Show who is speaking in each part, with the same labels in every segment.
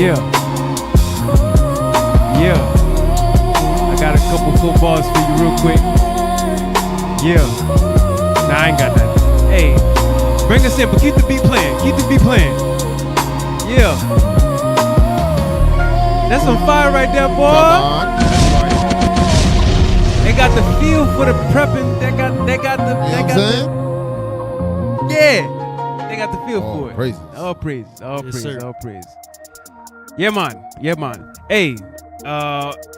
Speaker 1: Yeah. Yeah. I got a couple footballs for you real quick. Yeah. Nah, I ain't got that. Hey, bring us in, but keep the beat playing. Keep the beat playing. Yeah. That's some fire right there, boy.
Speaker 2: Come on.
Speaker 1: They got the feel for the prepping. They got the. Yeah. They got the feel for it.
Speaker 2: Praises.
Speaker 1: All praises. All
Speaker 3: Yes,
Speaker 1: praises.
Speaker 3: sir.
Speaker 1: All praises. Yeah, man. Yeah, man. Hey,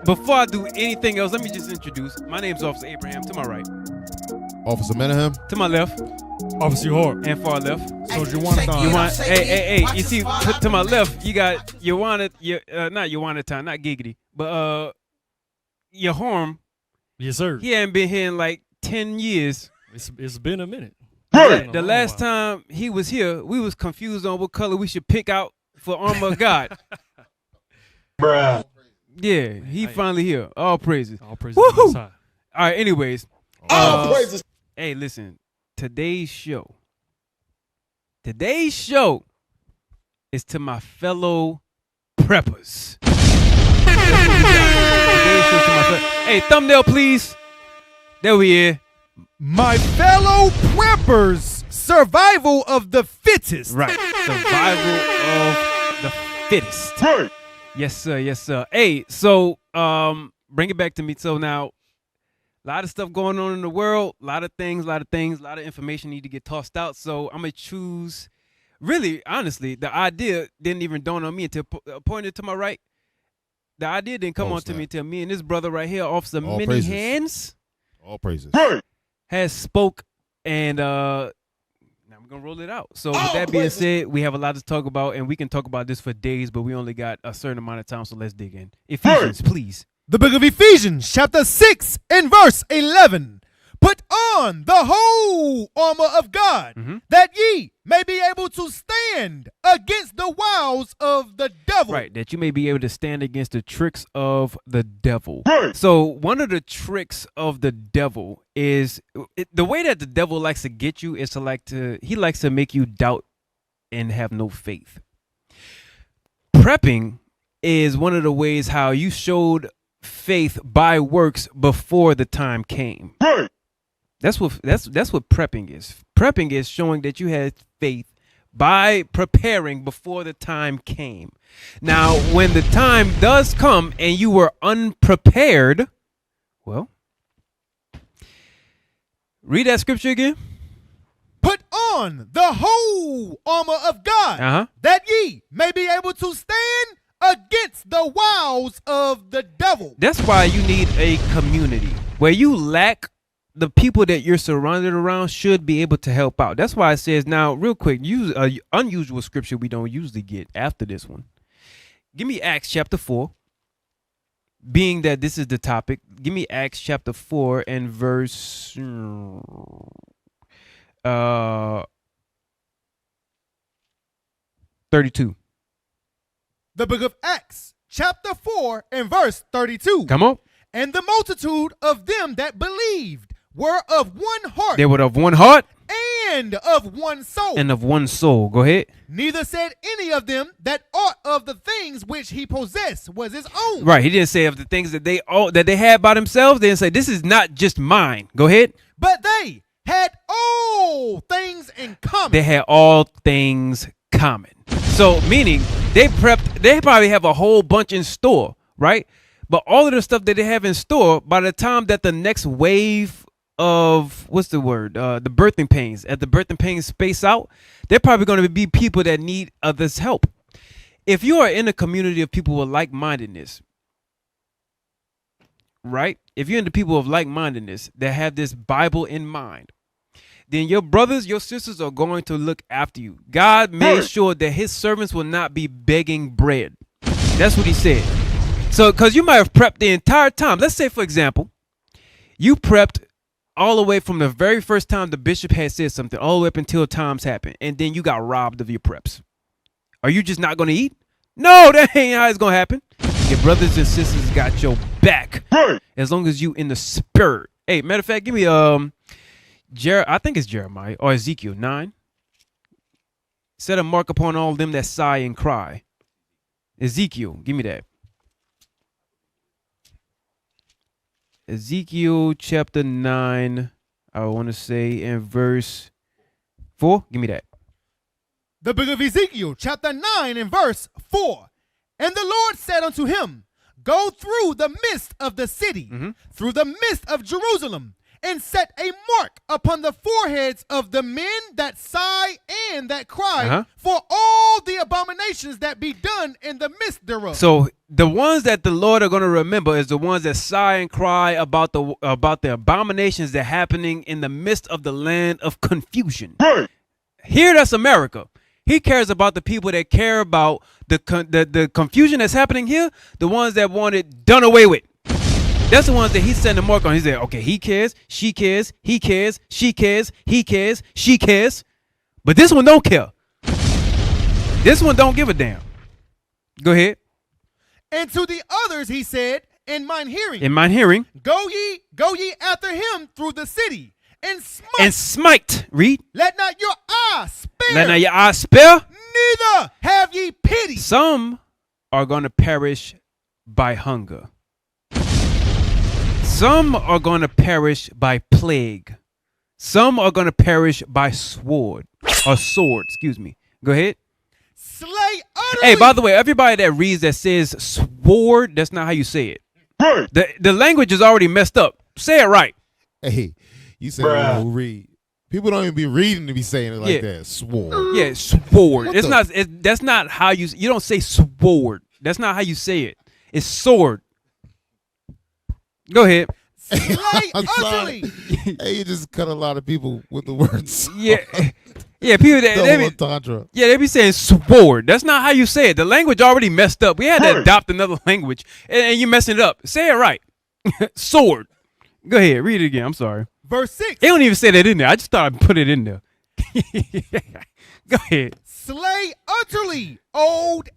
Speaker 1: before I do anything else, let me just introduce. My name's Officer Abraham. To my right.
Speaker 2: Officer Menahem.
Speaker 1: To my left.
Speaker 3: Officer Hart.
Speaker 1: And far left.
Speaker 3: Soldier Wanathan.
Speaker 1: Hey. You see, to my left, you got not Yawanathan, not Giggity, but Yahorm.
Speaker 3: Yes, sir.
Speaker 1: He hadn't been here in like 10 years.
Speaker 3: It's been a minute.
Speaker 1: The last time he was here, we was confused on what color we should pick out for Armor of God.
Speaker 4: Bruh.
Speaker 1: Yeah, he finally here. All praises.
Speaker 3: All praises.
Speaker 1: Woohoo!
Speaker 3: To the Most High.
Speaker 1: All right, anyways.
Speaker 2: All praises.
Speaker 1: Hey, listen. Today's show is to my fellow preppers. Hey, thumbnail, please. There we are.
Speaker 5: My fellow preppers, survival of the fittest.
Speaker 1: Right. Survival of the fittest.
Speaker 4: Hey.
Speaker 1: Yes, sir. Yes, sir. Hey, so bring it back to me. So now, a lot of stuff going on in the world, a lot of information need to get tossed out. So I'm going to choose, really, honestly, the idea didn't even dawn on me until pointed to my right. The idea didn't come on to me until me and this brother right here, Officer
Speaker 2: All
Speaker 1: Many
Speaker 2: praises.
Speaker 1: Hands,
Speaker 2: All praises.
Speaker 4: Hey.
Speaker 1: has spoke, and now we're going to roll it out. So with that being said, we have a lot to talk about, and we can talk about this for days, but we only got a certain amount of time, so let's dig in. Ephesians, please.
Speaker 5: The book of Ephesians, chapter 6 and verse 11. Put on the whole armor of God, that ye may be able to stand against the wiles of the devil.
Speaker 1: Right, that you may be able to stand against the tricks of the devil.
Speaker 4: Hey.
Speaker 1: So one of the tricks of the devil is the way that the devil likes to get you is he likes to make you doubt and have no faith. Prepping is one of the ways how you showed faith by works before the time came.
Speaker 4: Hey.
Speaker 1: That's what prepping is. Prepping is showing that you had faith by preparing before the time came. Now, when the time does come and you were unprepared, well, read that scripture again.
Speaker 5: Put on the whole armor of God, that ye may be able to stand against the wiles of the devil.
Speaker 1: That's why you need a community where you lack. The people that you're surrounded around should be able to help out. That's why it says, now, real quick, use an unusual scripture we don't usually get after this one. Give me Acts chapter 4. Being that this is the topic, give me Acts chapter 4 and verse 32.
Speaker 5: The book of Acts, chapter 4 and verse 32.
Speaker 1: Come on.
Speaker 5: And the multitude of them that believed were of one heart.
Speaker 1: They were of one heart.
Speaker 5: And of one soul.
Speaker 1: And of one soul. Go ahead.
Speaker 5: Neither said any of them that aught of the things which he possessed was his own.
Speaker 1: Right. He didn't say of the things that they had by themselves. They didn't say, this is not just mine. Go ahead.
Speaker 5: But they had all things in common.
Speaker 1: They had all things common. So meaning they probably have a whole bunch in store, right? But all of the stuff that they have in store, by the time that the next wave of, the birthing pains, at the birthing pains space out, they're probably going to be people that need others' help. If you are in a community of people with like-mindedness, right? If you're in the people of like-mindedness that have this Bible in mind, then your brothers, your sisters are going to look after you. God made sure that his servants will not be begging bread. That's what he said. So, because you might have prepped the entire time. Let's say, for example, you prepped all the way from the very first time the bishop had said something, all the way up until times happened, and then you got robbed of your preps. Are you just not going to eat? No, that ain't how it's going to happen. Your brothers and sisters got your back as long as you in the spirit. Hey, matter of fact, give me I think it's Jeremiah or Ezekiel 9. Set a mark upon all them that sigh and cry. Ezekiel, give me that. Ezekiel chapter 9, I want to say in verse 4. Give me that.
Speaker 5: The book of Ezekiel, chapter 9 and verse 4. And the Lord said unto him, go through the midst of the city, through the midst of Jerusalem, and set a mark upon the foreheads of the men that sigh and that cry for all the abominations that be done in the midst thereof.
Speaker 1: So the ones that the Lord are going to remember is the ones that sigh and cry about the abominations that are happening in the midst of the land of confusion.
Speaker 4: Right.
Speaker 1: Here, that's America. He cares about the people that care about the confusion that's happening here, the ones that want it done away with. That's the ones that he's sending a mark on. He said, okay, he cares, she cares, he cares, she cares, he cares, she cares. But this one don't care. This one don't give a damn. Go ahead.
Speaker 5: And to the others he said, in mine hearing.
Speaker 1: In mine hearing.
Speaker 5: Go ye after him through the city, and smite.
Speaker 1: And smite. Read.
Speaker 5: Let not your eye spare.
Speaker 1: Let not your eye spare.
Speaker 5: Neither have ye pity.
Speaker 1: Some are going to perish by hunger. Some are going to perish by plague. Some are going to perish by sword. Excuse me. Go ahead.
Speaker 5: Slay utterly.
Speaker 1: Hey, by the way, everybody that reads that says sword, that's not how you say it.
Speaker 4: Right.
Speaker 1: The language is already messed up. Say it right.
Speaker 2: Hey, you said who read. People don't even be reading to be saying it like that. Sword.
Speaker 1: Yeah, sword.
Speaker 2: What
Speaker 1: It's not. That's not how you don't say sword. That's not how you say it. It's sword. Go ahead.
Speaker 5: Slay
Speaker 2: I'm
Speaker 5: utterly.
Speaker 2: sorry. Hey, you just cut a lot of people with the words.
Speaker 1: Yeah, yeah. People that they be saying sword. That's not how you say it. The language already messed up. We had to adopt another language, and you messing it up. Say it right. Sword. Go ahead. Read it again. I'm sorry.
Speaker 5: Verse 6.
Speaker 1: They don't even say that in there. I just thought I'd put it in there. Go ahead.
Speaker 5: Slay utterly old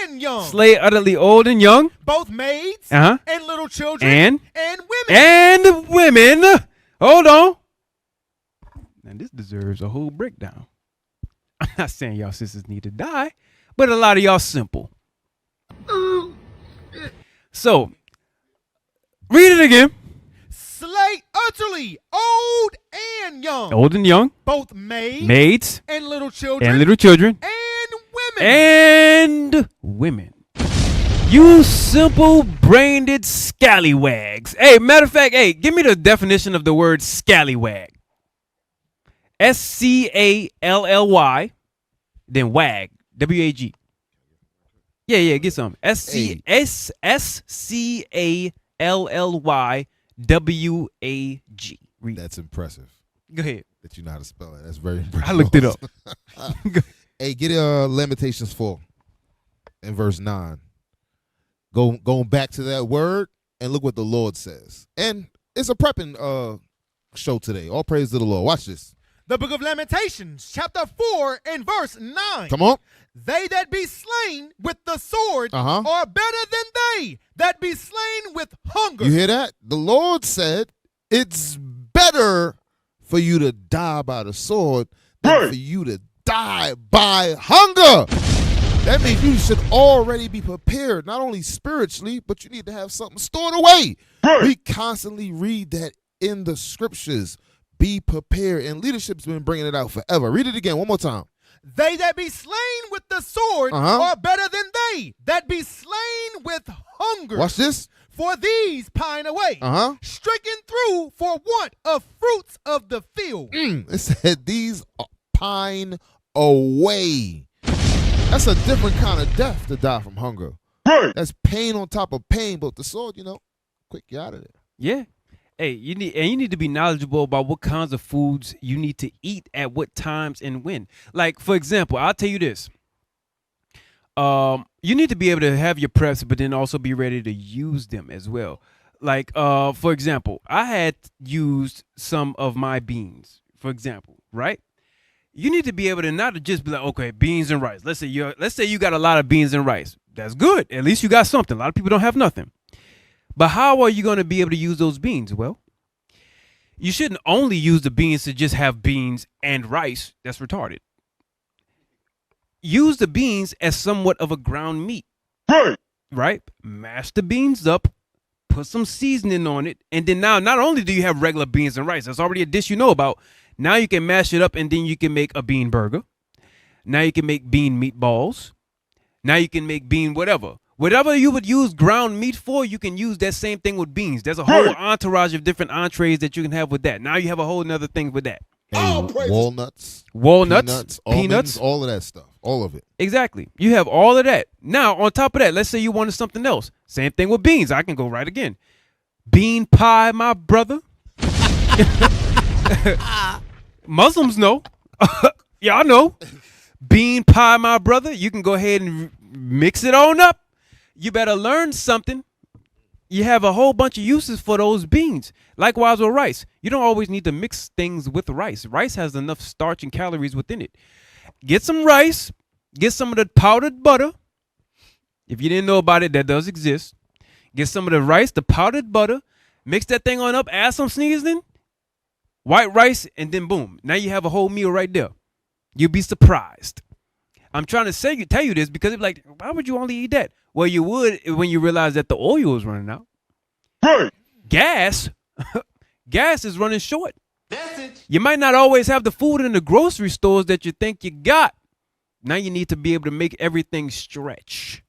Speaker 5: and young.
Speaker 1: Slay utterly old and young.
Speaker 5: Both maids
Speaker 1: Uh-huh.
Speaker 5: and little children
Speaker 1: And
Speaker 5: women.
Speaker 1: And women. Hold on. Now this deserves a whole breakdown. I'm not saying y'all sisters need to die, but a lot of y'all simple. So, read it again.
Speaker 5: Slay utterly old and young.
Speaker 1: Old and young.
Speaker 5: Both maids
Speaker 1: Maids.
Speaker 5: and little children.
Speaker 1: And little children.
Speaker 5: And
Speaker 1: women. You simple-brained scallywags. Hey, matter of fact, hey, give me the definition of the word scallywag. S-C-A-L-L-Y, then wag, W-A-G. Yeah, get some. S-C-A-L-L-Y-W-A-G. Read.
Speaker 2: That's impressive.
Speaker 1: Go ahead.
Speaker 2: That you know how to spell it. That's very impressive.
Speaker 1: I looked it up.
Speaker 2: Hey, get Lamentations 4 in verse 9. Going back to that word and look what the Lord says. And it's a prepping show today. All praise to the Lord. Watch this.
Speaker 5: the book of Lamentations, chapter 4 and verse 9.
Speaker 2: Come on.
Speaker 5: They that be slain with the sword are better than they that be slain with hunger.
Speaker 2: You hear that? The Lord said it's better for you to die by the sword than for you to die by hunger. That means you should already be prepared, not only spiritually, but you need to have something stored away. We constantly read that in the scriptures. Be prepared. And leadership's been bringing it out forever. Read it again one more time.
Speaker 5: They that be slain with the sword are better than they that be slain with hunger.
Speaker 2: Watch this.
Speaker 5: For these pine away, stricken through for want of fruits of the field.
Speaker 2: It said these pine away. That's a different kind of death to die from hunger. That's pain on top of pain, but the sword, quick, you out of there.
Speaker 1: Yeah. Hey, you need to be knowledgeable about what kinds of foods you need to eat at what times and when. Like, for example, I'll tell you this. You need to be able to have your preps, but then also be ready to use them as well. Like, for example, I had used some of my beans, for example, right? You need to be able to not just be like, okay, beans and rice. Let's say you got a lot of beans and rice. That's good. At least you got something. A lot of people don't have nothing. But how are you going to be able to use those beans? Well, you shouldn't only use the beans to just have beans and rice. That's retarded. Use the beans as somewhat of a ground meat. Right? Mash the beans up, put some seasoning on it, and then now not only do you have regular beans and rice, that's already a dish you know about. Now you can mash it up, and then you can make a bean burger. Now you can make bean meatballs. Now you can make bean whatever. Whatever you would use ground meat for, you can use that same thing with beans. There's a whole entourage of different entrees that you can have with that. Now you have a whole nother thing with that.
Speaker 2: Walnuts,
Speaker 1: peanuts,
Speaker 2: almonds, all of that stuff. All of it.
Speaker 1: Exactly. You have all of that. Now, on top of that, let's say you wanted something else. Same thing with beans. I can go right again. Bean pie, my brother. Muslims know. Y'all know. Bean pie, my brother. You can go ahead and mix it on up. You better learn something. You have a whole bunch of uses for those beans. Likewise with rice. You don't always need to mix things with rice. Rice has enough starch and calories within it. Get some rice. Get some of the powdered butter. If you didn't know about it, that does exist. Get some of the rice, the powdered butter. Mix that thing on up. Add some seasoning. White rice. And then boom. Now you have a whole meal right there. You'll be surprised. I'm trying to tell you this because it's like, why would you only eat that? Well, you would when you realize that the oil is running out. Gas is running short. You might not always have the food in the grocery stores that you think you got. Now you need to be able to make everything stretch.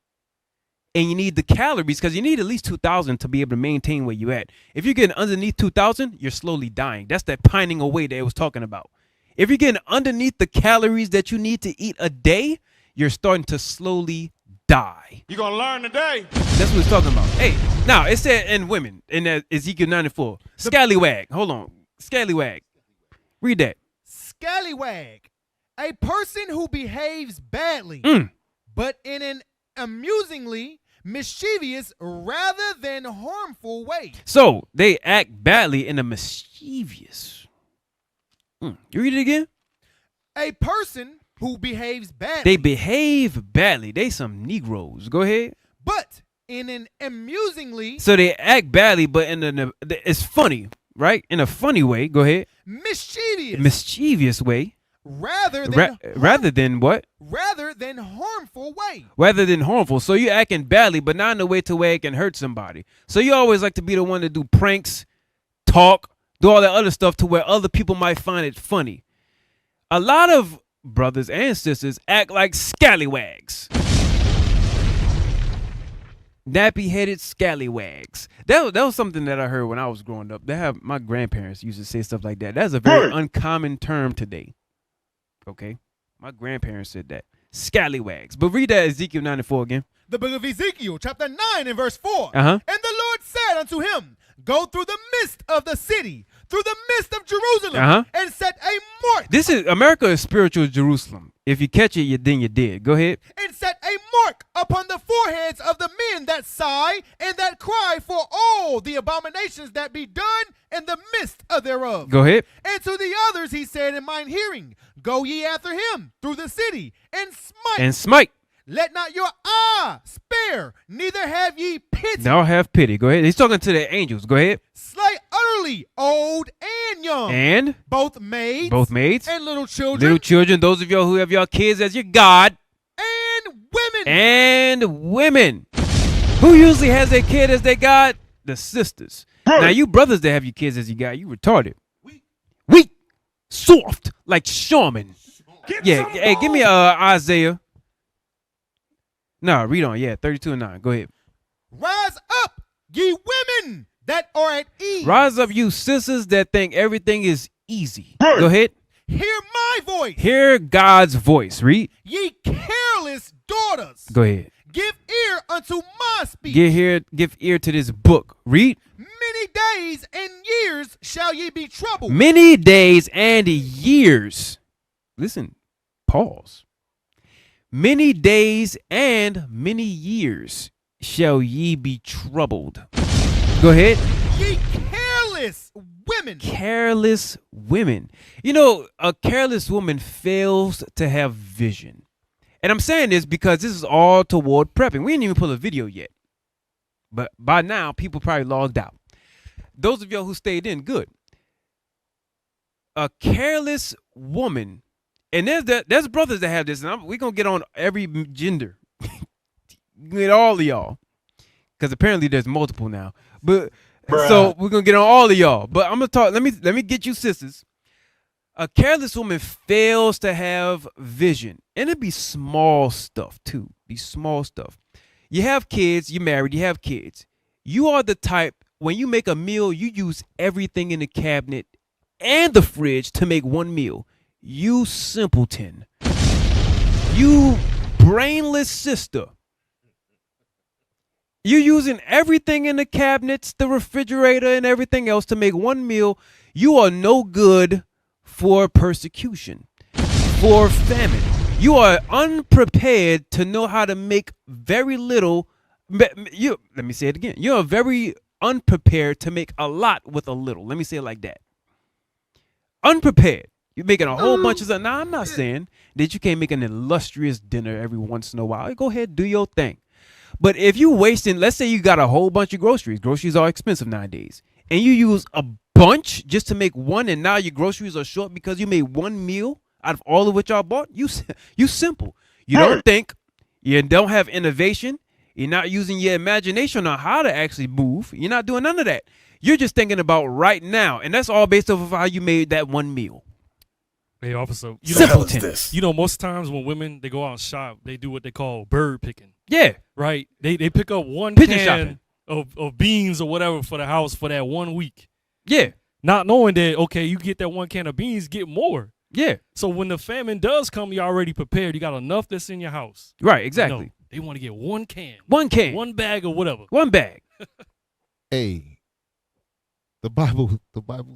Speaker 1: And you need the calories because you need at least 2,000 to be able to maintain where you at. If you're getting underneath 2,000, you're slowly dying. That's that pining away that I was talking about. If you're getting underneath the calories that you need to eat a day, you're starting to slowly die.
Speaker 4: You're going to learn today.
Speaker 1: That's what it's talking about. Hey, now it said in women in that Ezekiel 94. Scallywag. Hold on. Scallywag. Read that.
Speaker 5: Scallywag. A person who behaves badly, but in an amusingly mischievous rather than harmful way.
Speaker 1: So they act badly in a mischievous. You read it again?
Speaker 5: A person who behaves badly.
Speaker 1: They behave badly. They some Negroes. Go ahead.
Speaker 5: But in an amusingly.
Speaker 1: So they act badly, but it's funny, right? In a funny way. Go ahead. Mischievous way.
Speaker 5: Rather than
Speaker 1: what?
Speaker 5: Rather than harmful way.
Speaker 1: Rather than harmful. So you're acting badly, but not in a way to where it can hurt somebody. So you always like to be the one to do pranks, talk, do all that other stuff to where other people might find it funny. A lot of brothers and sisters act like scallywags. Nappy-headed scallywags. That was something that I heard when I was growing up. My grandparents used to say stuff like that. That's a very uncommon term today. Okay? My grandparents said that. Scallywags. But read that Ezekiel 94 again.
Speaker 5: The book of Ezekiel, chapter 9 and verse 4.
Speaker 1: Uh-huh.
Speaker 5: And the Lord said unto him, go through the midst of the city, through the midst of Jerusalem, and set a mark.
Speaker 1: America is spiritual Jerusalem. If you catch it, then you did. Go ahead.
Speaker 5: And set a mark upon the foreheads of the men that sigh and that cry for all the abominations that be done in the midst of thereof.
Speaker 1: Go ahead.
Speaker 5: And to the others he said in mine hearing, go ye after him through the city and smite.
Speaker 1: And smite.
Speaker 5: Let not your eye spare, neither have ye pity.
Speaker 1: Now have pity. Go ahead. He's talking to the angels. Go ahead.
Speaker 5: Slay utterly old and young.
Speaker 1: And?
Speaker 5: Both maids. And little children.
Speaker 1: Those of y'all who have your kids as your God.
Speaker 5: And
Speaker 1: women. Who usually has their kid as their God? The sisters. Now you brothers that have your kids as your God, you retarded. Weak. Soft. Like shaman. Hey, give me Isaiah. No, read on. 32 and 9. Go ahead.
Speaker 5: Rise up, ye women that are at ease.
Speaker 1: Rise up, you sisters that think everything is easy. Go ahead.
Speaker 5: Hear my voice.
Speaker 1: Hear God's voice. Read.
Speaker 5: Ye careless daughters.
Speaker 1: Go ahead.
Speaker 5: Give ear unto my speech.
Speaker 1: Give ear to this book. Read.
Speaker 5: Many days and years shall ye be troubled.
Speaker 1: Many days and years. Listen, pause. Many days and many years shall ye be troubled. Go ahead.
Speaker 5: Ye careless women.
Speaker 1: Careless women. You know, a careless woman fails to have vision. And I'm saying this because this is all toward prepping. We didn't even pull a video yet. But by now, people probably logged out. Those of y'all who stayed in, good. A careless woman. And there's brothers that have this, and we're going to get on every gender. get all of y'all. Because apparently there's multiple now. But so we're gonna get on all of y'all. But I'm gonna talk. Let me get you sisters. A careless woman fails to have vision. And it be small stuff too. Be small stuff. You have kids, you're married, you have kids. You are the type, when you make a meal, you use everything in the cabinet and the fridge to make one meal. You simpleton. You brainless sister. You're using everything in the cabinets, the refrigerator, and everything else to make one meal. You are no good for persecution, for famine. You are unprepared to know how to make very little. Let me say it again. You are very unprepared to make a lot with a little. Let me say it like that. Unprepared. You're making a whole bunch of stuff. Now, I'm not saying that you can't make an illustrious dinner every once in a while. Go ahead, do your thing. But if you wasting, let's say you got a whole bunch of groceries. Groceries are expensive nowadays. And you use a bunch just to make one, and now your groceries are short because you made one meal out of all of what y'all bought. You simple. You don't think. You don't have innovation. You're not using your imagination on how to actually move. You're not doing none of that. You're just thinking about right now. And that's all based off of how you made that one meal.
Speaker 3: Hey, officer.
Speaker 1: Simpleton.
Speaker 3: You know, most times when women, they go out and shop, they do what they call bird picking.
Speaker 1: Yeah.
Speaker 3: Right? They pick up one
Speaker 1: Pigeon
Speaker 3: can
Speaker 1: shopping.
Speaker 3: of beans or whatever for the house for that 1 week.
Speaker 1: Yeah.
Speaker 3: Not knowing that, okay, you get that one can of beans, get more.
Speaker 1: Yeah.
Speaker 3: So when the famine does come, you're already prepared. You got enough that's in your house.
Speaker 1: Right, exactly.
Speaker 3: No, they want to get one can.
Speaker 1: One can.
Speaker 3: One bag or whatever.
Speaker 1: One bag.
Speaker 2: Hey, the Bible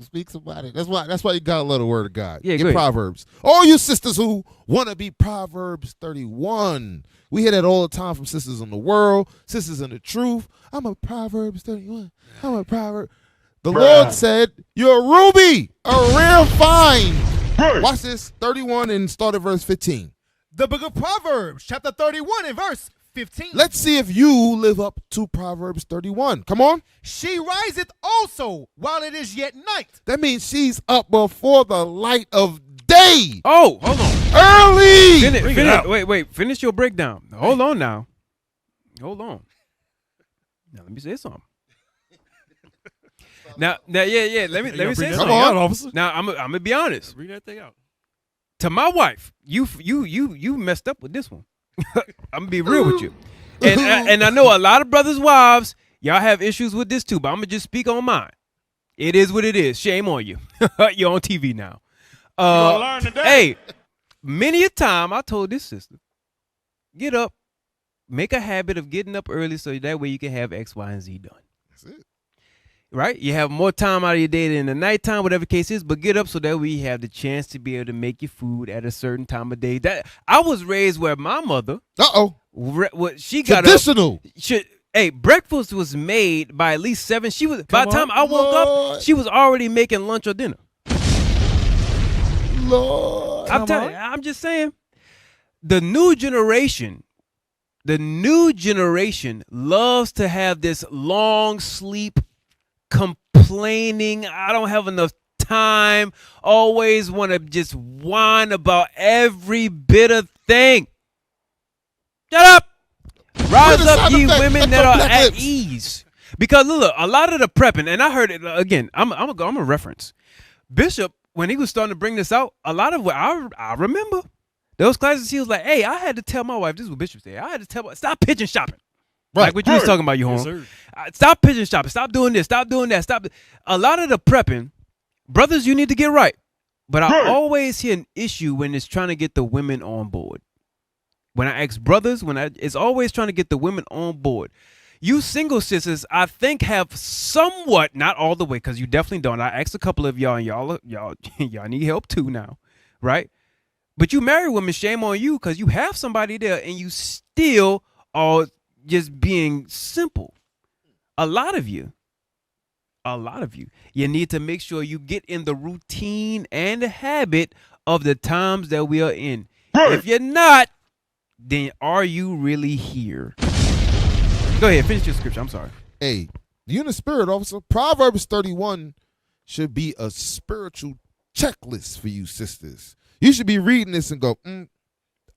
Speaker 2: speaks about it. That's why you gotta love the word of God.
Speaker 1: Yeah,
Speaker 2: Get Proverbs. All you sisters who want to be Proverbs 31. We hear that all the time from sisters in the world, sisters in the truth. I'm a Proverbs 31. I'm a Proverb. The Lord said, "You're a ruby, a rare find." Watch this, 31 and start at verse 15.
Speaker 5: The book of Proverbs, chapter 31 and verse 15.
Speaker 2: Let's see if you live up to Proverbs 31. Come on.
Speaker 5: She riseth also while it is yet night.
Speaker 2: That means she's up before the light of day.
Speaker 1: Oh, hold on.
Speaker 2: Early.
Speaker 1: Finish your breakdown. Hold on now. Hold on. Now let me say something. Now, yeah. Let me say
Speaker 2: Come
Speaker 1: something.
Speaker 2: on.
Speaker 3: officer.
Speaker 1: Now, I'm gonna be honest.
Speaker 3: Read that thing out.
Speaker 1: To my wife, you messed up with this one. I'm gonna be real with you, and I know a lot of brothers' wives, y'all have issues with this too. But I'm gonna just speak on mine. It is what it is. Shame on you. You're on TV now.
Speaker 4: gonna learn today.
Speaker 1: Hey, many a time I told this sister, get up, make a habit of getting up early so that way you can have X, Y, and Z done.
Speaker 2: That's it.
Speaker 1: Right? You have more time out of your day than the nighttime, whatever the case is, but get up so that we have the chance to be able to make your food at a certain time of day. That I was raised where my mother, she got
Speaker 2: Traditional.
Speaker 1: up. Breakfast was made by at least 7. By the time I woke up, she was already making lunch or dinner.
Speaker 2: Lord.
Speaker 1: I'm just saying, the new generation loves to have this long sleep, complaining, I don't have enough time, always want to just whine about every bit of thing. Shut up. Rise up, ye women that are at ease. Because look, a lot of the prepping, and I heard it again, I'm a reference. Bishop, when he was starting to bring this out, a lot of what I remember, those classes, he was like, hey, I had to tell my wife, this is what Bishop said, I had to tell her, stop pigeon shopping. Right. Like what you was talking about, you home. Stop pigeon shopping. Stop doing this. Stop doing that. Stop. A lot of the prepping, brothers, you need to get right. But I always hear an issue when it's trying to get the women on board. When I ask brothers, it's always trying to get the women on board. You single sisters, I think, have somewhat, not all the way, because you definitely don't. I asked a couple of y'all, and y'all need help too now, right? But you married women, shame on you, because you have somebody there, and you still are just being simple. A lot of you, you need to make sure you get in the routine and the habit of the times that we are in. If you're not, then are you really here? Go ahead, finish your scripture. I'm sorry.
Speaker 2: Hey, you in the spirit, officer. Proverbs 31 should be a spiritual checklist for you sisters. You should be reading this and go,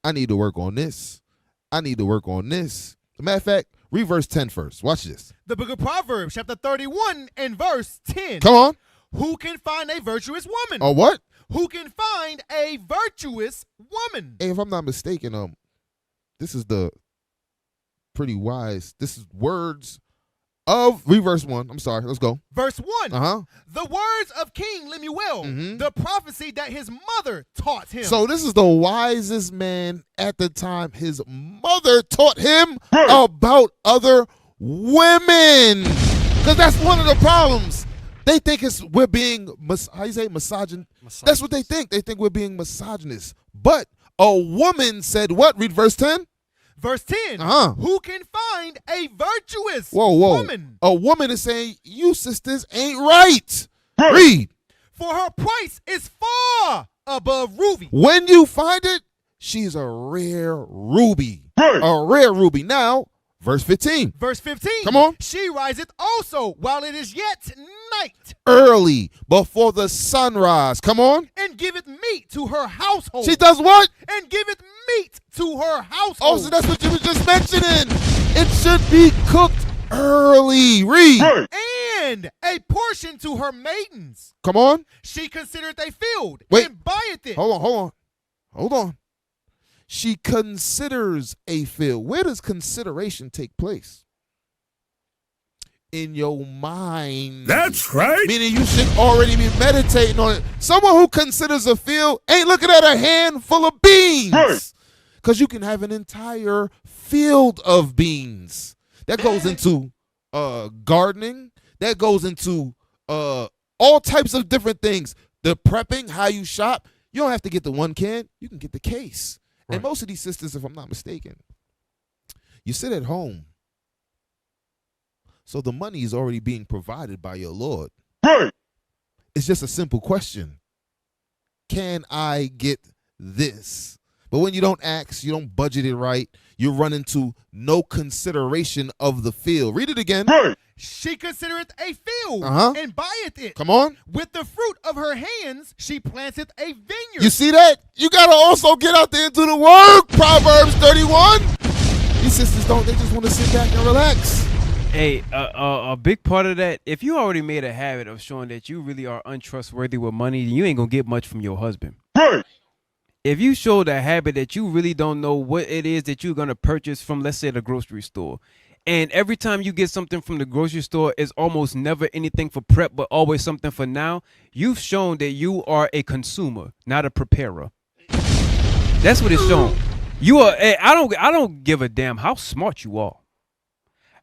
Speaker 2: I need to work on this. I need to work on this. As a matter of fact, read verse 10 first. Watch this.
Speaker 5: The book of Proverbs, chapter 31 and verse 10.
Speaker 2: Come on.
Speaker 5: Who can find a virtuous woman?
Speaker 2: Oh, what?
Speaker 5: Who can find a virtuous woman?
Speaker 2: Hey, if I'm not mistaken, this is the pretty wise. This is words of read verse 1. I'm sorry. Let's go.
Speaker 5: Verse 1.
Speaker 2: Uh-huh.
Speaker 5: The words of King Lemuel, the prophecy that his mother taught him.
Speaker 2: So this is the wisest man at the time. His mother taught him about other women. Because that's one of the problems. They think we're being, how you say, misogynist? That's what they think. They think we're being misogynist. But a woman said what? Read verse 10.
Speaker 5: Verse 10. Who can find a virtuous woman?
Speaker 2: A woman is saying, you sisters ain't right. Read.
Speaker 5: For her price is far above ruby.
Speaker 2: When you find it, she's a rare ruby. A rare ruby. Now, verse 15.
Speaker 5: Verse 15.
Speaker 2: Come on.
Speaker 5: She riseth also while it is yet night.
Speaker 2: Early, before the sunrise. Come on.
Speaker 5: And giveth meat to her household.
Speaker 2: She does what?
Speaker 5: And giveth meat to her household.
Speaker 2: Oh, so that's what you were just mentioning. It should be cooked early. Read.
Speaker 5: And a portion to her maidens.
Speaker 2: Come on.
Speaker 5: She considereth a field.
Speaker 2: Wait.
Speaker 5: And buyeth it.
Speaker 2: Hold on. She considers a field. Where does consideration take place? In your mind.
Speaker 4: That's right.
Speaker 2: Meaning you should already be meditating on it. Someone who considers a field ain't looking at a handful of beans. Because you can have an entire field of beans. That goes into gardening. That goes into all types of different things. The prepping, how you shop. You don't have to get the one can. You can get the case. Right. And most of these sisters, if I'm not mistaken, you sit at home. So the money is already being provided by your Lord.
Speaker 4: Right.
Speaker 2: It's just a simple question. Can I get this? But when you don't ask, you don't budget it right, you run into no consideration of the field. Read it again.
Speaker 4: Right.
Speaker 5: She considereth a field and buyeth it.
Speaker 2: Come on.
Speaker 5: With the fruit of her hands, she planteth a vineyard.
Speaker 2: You see that? You got to also get out there and do the work. Proverbs 31. These sisters don't. They just want to sit back and relax.
Speaker 1: Hey, a big part of that, if you already made a habit of showing that you really are untrustworthy with money, you ain't going to get much from your husband.
Speaker 4: Right.
Speaker 1: If you show the habit that you really don't know what it is that you're going to purchase from, let's say, the grocery store, and every time you get something from the grocery store, it's almost never anything for prep, but always something for now, you've shown that you are a consumer, not a preparer. That's what it's shown. You are. I don't give a damn how smart you are.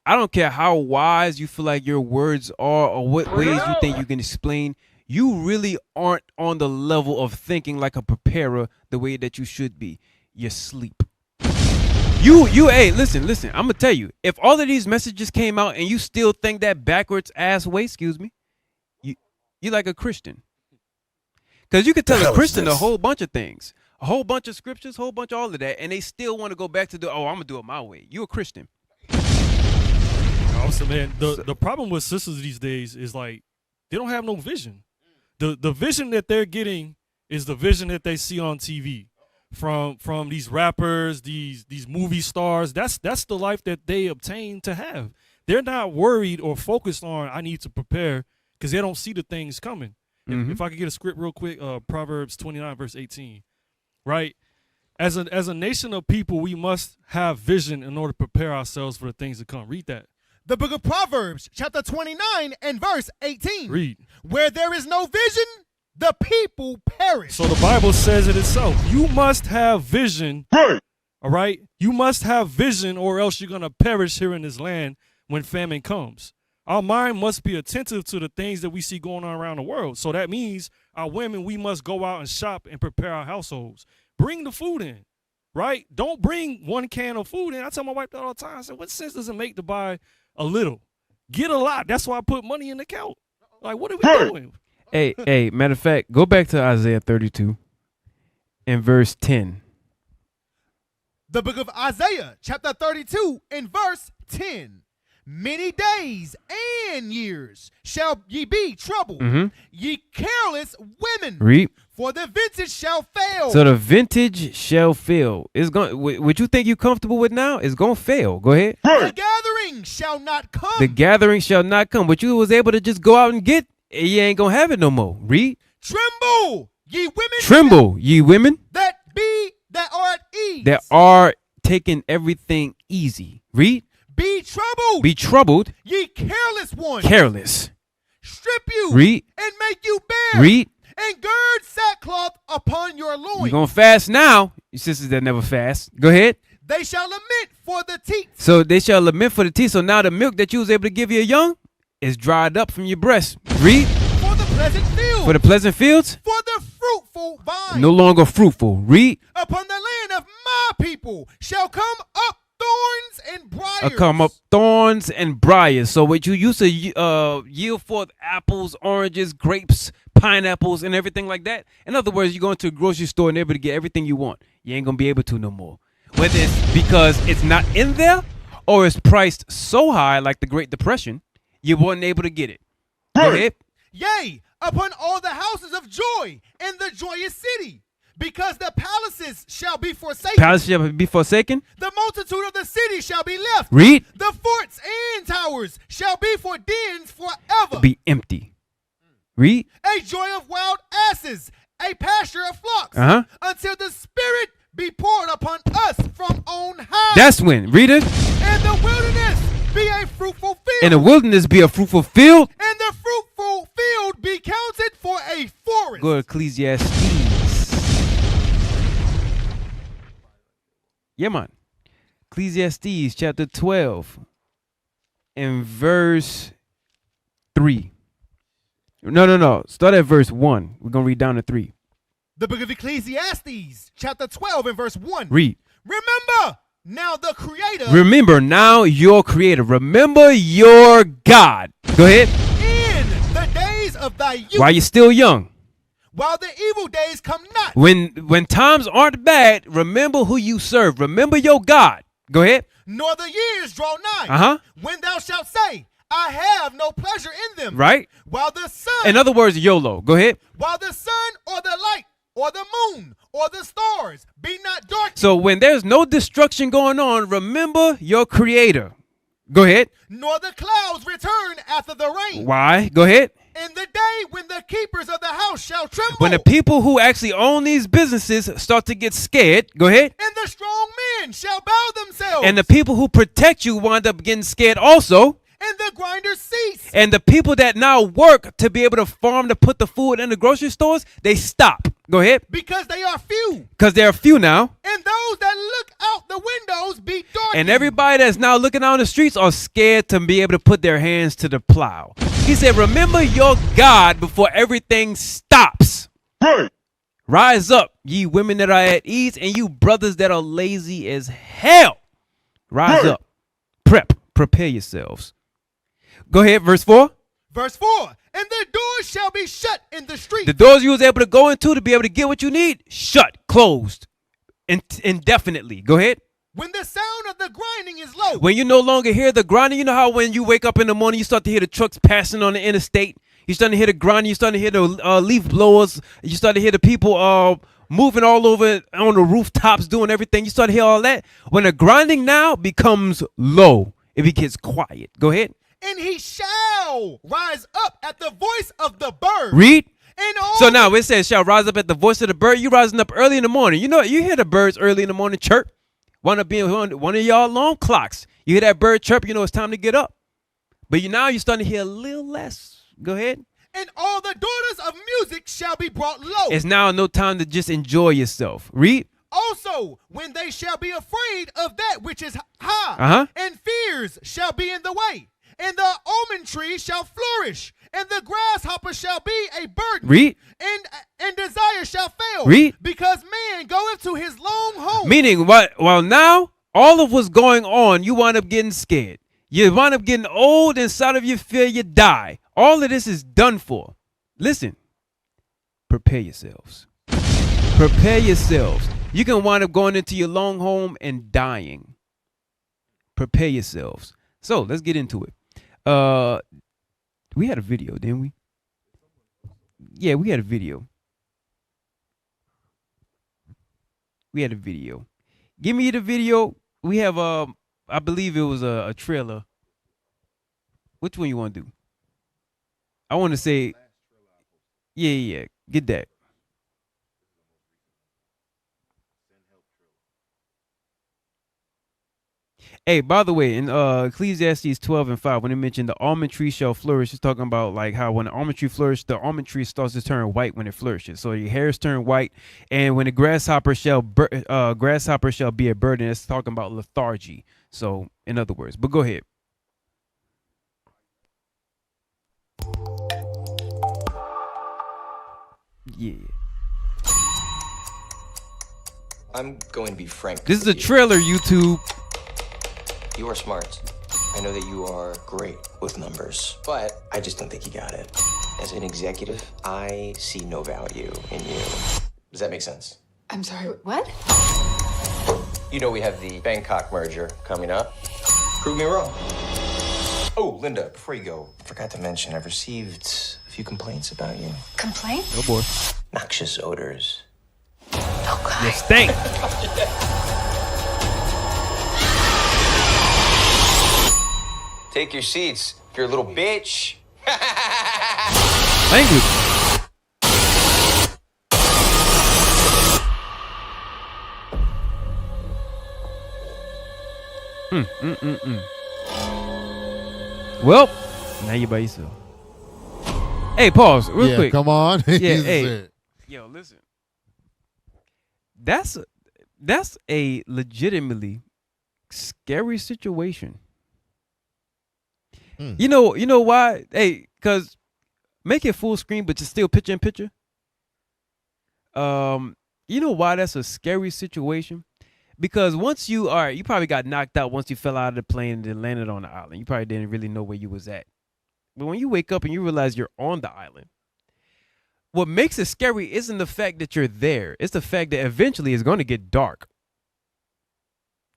Speaker 1: I don't care how wise you feel like your words are or what ways you think you can explain. You really aren't on the level of thinking like a preparer the way that you should be. You sleep. Hey, listen. I'm going to tell you, if all of these messages came out and you still think that backwards ass way, you like a Christian. Because you could tell a Christian a whole bunch of things, a whole bunch of scriptures, a whole bunch of all of that, and they still want to go back to I'm going to do it my way. You a Christian.
Speaker 3: Also, man, the problem with sisters these days is like they don't have no vision. The vision that they're getting is the vision that they see on TV from these rappers, these movie stars. That's the life that they obtain to have. They're not worried or focused on I need to prepare because they don't see the things coming. If I could get a script real quick, Proverbs 29 verse 18, right? As a nation of people, we must have vision in order to prepare ourselves for the things to come. Read that.
Speaker 5: The book of Proverbs, chapter 29 and verse 18.
Speaker 3: Read.
Speaker 5: Where there is no vision, the people perish.
Speaker 3: So the Bible says it itself. You must have vision.
Speaker 4: Right.
Speaker 3: All right? You must have vision or else you're going to perish here in this land when famine comes. Our mind must be attentive to the things that we see going on around the world. So that means our women, we must go out and shop and prepare our households. Bring the food in, right? Don't bring one can of food in. I tell my wife that all the time. I said, what sense does it make to buy a little? Get a lot. That's why I put money in the account. Like, what are we doing?
Speaker 1: Hey, matter of fact, go back to Isaiah 32 and verse 10.
Speaker 5: The book of Isaiah, chapter 32 and verse 10. Many days and years shall ye be troubled, ye careless women.
Speaker 1: Read.
Speaker 5: for the vintage shall fail.
Speaker 1: So the vintage shall fail. It's going. What you think you comfortable with now is gonna fail. Go ahead.
Speaker 5: The gathering shall not come.
Speaker 1: The gathering shall not come. What you was able to just go out and get, you ain't gonna have it no more. Read.
Speaker 5: Tremble, ye women.
Speaker 1: Tremble, ye women
Speaker 5: that are at ease.
Speaker 1: that are taking everything easy. Read.
Speaker 5: Be troubled.
Speaker 1: Be troubled.
Speaker 5: Ye careless ones.
Speaker 1: Careless.
Speaker 5: Strip you.
Speaker 1: Read.
Speaker 5: And make you bare.
Speaker 1: Read.
Speaker 5: And gird sackcloth upon your loins.
Speaker 1: You're gonna fast now. You sisters that never fast. Go ahead.
Speaker 5: They shall lament for the teats.
Speaker 1: So they shall lament for the teeth. So now the milk that you was able to give your young is dried up from your breast. Read.
Speaker 5: For the pleasant fields.
Speaker 1: For the pleasant fields.
Speaker 5: For the fruitful vine.
Speaker 1: No longer fruitful. Read.
Speaker 5: Upon the land of my people shall come up thorns and briars.
Speaker 1: Come up thorns and briars. So what you used to yield forth apples, oranges, grapes, pineapples, and everything like that. In other words, you go into a grocery store and able to get everything you want. You ain't gonna be able to no more. Whether it's because it's not in there or it's priced so high, like the Great Depression, you weren't able to get it. Go ahead.
Speaker 5: Yea, upon all the houses of joy in the joyous city, because the palaces shall be forsaken.
Speaker 1: Palace shall be forsaken.
Speaker 5: The multitude of the city shall be left.
Speaker 1: Read.
Speaker 5: The forts and towers shall be for dens forever.
Speaker 1: Be empty. Read.
Speaker 5: A joy of wild asses, a pasture of flocks, until the Spirit be poured upon us from on high.
Speaker 1: That's when. Read it.
Speaker 5: And the wilderness be a fruitful field.
Speaker 1: And the wilderness be a fruitful field.
Speaker 5: And the fruitful field be counted for a forest.
Speaker 1: Go to Ecclesiastes. Yeah, man. Ecclesiastes chapter 12 and verse 3. No. Start at verse 1. We're going to read down to 3.
Speaker 5: The book of Ecclesiastes, chapter 12 and verse 1.
Speaker 1: Read.
Speaker 5: Remember now the Creator.
Speaker 1: Remember now your Creator. Remember your God. Go ahead.
Speaker 5: In the days of thy youth.
Speaker 1: While you're still young.
Speaker 5: While the evil days come not.
Speaker 1: When times aren't bad, remember who you serve. Remember your God. Go ahead.
Speaker 5: Nor the years draw nigh. When thou shalt say, I have no pleasure in them.
Speaker 1: Right.
Speaker 5: While the sun.
Speaker 1: In other words, YOLO. Go ahead.
Speaker 5: While the sun or the light or the moon or the stars be not dark.
Speaker 1: So when there's no destruction going on, remember your Creator. Go ahead.
Speaker 5: Nor the clouds return after the rain.
Speaker 1: Why? Go ahead.
Speaker 5: In the day when the keepers of the house shall tremble.
Speaker 1: When the people who actually own these businesses start to get scared, go ahead.
Speaker 5: And the strong men shall bow themselves.
Speaker 1: And the people who protect you wind up getting scared also.
Speaker 5: And the grinders cease.
Speaker 1: And the people that now work to be able to farm to put the food in the grocery stores, they stop. Go ahead.
Speaker 5: Because they are few.
Speaker 1: Because there are few now.
Speaker 5: And those that look out the windows be dark.
Speaker 1: And everybody that's now looking out on the streets are scared to be able to put their hands to the plow. He said, remember your God before everything stops.
Speaker 4: Right.
Speaker 1: Rise up, ye women that are at ease, and you brothers that are lazy as hell. Rise up. Prepare yourselves. Go ahead, verse 4.
Speaker 5: Verse 4. And the doors shall be shut in the street.
Speaker 1: The doors you was able to go into to be able to get what you need, shut, closed, indefinitely. Go ahead.
Speaker 5: When the sound of the grinding is low.
Speaker 1: When you no longer hear the grinding, you know how when you wake up in the morning, you start to hear the trucks passing on the interstate. You start to hear the grinding. You start to hear the leaf blowers. You start to hear the people moving all over on the rooftops, doing everything. You start to hear all that. When the grinding now becomes low, it gets quiet. Go ahead.
Speaker 5: And he shall rise up at the voice of the bird.
Speaker 1: Read.
Speaker 5: And all
Speaker 1: So now it says, shall rise up at the voice of the bird. You rising up early in the morning. You know, you hear the birds early in the morning chirp. Wind up being one of y'all alarm clocks. You hear that bird chirp, you know it's time to get up. But now you're starting to hear a little less. Go ahead.
Speaker 5: And all the daughters of music shall be brought low.
Speaker 1: It's now no time to just enjoy yourself. Read.
Speaker 5: Also, when they shall be afraid of that which is high, and fears shall be in the way, and the almond tree shall flourish, and the grasshopper shall be a burden.
Speaker 1: Read.
Speaker 5: And desire shall fail.
Speaker 1: Read.
Speaker 5: Because man goeth to his long home.
Speaker 1: Meaning, well, now, all of what's going on, you wind up getting scared. You wind up getting old inside of your fear, you die. All of this is done for. Listen, prepare yourselves. Prepare yourselves. You can wind up going into your long home and dying. Prepare yourselves. So let's get into it. We had a video, didn't we? Yeah, we had a video. We had a video. Give me the video. We have I believe it was a trailer. Which one you want to do? I want to say, yeah. Get that. Hey, by the way, in Ecclesiastes 12:5, when it mentioned the almond tree shall flourish, it's talking about like how when the almond tree flourishes, the almond tree starts to turn white when it flourishes. So your hairs turn white, and when the grasshopper shall be a burden, it's talking about lethargy. So, in other words, but go ahead. Yeah.
Speaker 6: I'm going to be frank.
Speaker 1: This is a
Speaker 6: with you.
Speaker 1: trailer, YouTube.
Speaker 6: You are smart. I know that you are great with numbers, but I just don't think you got it. As an executive, I see no value in you. Does that make sense?
Speaker 7: I'm sorry, what?
Speaker 6: You know we have the Bangkok merger coming up. Prove me wrong. Oh, Linda, before you go, I forgot to mention I've received a few complaints about you.
Speaker 7: Complaint?
Speaker 1: Oh boy.
Speaker 6: Noxious odors.
Speaker 7: Oh, God.
Speaker 1: You stink.
Speaker 6: Take your seats, if you're a little bitch.
Speaker 1: Language. Well, now you by yourself. Hey, pause real
Speaker 2: Yeah,
Speaker 1: quick.
Speaker 2: come on.
Speaker 1: Yeah,
Speaker 2: He
Speaker 1: hey.
Speaker 2: said,
Speaker 1: Yo, listen. That's a legitimately scary situation. You know why? Hey, cause make it full screen, but just still picture in picture. You know why that's a scary situation? Because once you probably got knocked out once you fell out of the plane and then landed on the island. You probably didn't really know where you was at. But when you wake up and you realize you're on the island, what makes it scary isn't the fact that you're there. It's the fact that eventually it's going to get dark.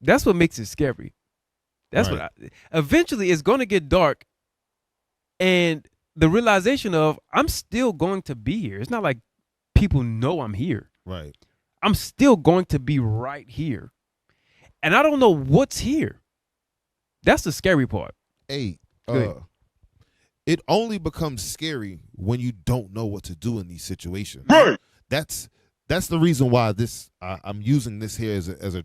Speaker 1: That's what makes it scary. That's
Speaker 2: Right.
Speaker 1: Eventually it's going to get dark, and the realization of I'm still going to be here. It's not like people know I'm here.
Speaker 2: right.
Speaker 1: I'm still going to be right here, and I don't know what's here. That's the scary part.
Speaker 2: Hey,
Speaker 1: Go ahead.
Speaker 2: it only becomes scary when you don't know what to do in these situations.
Speaker 4: Right.
Speaker 2: That's the reason why I'm using this here as a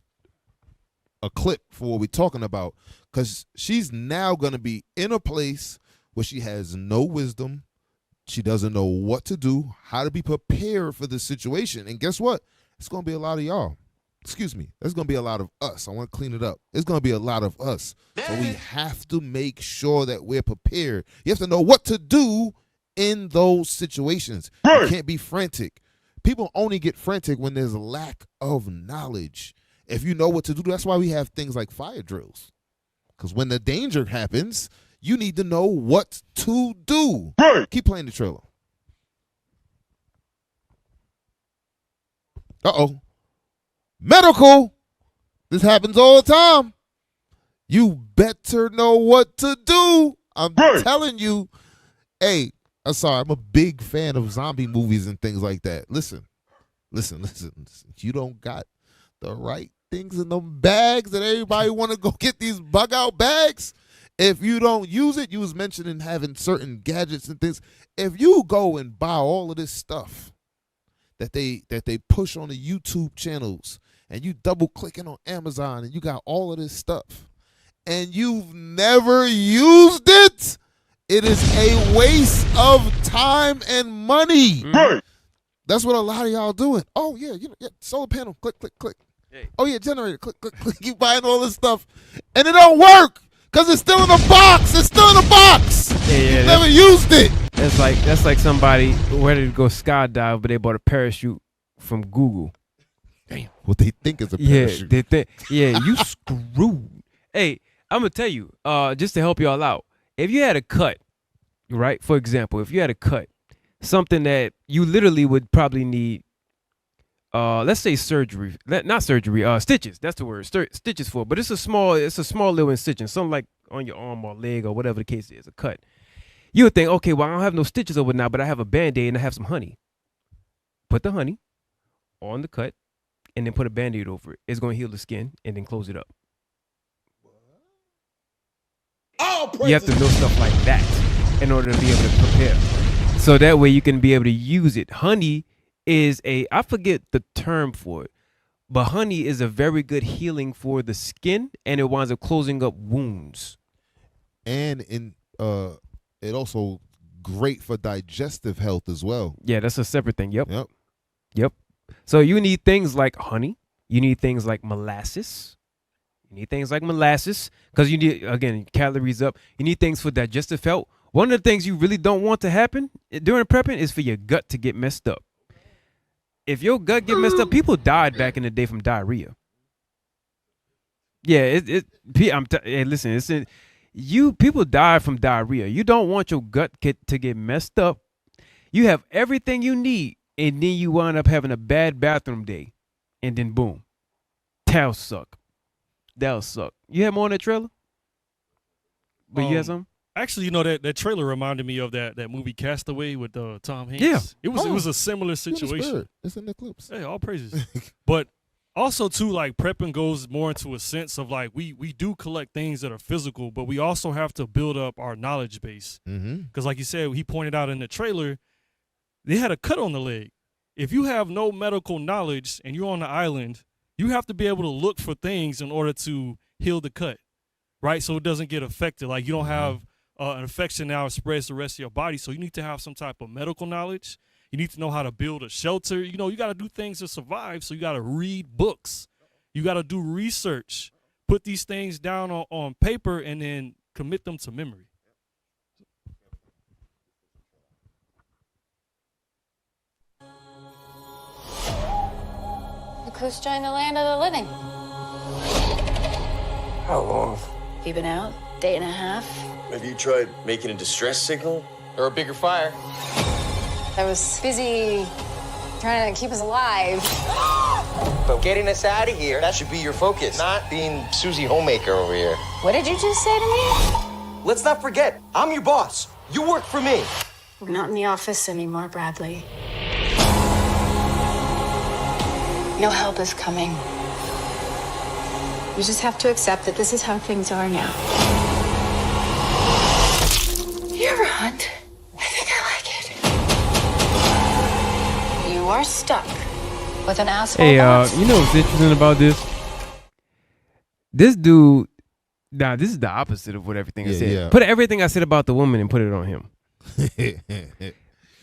Speaker 2: clip for what we're talking about, because she's now going to be in a place where she has no wisdom. She doesn't know what to do, how to be prepared for this situation. And guess what? It's going to be a lot of y'all. Excuse me. There's going to be a lot of us. I want to clean it up. It's going to be a lot of us. So we have to make sure that we're prepared. You have to know what to do in those situations. You can't be frantic. People only get frantic when there's a lack of knowledge. If you know what to do, that's why we have things like fire drills. Because when the danger happens, you need to know what to do. Keep playing the trailer. Uh-oh. Medical. This happens all the time. You better know what to do. I'm telling you. Hey, I'm sorry. I'm a big fan of zombie movies and things like that. Listen. You don't got the right things in them bags that everybody want to go get these bug out bags. If you don't use it, you was mentioning having certain gadgets and things. If you go and buy all of this stuff that they push on the YouTube channels, and you double clicking on Amazon, and you got all of this stuff, and you've never used it, it is a waste of time and money. That's what a lot of y'all doing. Oh yeah, solar panel, click.
Speaker 1: Hey.
Speaker 2: Oh yeah, generator, click. You buying all this stuff, and it don't work because it's still in the box. It's still in the box.
Speaker 1: Yeah,
Speaker 2: You never used it.
Speaker 1: That's like somebody ready to go skydive, but they bought a parachute from Google.
Speaker 2: Damn, what they think is a
Speaker 1: Yeah,
Speaker 2: parachute.
Speaker 1: you screwed. Hey, I'm gonna tell you, just to help y'all out. If you had a cut, right? For example, if you had a cut, something that you literally would probably need, let's say surgery, not surgery, stitches. That's the word, stitches for. But it's a small little incision, something like on your arm or leg or whatever the case is, a cut. You would think, okay, well, I don't have no stitches over now, but I have a Band-Aid and I have some honey. Put the honey on the cut, and then put a Band-Aid over it. It's going to heal the skin and then close it up. You have to know stuff like that in order to be able to prepare. So that way you can be able to use it. Honey is I forget the term for it, but honey is a very good healing for the skin, and it winds up closing up wounds.
Speaker 2: And it also great for digestive health as well.
Speaker 1: Yeah, that's a separate thing. Yep.
Speaker 2: Yep.
Speaker 1: So you need things like honey. You need things like molasses. Because you need, again, calories up. You need things for digestive health. One of the things you really don't want to happen during prepping is for your gut to get messed up. If your gut get messed up, people died back in the day from diarrhea. Yeah, hey, listen, people die from diarrhea. You don't want your gut to get messed up. You have everything you need, and then you wind up having a bad bathroom day, and then boom, that'll suck. You had more on that trailer? But you had something?
Speaker 3: Actually, that trailer reminded me of that movie Castaway with Tom Hanks.
Speaker 1: Yeah.
Speaker 3: It was a similar situation.
Speaker 2: It's in the clips.
Speaker 3: Hey, all praises. But also too, like, prepping goes more into a sense of like we do collect things that are physical, but we also have to build up our knowledge base. Because like you said, he pointed out in the trailer, they had a cut on the leg. If you have no medical knowledge and you're on the island, you have to be able to look for things in order to heal the cut, right? So it doesn't get affected. Like, you don't have an infection now spreads the rest of your body. So you need to have some type of medical knowledge. You need to know how to build a shelter. You got to do things to survive. So you got to read books. You got to do research. Put these things down on paper and then commit them to memory.
Speaker 7: Look who's joined the land of the living.
Speaker 6: How long?
Speaker 7: You been out? Day and a half?
Speaker 6: Have you tried making a distress signal? Or a bigger fire?
Speaker 7: I was busy trying to keep us alive.
Speaker 6: But getting us out of here, that should be your focus, not being Susie Homemaker over here.
Speaker 7: What did you just say to me?
Speaker 6: Let's not forget, I'm your boss. You work for me.
Speaker 7: We're not in the office anymore, Bradley. No help is coming. You just have to accept that this is how things are now. You ever hunt? I think I like it. You are stuck with an asshole.
Speaker 1: Hey,
Speaker 7: boss.
Speaker 1: you know what's interesting about this? This dude, this is the opposite of what everything I said.
Speaker 2: Yeah.
Speaker 1: Put everything I said about the woman and put it on him.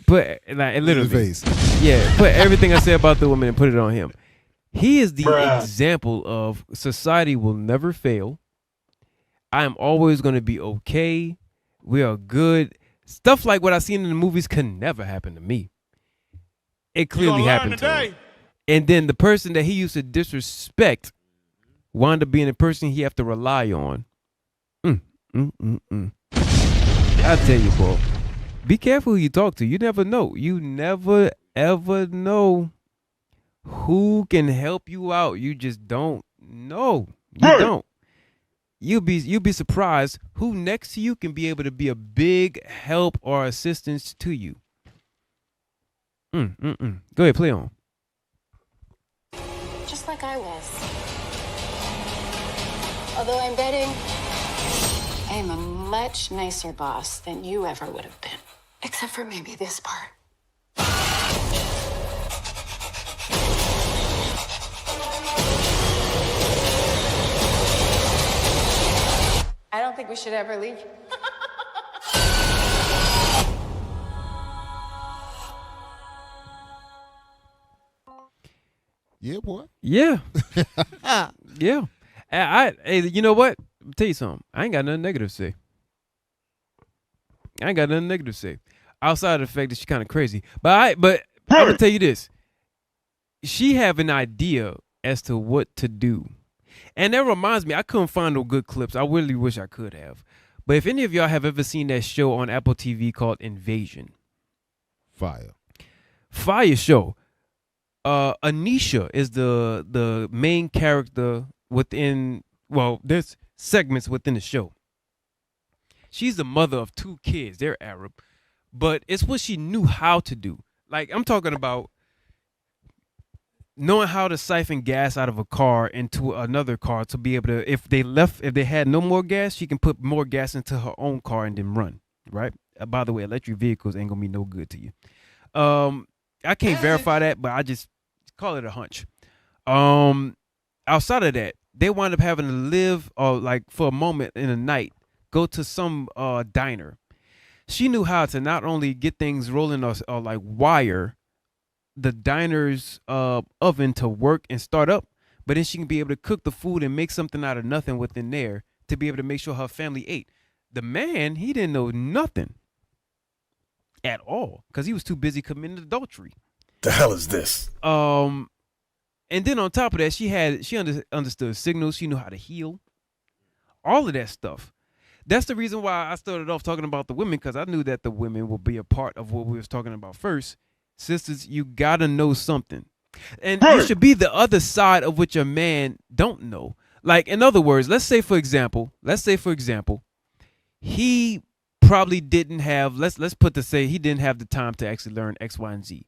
Speaker 1: Put literally. Yeah, put everything I said about the woman and put it on him. He is the example of society will never fail. I am always going to be okay. We are good. Stuff like what I seen in the movies can never happen to me. It clearly happened to him. And then the person that he used to disrespect wound up being the person he have to rely on. I tell you, boy, be careful who you talk to. You never know. You never, ever know who can help you out. You just don't know. You don't. You'll be surprised who next to you can be able to be a big help or assistance to you. Go ahead, play on.
Speaker 7: Just like I was. Although I'm betting I am a much nicer boss than you ever would have been. Except for maybe this part. I don't think we should ever leave.
Speaker 2: Yeah, boy.
Speaker 1: Yeah. Yeah. Hey, you know what? I'll tell you something. I ain't got nothing negative to say. Outside of the fact that she's kind of crazy. But I'm going to tell you this. She have an idea as to what to do. And that reminds me, I couldn't find no good clips. I really wish I could have. But if any of y'all have ever seen that show on Apple TV called Invasion. Fire show. Anisha is the main character within, well, there's segments within the show. She's the mother of 2 kids. They're Arab. But it's what she knew how to do. Like, I'm talking about knowing how to siphon gas out of a car into another car to be able to, if they had no more gas, she can put more gas into her own car and then run, right? By the way, electric vehicles ain't gonna be no good to you. I can't verify that, but I just call it a hunch. Outside of that, they wind up having to live like for a moment in the night, go to some diner. She knew how to not only get things rolling or like wire the diner's oven to work and start up, but then she can be able to cook the food and make something out of nothing within there to be able to make sure her family ate. The man, he didn't know nothing at all because he was too busy committing adultery.
Speaker 8: The hell is this?
Speaker 1: And then on top of that, she understood signals. She knew how to heal. All of that stuff. That's the reason why I started off talking about the women, because I knew that the women will be a part of what we was talking about first. Sisters, you gotta know something, and you should be the other side of what your man don't know. Like, in other words, let's say for example, he probably didn't have, let's say he didn't have the time to actually learn X, Y, and Z.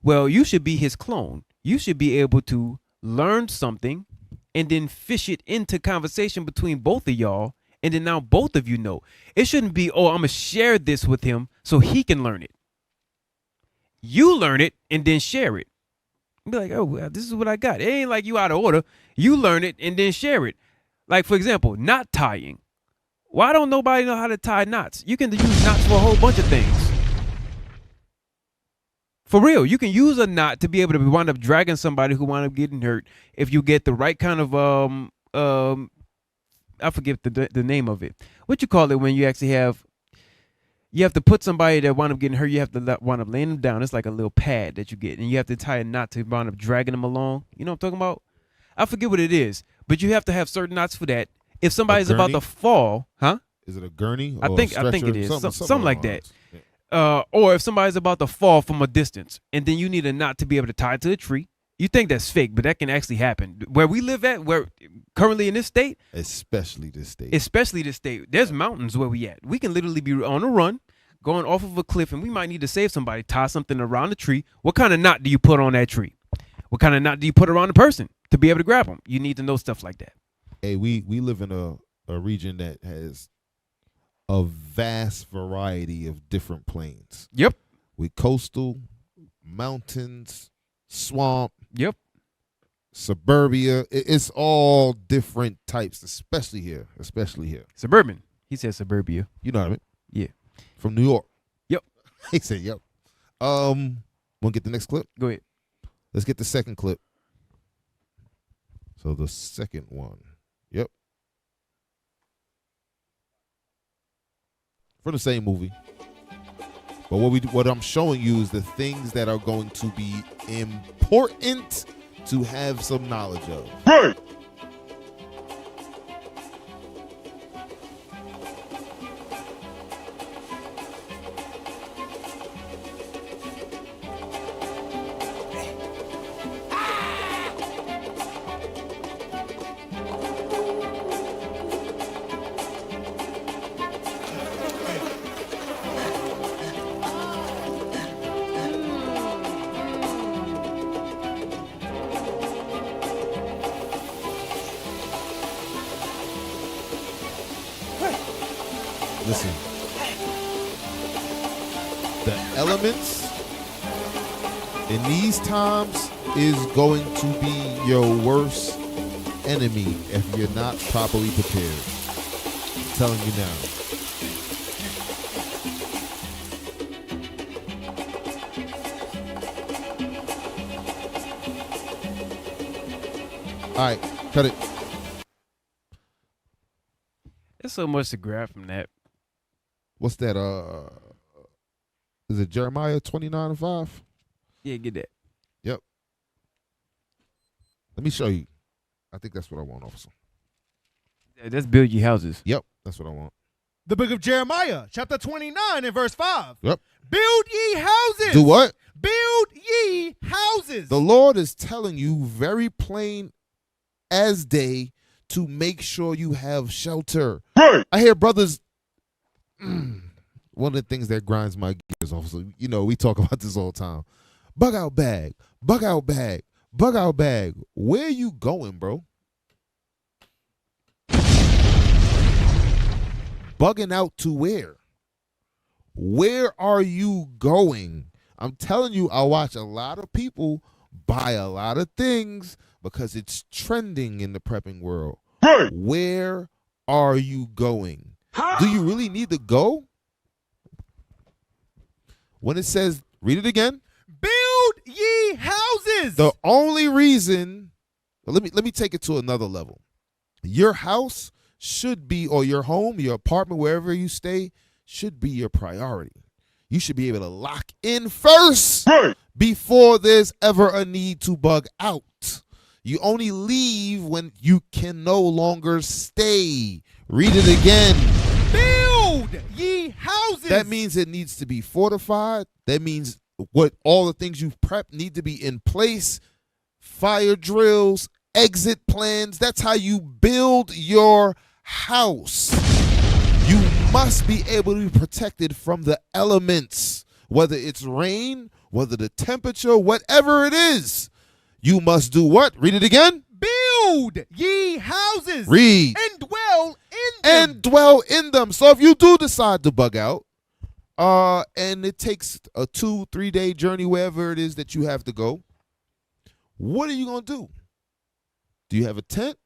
Speaker 1: Well, you should be his clone. You should be able to learn something and then fish it into conversation between both of y'all, and then now both of you know. It shouldn't be, oh, I'm gonna share this with him so he can learn it. You learn it and then share it. Be like, oh, well, this is what I got. It ain't like you out of order. You learn it and then share it. Like, for example, knot tying. Why don't nobody know how to tie knots? You can use knots for a whole bunch of things. For real, you can use a knot to be able to wind up dragging somebody who wind up getting hurt if you get the right kind of I forget the name of it. What you call it when you actually have to put somebody that wind up getting hurt, you have to wind up laying them down. It's like a little pad that you get, and you have to tie a knot to wind up dragging them along. You know what I'm talking about? I forget what it is, but you have to have certain knots for that. If somebody's about to fall, huh?
Speaker 2: Is it a gurney?
Speaker 1: I think it is. Something like that. Or if somebody's about to fall from a distance, and then you need a knot to be able to tie it to a tree. You think that's fake, but that can actually happen. Where we live at, where currently in this state,
Speaker 2: especially this state,
Speaker 1: there's mountains where we at. We can literally be on a run, going off of a cliff, and we might need to save somebody. Tie something around the tree. What kind of knot do you put on that tree? What kind of knot do you put around the person to be able to grab them? You need to know stuff like that.
Speaker 2: Hey, we live in a region that has a vast variety of different plains.
Speaker 1: Yep.
Speaker 2: With coastal, mountains, swamp.
Speaker 1: Yep.
Speaker 2: Suburbia. It's all different types, especially here.
Speaker 1: Suburban. He said suburbia.
Speaker 2: You know what I mean?
Speaker 1: Yeah.
Speaker 2: From New York.
Speaker 1: Yep.
Speaker 2: He said, yep. Want to get the next clip?
Speaker 1: Go ahead.
Speaker 2: Let's get the second clip. So the second one. Yep. From the same movie. But what I'm showing you is the things that are going to be important to have some knowledge of.
Speaker 8: Right.
Speaker 2: Listen. The elements in these times is going to be your worst enemy if you're not properly prepared. I'm telling you now. All right, cut it.
Speaker 1: There's so much to grab from that.
Speaker 2: What's that? Is it Jeremiah 29:5?
Speaker 1: Yeah, get that.
Speaker 2: Yep. Let me show you. I think that's what I want, officer.
Speaker 1: Yeah, that's build your houses.
Speaker 2: Yep, that's what I want.
Speaker 5: The book of Jeremiah, chapter 29 and verse 5.
Speaker 2: Yep.
Speaker 5: Build ye houses.
Speaker 2: Do what?
Speaker 5: Build ye houses.
Speaker 2: The Lord is telling you very plain as day to make sure you have shelter.
Speaker 8: Right.
Speaker 2: I hear brothers. One of the things that grinds my gears, officer, you know, we talk about this all the time. Bug out bag, bug out bag, Bug out bag. Where you going, bro? Bugging out to where? Where are you going? I'm telling you, I watch a lot of people buy a lot of things because it's trending in the prepping world.
Speaker 4: Hey.
Speaker 2: Where are you going? Do you really need to go? When it says, read it again.
Speaker 5: Build ye houses.
Speaker 2: The only reason, let me take it to another level. Your house should be, or your home, your apartment, wherever you stay, should be your priority. You should be able to lock in first before there's ever a need to bug out. You only leave when you can no longer stay. Read it again.
Speaker 5: Build ye houses.
Speaker 2: That means it needs to be fortified. That means what all the things you've prepped need to be in place. Fire drills, exit plans. That's how you build your house. You must be able to be protected from the elements, whether it's rain, whether the temperature, whatever it is. You must do what? Read it again.
Speaker 5: Build ye houses.
Speaker 2: Read.
Speaker 5: And dwell in them.
Speaker 2: And dwell in them. So if you do decide to bug out, and it takes a 2-3 day journey, wherever it is that you have to go, what are you going to do? Do you have a tent?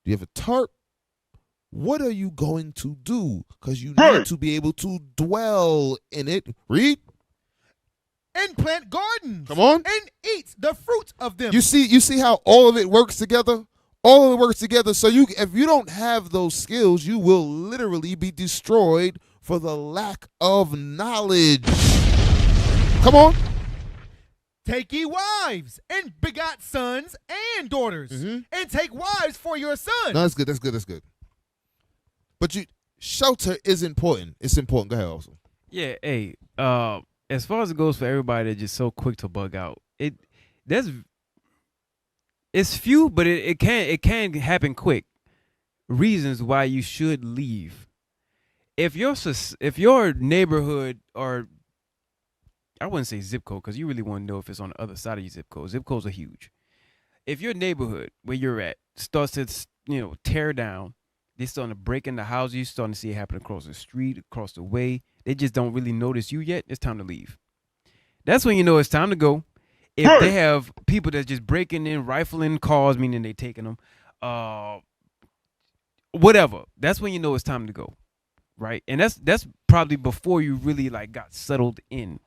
Speaker 2: Do you have a tarp? What are you going to do? Because you need to be able to dwell in it. Read.
Speaker 5: And plant gardens.
Speaker 2: Come on.
Speaker 5: And eat the fruit of them.
Speaker 2: You see how all of it works together? All of it works together. So if you don't have those skills, you will literally be destroyed for the lack of knowledge. Come on.
Speaker 5: Take ye wives and begot sons and daughters, and take wives for your sons.
Speaker 2: No, that's good. That's good. That's good. But shelter is important. It's important. Go ahead, also.
Speaker 1: Yeah, hey, as far as it goes for everybody that's just so quick to bug out, it's few, but it can happen quick. Reasons why you should leave. If your neighborhood, or I wouldn't say zip code, because you really want to know if it's on the other side of your zip code. Zip codes are huge. If your neighborhood where you're at starts to tear down, they're starting to break into houses, you're starting to see it happen across the street, across the way. They just don't really notice you yet. It's time to leave. That's when you know it's time to go. If they have people that's just breaking in, rifling cars, meaning they taking them, whatever. That's when you know it's time to go, right? And that's probably before you really got settled in.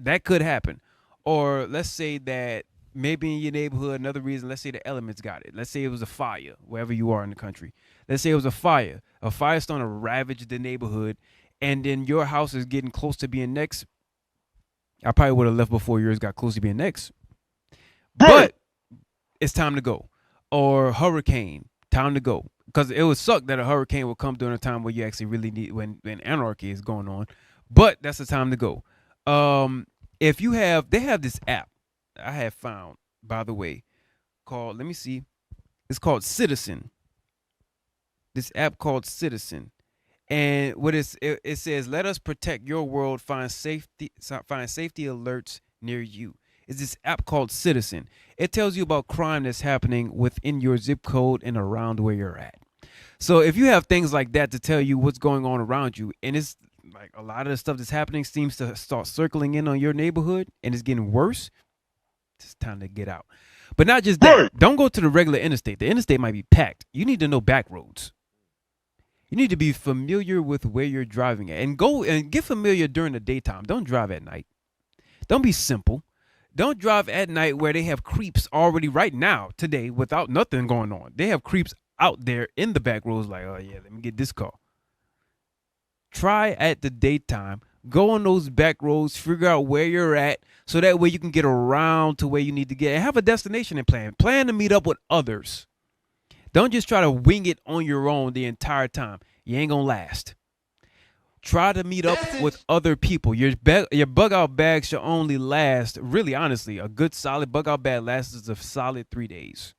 Speaker 1: That could happen. Or let's say that maybe in your neighborhood, another reason, let's say the elements got it. Let's say it was a fire, wherever you are in the country. Let's say it was a fire. A fire starting to ravage the neighborhood, and then your house is getting close to being next. I probably would have left before yours got close to being next. But it's time to go. Or hurricane, time to go. Because it would suck that a hurricane will come during a time where you actually really need, when anarchy is going on. But that's the time to go. They have this app I have found, by the way, called, let me see. It's called Citizen. This app called Citizen. And what it says, let us protect your world, find safety alerts near you. It's this app called Citizen. It tells you about crime that's happening within your zip code and around where you're at. So if you have things like that to tell you what's going on around you, and it's like a lot of the stuff that's happening seems to start circling in on your neighborhood and it's getting worse, it's time to get out. But not just that. Don't go to the regular interstate. The interstate might be packed. You need to know back roads. You need to be familiar with where you're driving at, and go and get familiar during the daytime. Don't drive at night. Don't be simple. Don't drive at night where they have creeps already right now, today, without nothing going on. They have creeps out there in the back roads like, oh yeah, let me get this car. Try at the daytime. Go on those back roads, figure out where you're at, so that way you can get around to where you need to get, and have a destination and plan. Plan to meet up with others. Don't just try to wing it on your own the entire time. You ain't gonna last. Try to meet up with other people. Your bug out bag should only last, really honestly, a good solid bug out bag lasts a solid 3 days.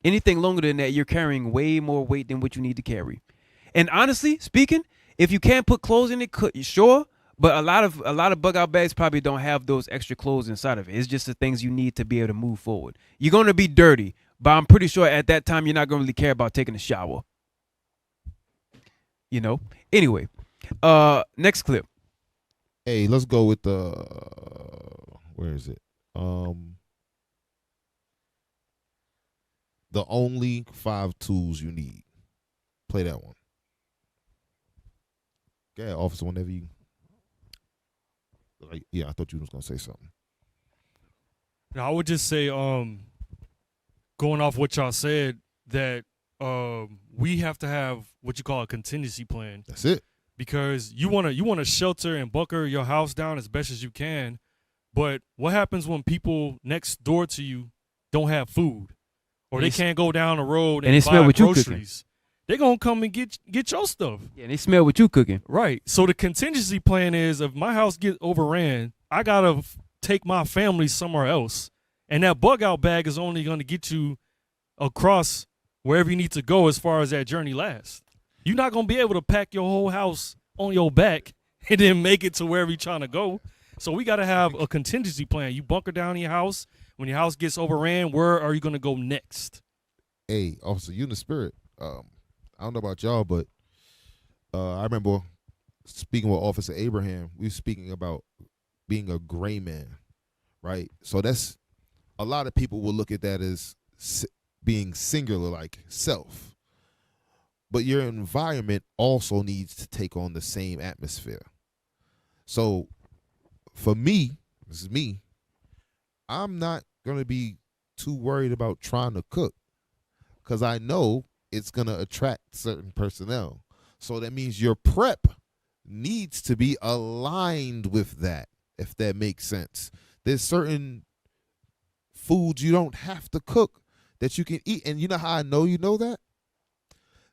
Speaker 1: Anything longer than that, you're carrying way more weight than what you need to carry. And honestly speaking, if you can't put clothes in it, sure, But a lot of bug out bags probably don't have those extra clothes inside of it. It's just the things you need to be able to move forward. You're gonna be dirty, but I'm pretty sure at that time you're not gonna really care about taking a shower. You know. Anyway, next clip.
Speaker 2: Hey, let's go with the where is it? The only 5 tools you need. Play that one. Yeah, officer, whenever you. Yeah, I thought you was gonna say something.
Speaker 3: Now, I would just say, going off what y'all said, that we have to have what you call a contingency plan.
Speaker 2: That's it.
Speaker 3: Because you wanna shelter and bunker your house down as best as you can, but what happens when people next door to you don't have food, or they can't go down the road and
Speaker 1: they smell
Speaker 3: buy
Speaker 1: what you
Speaker 3: groceries? They're gonna come and get your stuff.
Speaker 1: Yeah, they smell what you cooking.
Speaker 3: Right. So the contingency plan is, if my house gets overran, I gotta take my family somewhere else, and that bug out bag is only gonna get you across wherever you need to go as far as that journey lasts. You're not gonna be able to pack your whole house on your back and then make it to wherever you're trying to go. So we gotta have a contingency plan. You bunker down in your house. When your house gets overran, where are you gonna go next?
Speaker 2: Hey, officer, you in the spirit. I don't know about y'all, but I remember speaking with Officer Abraham. We were speaking about being a gray man, right? So that's a lot of people will look at that as being singular, like self. But your environment also needs to take on the same atmosphere. So for me, this is me, I'm not going to be too worried about trying to cook because I know it's going to attract certain personnel. So that means your prep needs to be aligned with that, if that makes sense. There's certain foods you don't have to cook that you can eat. And you know how I know you know that?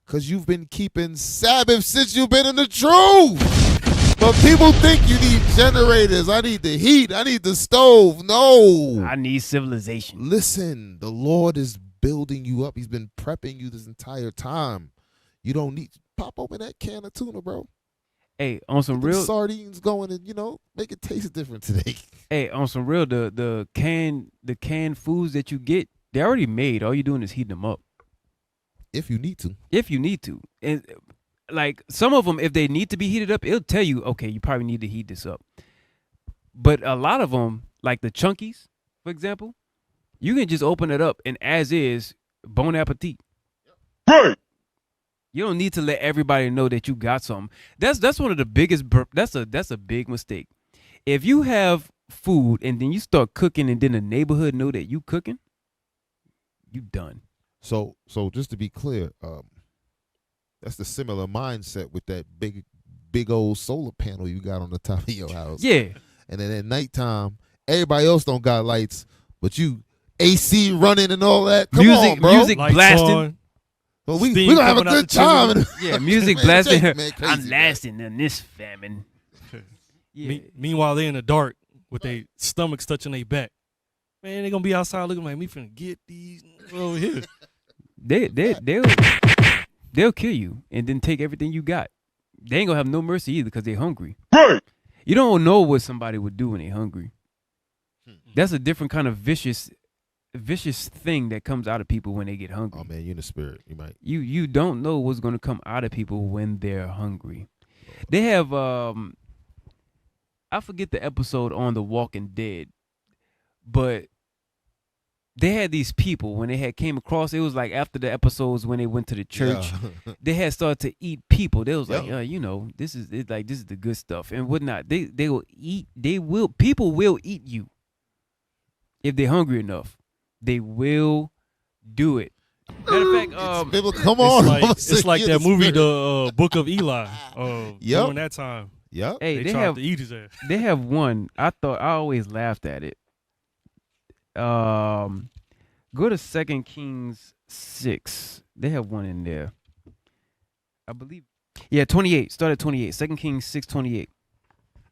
Speaker 2: Because you've been keeping Sabbath since you've been in the truth. But people think you need generators. I need the heat. I need the stove. No.
Speaker 1: I need civilization.
Speaker 2: Listen, the Lord is building you up. He's been prepping you this entire time. You don't need to pop open that can of tuna, bro.
Speaker 1: Hey, on some
Speaker 2: Get
Speaker 1: real
Speaker 2: the sardines going and make it taste different today.
Speaker 1: Hey, on some real, the canned foods that you get, they're already made. All you're doing is heating them up.
Speaker 2: If you need to.
Speaker 1: If you need to. And like some of them, if they need to be heated up, it'll tell you, okay, you probably need to heat this up. But a lot of them, like the Chunkies, for example, you can just open it up and as is, bon appetit.
Speaker 4: Right.
Speaker 1: You don't need to let everybody know that you got something. That's one of the biggest. That's a big mistake. If you have food and then you start cooking and then the neighborhood know that you cooking, you done.
Speaker 2: So just to be clear, that's the similar mindset with that big old solar panel you got on the top of your house.
Speaker 1: Yeah.
Speaker 2: And then at nighttime, everybody else don't got lights, but you AC running and all that. Come on, bro.
Speaker 1: Music
Speaker 3: Lights
Speaker 1: blasting.
Speaker 3: on.
Speaker 2: Well, we
Speaker 3: Steam
Speaker 2: gonna have a
Speaker 3: coming out
Speaker 2: good
Speaker 3: the chimney.
Speaker 2: time.
Speaker 1: Yeah, music
Speaker 2: Man,
Speaker 1: blasting.
Speaker 2: Jake, man, crazy,
Speaker 1: I'm
Speaker 2: man.
Speaker 1: lasting in this famine. Yeah.
Speaker 3: Meanwhile, they in the dark with their stomachs touching their back. Man, they gonna be outside looking like me finna get these over here.
Speaker 1: They'll kill you and then take everything you got. They ain't gonna have no mercy either because they're hungry.
Speaker 4: Right.
Speaker 1: You don't know what somebody would do when they're hungry. That's a different kind of vicious thing that comes out of people when they get hungry.
Speaker 2: Oh man, you in the spirit. You might.
Speaker 1: You don't know what's gonna come out of people when they're hungry. They have I forget the episode on The Walking Dead, but they had these people when they had came across. It was like after the episodes when they went to the church,
Speaker 2: Yeah.
Speaker 1: they had started to eat people. They was like,
Speaker 2: Yeah.
Speaker 1: this is the good stuff and whatnot. They will eat. People will eat you if they're hungry enough. They will do it. Matter of fact,
Speaker 2: People, come on.
Speaker 3: It's like
Speaker 2: You're
Speaker 3: that
Speaker 2: the
Speaker 3: movie,
Speaker 2: spirit.
Speaker 3: the Book of Eli.
Speaker 2: Yep.
Speaker 3: During that time,
Speaker 2: Yep.
Speaker 1: hey,
Speaker 3: they
Speaker 1: they
Speaker 3: tried
Speaker 1: have
Speaker 3: to eat his ass.
Speaker 1: they have one. I always laughed at it. Go to 2 Kings 6. They have one in there. I believe. Yeah, 28. Start at 28. 2 Kings 6:28.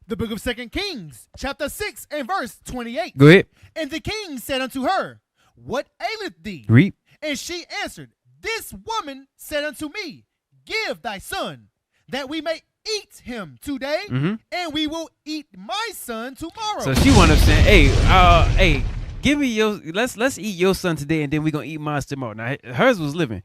Speaker 5: The book of 2 Kings, chapter 6 and verse 28.
Speaker 1: Go ahead.
Speaker 5: And the king said unto her, What aileth thee?
Speaker 1: Read.
Speaker 5: And she answered, This woman said unto me, Give thy son, that we may eat him today, and we will eat my son tomorrow.
Speaker 1: So she wound up saying, hey, give me your, let's eat your son today, and then we're going to eat mine tomorrow. Now, hers was living.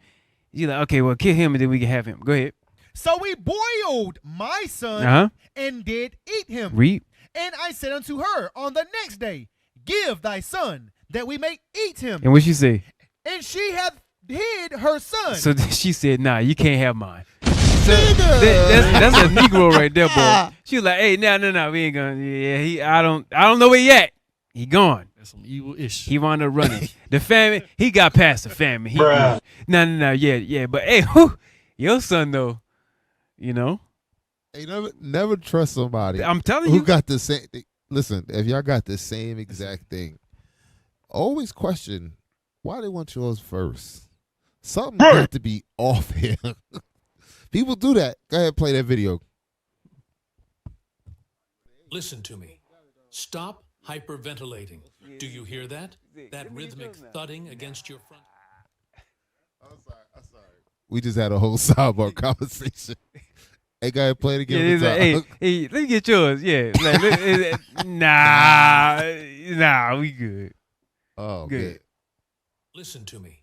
Speaker 1: She's like, okay, well, kill him, and then we can have him. Go ahead.
Speaker 5: So we boiled my son and did eat him.
Speaker 1: Read.
Speaker 5: And I said unto her on the next day, give thy son, that we may eat him.
Speaker 1: And what she say?
Speaker 5: And she hath hid her son.
Speaker 1: So she said, nah, you can't have mine. So that's a Negro right there, boy. She was like, hey, no, we ain't gonna. Yeah, I don't know where he at. He gone.
Speaker 3: That's some evil ish.
Speaker 1: He wound up running. The famine, he got past the famine. No, yeah. But hey, your son though, you know.
Speaker 2: Hey, never trust somebody.
Speaker 1: I'm telling
Speaker 2: who
Speaker 1: you.
Speaker 2: got the same. Listen, if y'all got the same exact thing, always question why they want yours first. Something got to be off here. People do that. Go ahead, play that video.
Speaker 8: Listen to me. Stop hyperventilating. Do you hear that? That rhythmic thudding against your front.
Speaker 2: I'm sorry. We just had a whole sidebar conversation. Hey, go ahead, play it again.
Speaker 1: Hey, let me get yours. Yeah. Nah, we good.
Speaker 2: Oh,
Speaker 1: good.
Speaker 8: Listen to me.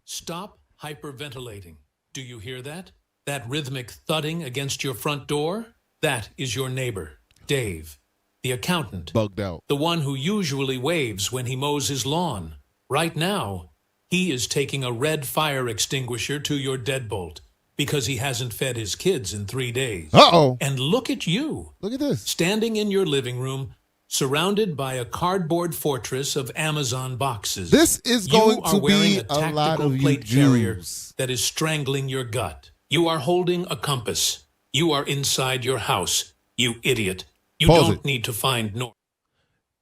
Speaker 8: Stop hyperventilating. Do you hear that? That rhythmic thudding against your front door? That is your neighbor, Dave, the accountant.
Speaker 2: Bugged out.
Speaker 8: The one who usually waves when he mows his lawn. Right now, he is taking a red fire extinguisher to your deadbolt because he hasn't fed his kids in 3 days.
Speaker 2: Uh-oh.
Speaker 8: And look at you.
Speaker 2: Look at this.
Speaker 8: Standing in your living room, surrounded by a cardboard fortress of Amazon boxes.
Speaker 2: This is going
Speaker 8: you are
Speaker 2: to
Speaker 8: wearing
Speaker 2: be
Speaker 8: a tactical
Speaker 2: lot of
Speaker 8: plate
Speaker 2: you
Speaker 8: carrier
Speaker 2: Jews.
Speaker 8: that is strangling your gut. You are holding a compass. You are inside your house. You idiot. You
Speaker 2: Pause
Speaker 8: don't
Speaker 2: it.
Speaker 8: need to find north.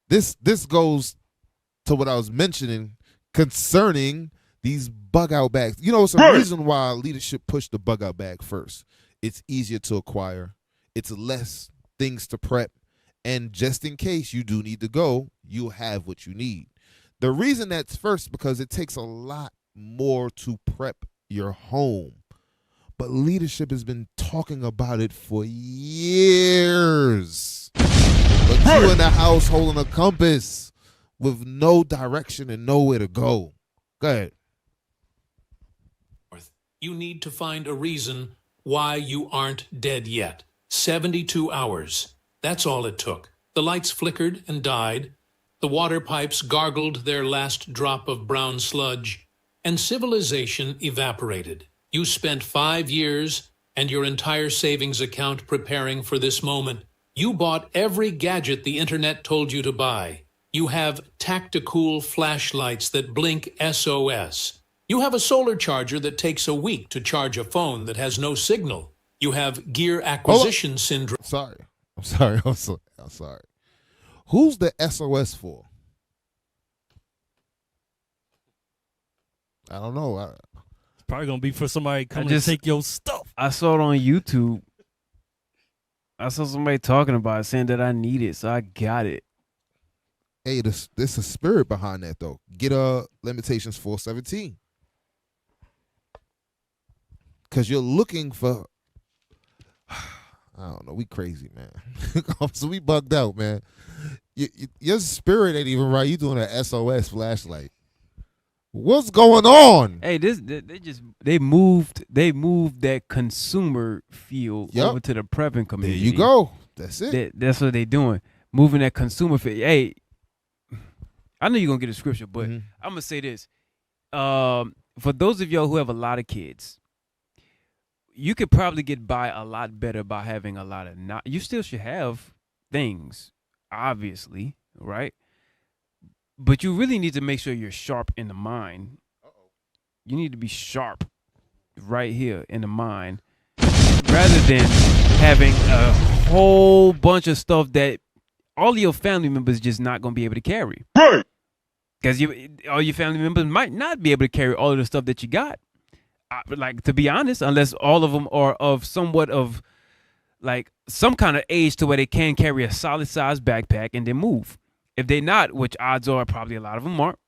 Speaker 2: This goes to what I was mentioning concerning these bug out bags. You know, it's a reason why leadership pushed the bug out bag first. It's easier to acquire. It's less things to prep. And just in case you do need to go, you'll have what you need. The reason that's first because it takes a lot more to prep your home. But leadership has been talking about it for years. But you in the house holding a compass with no direction and nowhere to go. Go ahead.
Speaker 8: You need to find a reason why you aren't dead yet. 72 hours. That's all it took. The lights flickered and died. The water pipes gargled their last drop of brown sludge. And civilization evaporated. You spent 5 years and your entire savings account preparing for this moment. You bought every gadget the internet told you to buy. You have tactical flashlights that blink SOS. You have a solar charger that takes a week to charge a phone that has no signal. You have gear acquisition syndrome.
Speaker 2: I'm sorry. Who's the SOS for? I don't know.
Speaker 3: Probably gonna be for somebody coming to take your stuff.
Speaker 1: I saw it on YouTube. I saw somebody talking about it, saying that I need it, so I got it.
Speaker 2: Hey, there's a spirit behind that though. Get Limitations 417. Because you're looking for, I don't know, we crazy, man. So we bugged out, man. Your spirit ain't even right. You doing an SOS flashlight. What's going on?
Speaker 1: Hey, they moved that consumer field over to the prepping community.
Speaker 2: There you go. That's it.
Speaker 1: That's what they doing. Moving that consumer field. Hey, I know you're gonna get a scripture, but I'm gonna say this. For those of y'all who have a lot of kids, you could probably get by a lot better by having a lot of you still should have things, obviously, right? But you really need to make sure you're sharp in the mind. You need to be sharp right here in the mind rather than having a whole bunch of stuff that all of your family members just not going to be able to carry. Right. Because all your family members might not be able to carry all of the stuff that you got. Like, to be honest, unless all of them are of somewhat of like some kind of age to where they can carry a solid size backpack and then move. If they're not, which odds are probably a lot of them aren't,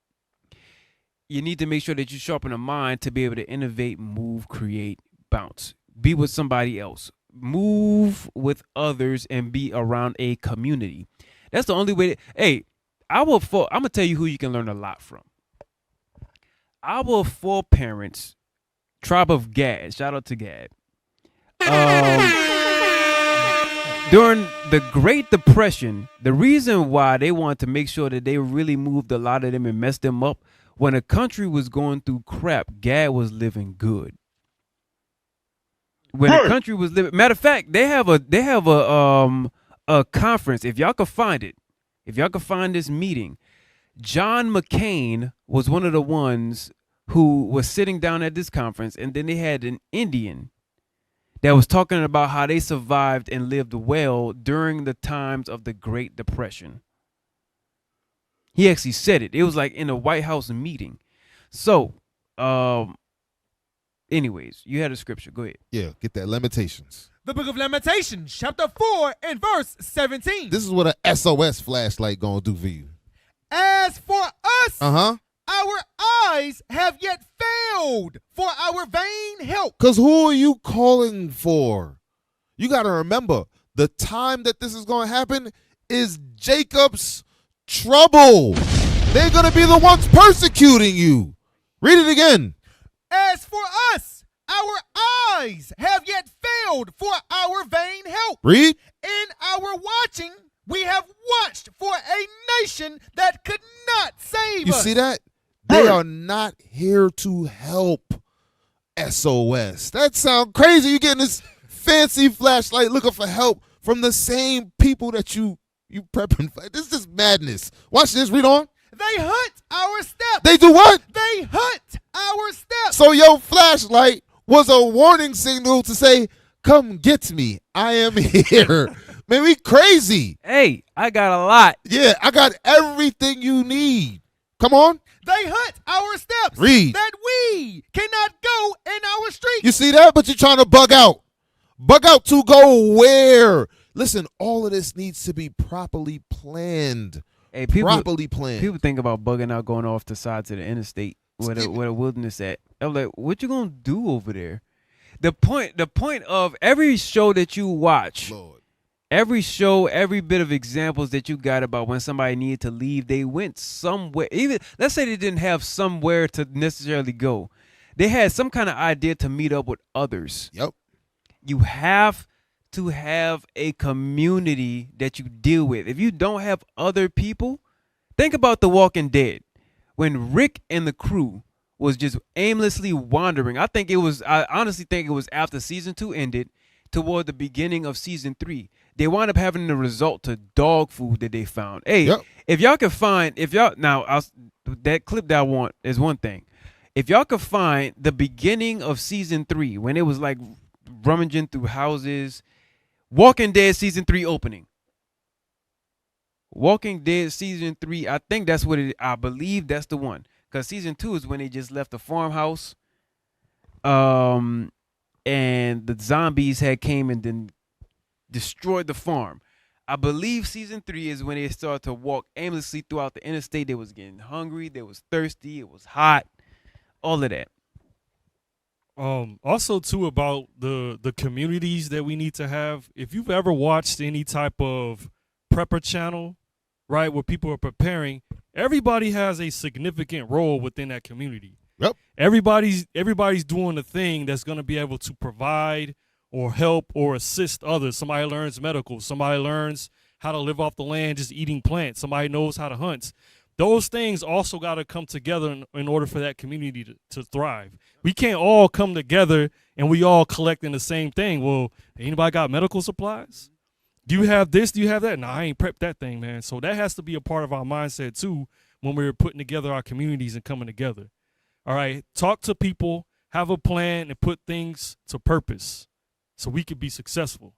Speaker 1: you need to make sure that you sharpen the mind to be able to innovate, move, create, bounce. Be with somebody else. move with others and be around a community. That's the only way. Hey, I'm gonna tell you who you can learn a lot from. Our foreparents, tribe of Gad. Shout out to Gad. During the Great Depression, the reason why they wanted to make sure that they really moved a lot of them and messed them up, when a country was going through crap, Gad was living good. When the country was living, matter of fact, they have a conference. If y'all could find it, if y'all could find this meeting, John McCain was one of the ones who was sitting down at this conference, and then they had an Indian that was talking about how they survived and lived well during the times of the Great Depression. He actually said it. It was like in a White House meeting. So, anyways, you had a scripture. Go ahead.
Speaker 2: Yeah, get that. Lamentations.
Speaker 5: The book of Lamentations, chapter 4 and verse 17.
Speaker 2: This is what an SOS flashlight gonna do for you.
Speaker 5: As for us,
Speaker 2: Uh-huh.
Speaker 5: our eyes have yet failed for our vain help.
Speaker 2: Because who are you calling for? You got to remember, the time that this is going to happen is Jacob's trouble. They're going to be the ones persecuting you. Read it again.
Speaker 5: As for us, our eyes have yet failed for our vain help.
Speaker 2: Read.
Speaker 5: In our watching, we have watched for a nation that could not save
Speaker 2: You
Speaker 5: us.
Speaker 2: see that? They are not here to help. SOS. That sounds crazy. You're getting this fancy flashlight looking for help from the same people that you prepping for. This is madness. Watch this. Read on.
Speaker 5: They hunt our steps.
Speaker 2: They do what?
Speaker 5: They hunt our steps.
Speaker 2: So your flashlight was a warning signal to say, come get me. I am here. Man, we crazy.
Speaker 1: Hey, I got a lot.
Speaker 2: Yeah, I got everything you need. Come on.
Speaker 5: They hunt our steps.
Speaker 2: Read.
Speaker 5: That we cannot go in our streets.
Speaker 2: You see that? But you're trying to bug out. Bug out to go where? Listen, all of this needs to be properly planned.
Speaker 1: Hey,
Speaker 2: Properly planned.
Speaker 1: People think about bugging out, going off the sides of the interstate where the wilderness at. I'm like, what you gonna do over there? The point of every show that you watch,
Speaker 2: Lord.
Speaker 1: every show, every bit of examples that you got about when somebody needed to leave, they went somewhere. Even let's say they didn't have somewhere to necessarily go, they had some kind of idea to meet up with others.
Speaker 2: Yep.
Speaker 1: You have to have a community that you deal with. If you don't have other people, think about The Walking Dead. When Rick and the crew was just aimlessly wandering, I honestly think it was after season 2 ended, toward the beginning of season 3. They wound up having the result to dog food that they found. Hey,
Speaker 2: Yep.
Speaker 1: if y'all can find, that clip that I want is one thing. If y'all could find the beginning of season 3, when it was like rummaging through houses, Walking Dead season 3 opening. Walking Dead season 3, I think that's what it. I believe that's the one. Because season 2 is when they just left the farmhouse, and the zombies had came and then destroyed the farm. I believe season 3 is when they started to walk aimlessly throughout the interstate. They was getting hungry. They was thirsty. It was hot. All of that.
Speaker 3: Also too, about the communities that we need to have. If you've ever watched any type of prepper channel, right, where people are preparing, everybody has a significant role within that community.
Speaker 2: Yep.
Speaker 3: Everybody's doing the thing that's going to be able to provide or help or assist others. Somebody learns medical. Somebody learns how to live off the land just eating plants. Somebody knows how to hunt. Those things also got to come together in order for that community to thrive. We can't all come together and we all collecting the same thing. Well, anybody got medical supplies? Do you have this? Do you have that? No, I ain't prepped that thing, man. So that has to be a part of our mindset too when we're putting together our communities and coming together. All right, talk to people, have a plan, and put things to purpose so we could be successful.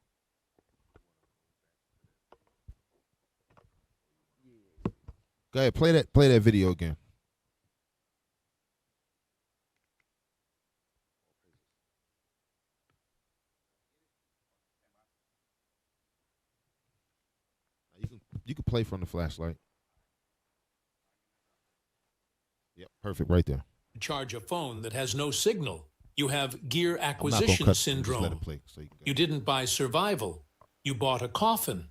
Speaker 2: Go ahead, play that video again. You can play from the flashlight. Yep, perfect right there.
Speaker 8: Charge a phone that has no signal. You have gear
Speaker 2: I'm not gonna
Speaker 8: acquisition
Speaker 2: cut. Just let
Speaker 8: syndrome.
Speaker 2: it play so you can go.
Speaker 8: You didn't buy survival. You bought a coffin.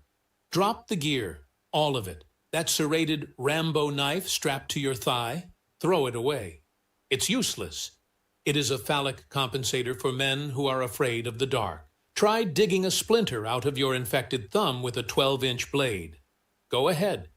Speaker 8: Drop the gear, all of it. That serrated Rambo knife strapped to your thigh, throw it away. It's useless. It is a phallic compensator for men who are afraid of the dark. Try digging a splinter out of your infected thumb with a 12-inch blade. Go ahead.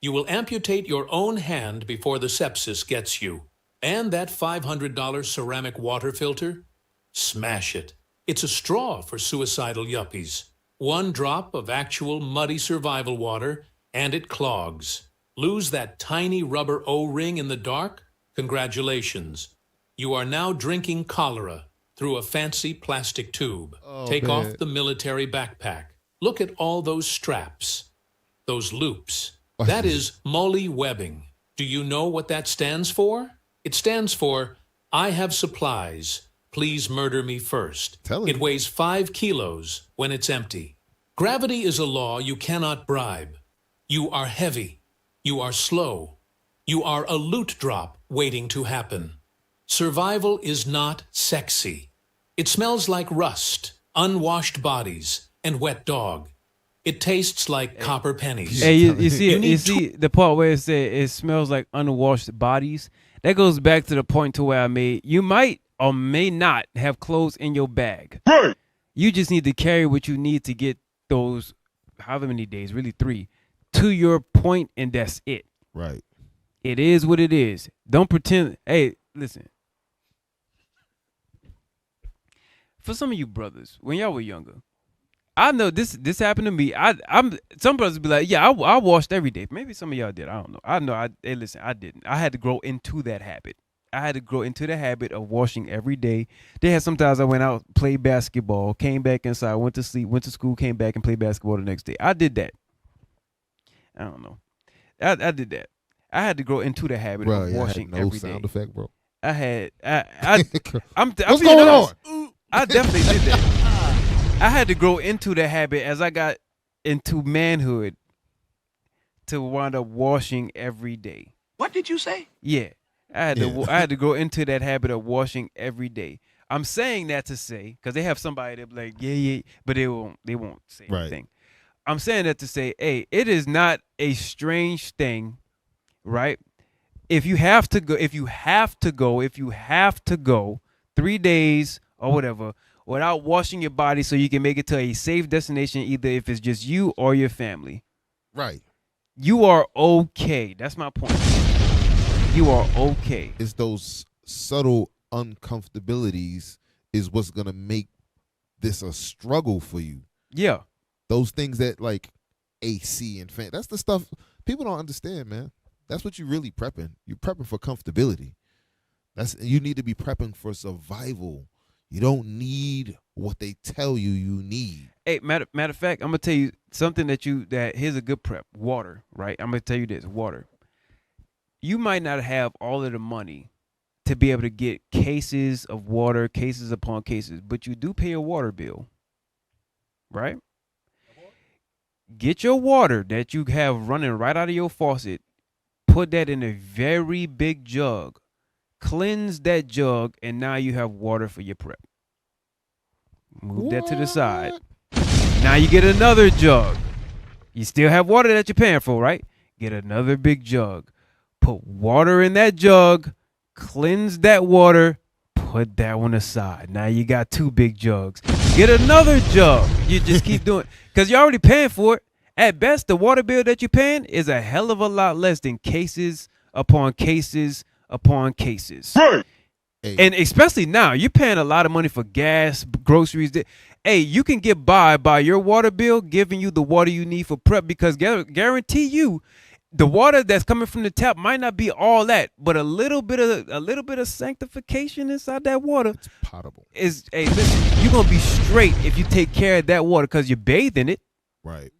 Speaker 8: You will amputate your own hand before the sepsis gets you. And that $500 ceramic water filter? Smash it. It's a straw for suicidal yuppies. One drop of actual muddy survival water, and it clogs. Lose that tiny rubber O-ring in the dark? Congratulations. You are now drinking cholera through a fancy plastic tube. Take off the military backpack. Look at all those straps, those loops. That is Molly webbing. Do you know what that stands for? It stands for, I have supplies. Please murder me first. It weighs 5 kilos when it's empty. Gravity is a law you cannot bribe. You are heavy. You are slow. You are a loot drop waiting to happen. Survival is not sexy. It smells like rust, unwashed bodies, and wet dog. It tastes like copper pennies.
Speaker 1: Hey, you see the part where it said it smells like unwashed bodies? That goes back to the point to where I made. You might or may not have clothes in your bag. Right. You just need to carry what you need to get those, however many days, really 3, to your point, and that's it.
Speaker 2: Right.
Speaker 1: It is what it is. Don't pretend. Hey, listen. For some of you brothers, when y'all were younger, I know this happened to me. I'm some brothers be like, yeah, I washed every day. Maybe some of y'all did. I don't know. I know. Hey, listen, I didn't. I had to grow into that habit. I had to grow into the habit of washing every day. They had sometimes I went out, played basketball, came back inside, went to sleep, went to school, came back and played basketball the next day. I did that. I don't know. I did that. I had to grow into the habit of washing
Speaker 2: no
Speaker 1: every
Speaker 2: sound
Speaker 1: day.
Speaker 2: Effect, bro.
Speaker 1: I'm
Speaker 2: What's going on?
Speaker 1: I definitely did that. I had to grow into the habit as I got into manhood to wind up washing every day.
Speaker 9: What did you say?
Speaker 1: Yeah. I had to grow into that habit of washing every day. I'm saying that to say, because they have somebody that be like, yeah, but they won't say anything. I'm saying that to say, hey, it is not a strange thing, right? If you have to go 3 days or whatever without washing your body so you can make it to a safe destination, either if it's just you or your family.
Speaker 2: Right.
Speaker 1: You are okay. That's my point. You are okay.
Speaker 2: It's those subtle uncomfortabilities is what's going to make this a struggle for you.
Speaker 1: Yeah.
Speaker 2: Those things that like AC and fan, that's the stuff people don't understand, man. That's what you're really prepping. You're prepping for comfortability. You need to be prepping for survival. You don't need what they tell you need.
Speaker 1: Hey, matter of fact, I'm gonna tell you something that here's a good prep. Water, right? I'm gonna tell you this, water. You might not have all of the money to be able to get cases of water, cases upon cases, but you do pay a water bill, right? Get your water that you have running right out of your faucet, put that in a very big jug, cleanse that jug, and now you have water for your prep. Move that to the side. Now you get another jug. You still have water that you're paying for, right? Get another big jug. Put water in that jug, cleanse that water, put that one aside. Now you got 2 big jugs. Get another jug. You just keep doing, because you're already paying for it. At best, the water bill that you're paying is a hell of a lot less than cases upon cases upon cases. Right. Hey. And especially now, you're paying a lot of money for gas, groceries. Hey, you can get by your water bill giving you the water you need for prep, because guarantee you, the water that's coming from the tap might not be all that, but a little bit of sanctification inside that water.
Speaker 2: It's potable.
Speaker 1: Hey, listen, you're gonna be straight if you take care of that water because you bathe in it.
Speaker 2: Right.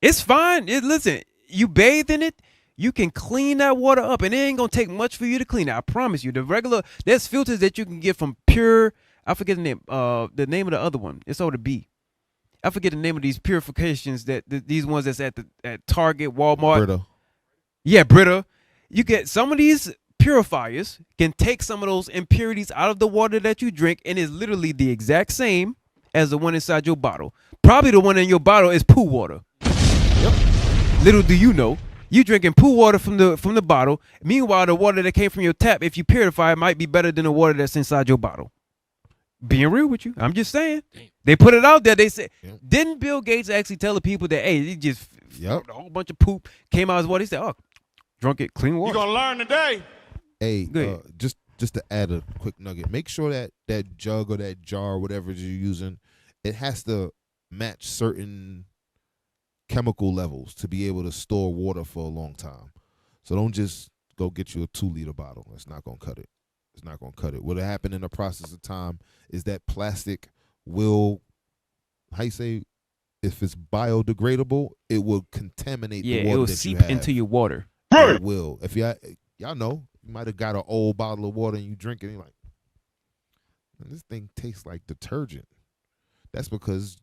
Speaker 1: It's fine. Listen, you bathe in it, you can clean that water up, and it ain't gonna take much for you to clean it. I promise you. There's filters that you can get from Pure. I forget the name. The name of the other one. It's over the B. I forget the name of these purifications these ones that's at Target, Walmart.
Speaker 2: Brita.
Speaker 1: Yeah, Brita. You get some of these purifiers can take some of those impurities out of the water that you drink, and is literally the exact same as the one inside your bottle. Probably the one in your bottle is poo water. Yep. Little do you know, you drinking poo water from the bottle. Meanwhile, the water that came from your tap, if you purify it, might be better than the water that's inside your bottle. Being real with you, I'm just saying. They put it out there. They said, didn't Bill Gates actually tell the people that, hey, he just a whole bunch of poop came out as water? He said, oh, drunk it, clean water.
Speaker 4: You're going to learn today.
Speaker 2: Hey, just to add a quick nugget, make sure that jug or that jar, whatever you're using, it has to match certain chemical levels to be able to store water for a long time. So don't just go get you a 2-liter bottle. It's not going to cut it. It's not going to cut it. What'll happen in the process of time is that plastic will, how you say, if it's biodegradable, it will contaminate the water.
Speaker 1: It will
Speaker 2: that
Speaker 1: seep
Speaker 2: you have.
Speaker 1: into your water.
Speaker 2: It will. If y'all know, you might have got an old bottle of water and you drink it and you're like, man, this thing tastes like detergent. That's because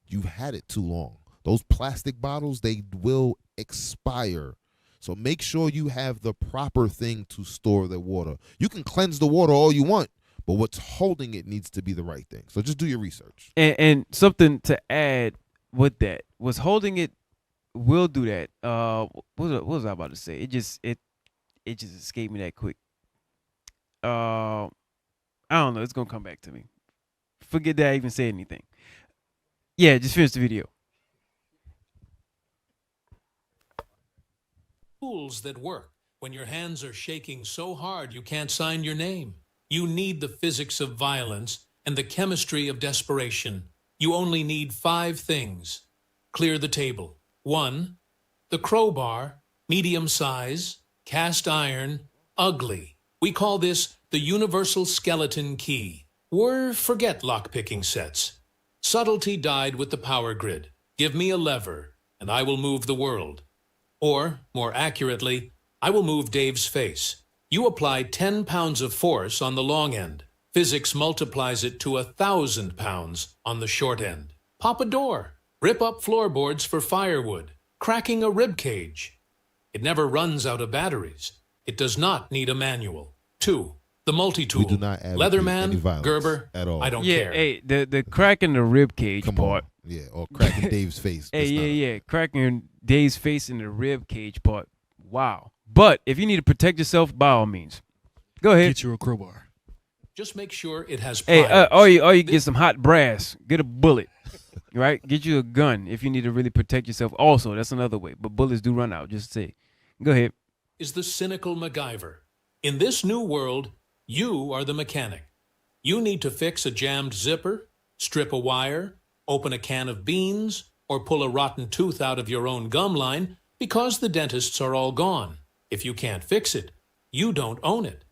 Speaker 2: you've had it too long. Those plastic bottles, they will expire. So make sure you have the proper thing to store the water. You can cleanse the water all you want, but what's holding it needs to be the right thing. So just do your research.
Speaker 1: And something to add with that, what's holding it will do that. What was I about to say? It just escaped me that quick. I don't know. It's gonna come back to me. Forget that I even said anything. Yeah, just finish the video.
Speaker 8: Tools that work when your hands are shaking so hard you can't sign your name. You need the physics of violence and the chemistry of desperation. You only need 5 things. Clear the table. 1, the crowbar, medium size, cast iron, ugly. We call this the universal skeleton key. Forget lock-picking sets. Subtlety died with the power grid. Give me a lever, and I will move the world. Or, more accurately, I will move Dave's face. You apply 10 pounds of force on the long end. Physics multiplies it to 1,000 pounds on the short end. Pop a door. Rip up floorboards for firewood. Cracking a rib cage. It never runs out of batteries. It does not need a manual. 2, the multi-tool.
Speaker 2: We do not advocate
Speaker 8: Leatherman,
Speaker 2: any violence
Speaker 8: Gerber,
Speaker 2: at all.
Speaker 8: I don't care.
Speaker 1: Hey, the cracking the rib cage part.
Speaker 2: Yeah, or cracking Dave's face.
Speaker 1: Hey, cracking Dave's face in the rib cage part. Wow. But if you need to protect yourself, by all means, go ahead.
Speaker 3: Get you a crowbar.
Speaker 8: Just make sure it has
Speaker 1: Hey,
Speaker 8: pliers.
Speaker 1: or you get some hot brass. Get a bullet, right? Get you a gun if you need to really protect yourself. Also, that's another way. But bullets do run out. Just say, go ahead.
Speaker 8: Is the cynical MacGyver. In this new world, you are the mechanic. You need to fix a jammed zipper, strip a wire, open a can of beans, or pull a rotten tooth out of your own gum line because the dentists are all gone. If you can't fix it, you don't own it.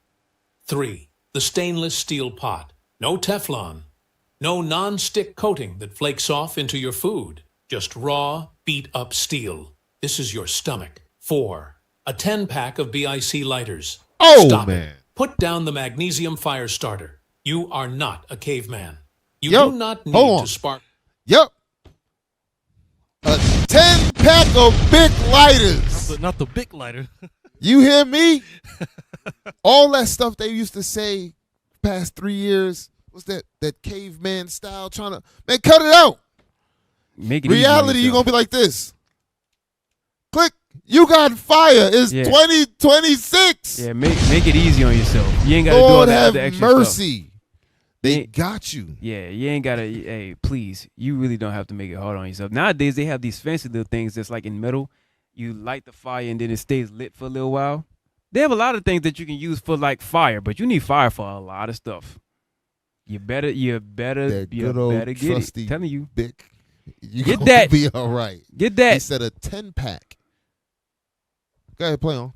Speaker 8: 3, the stainless steel pot. No Teflon. No non-stick coating that flakes off into your food. Just raw, beat-up steel. This is your stomach. 4, a 10-pack of BIC lighters.
Speaker 2: Oh,
Speaker 8: Stop
Speaker 2: man.
Speaker 8: it. Put down the magnesium fire starter. You are not a caveman. You
Speaker 2: Yo,
Speaker 8: do not
Speaker 2: hold
Speaker 8: need
Speaker 2: on.
Speaker 8: to spark.
Speaker 2: Yep. A 10-pack of big lighters.
Speaker 3: But not the big lighter.
Speaker 2: You hear me? All that stuff they used to say past 3 years, what's that caveman style trying to, man, cut it out.
Speaker 1: Make it easy on
Speaker 2: Reality, you're
Speaker 1: yourself.
Speaker 2: going to be like this. Click. You got fire. It's
Speaker 1: Yeah.
Speaker 2: 2026.
Speaker 1: Yeah, make it easy on yourself. You ain't got to do all
Speaker 2: Lord
Speaker 1: that
Speaker 2: have
Speaker 1: other extra stuff.
Speaker 2: mercy. They
Speaker 1: Yeah.
Speaker 2: got you.
Speaker 1: Yeah, you ain't gotta. Hey, please, you really don't have to make it hard on yourself. Nowadays, they have these fancy little things that's like in metal. You light the fire and then it stays lit for a little while. They have a lot of things that you can use for like fire, but you need fire for a lot of stuff. You better
Speaker 2: That good old
Speaker 1: get
Speaker 2: trusty
Speaker 1: it. Telling you,
Speaker 2: Bic. You
Speaker 1: Get
Speaker 2: gonna
Speaker 1: that.
Speaker 2: be all right.
Speaker 1: get
Speaker 2: He
Speaker 1: that.
Speaker 2: said a 10-pack. Go ahead, play on.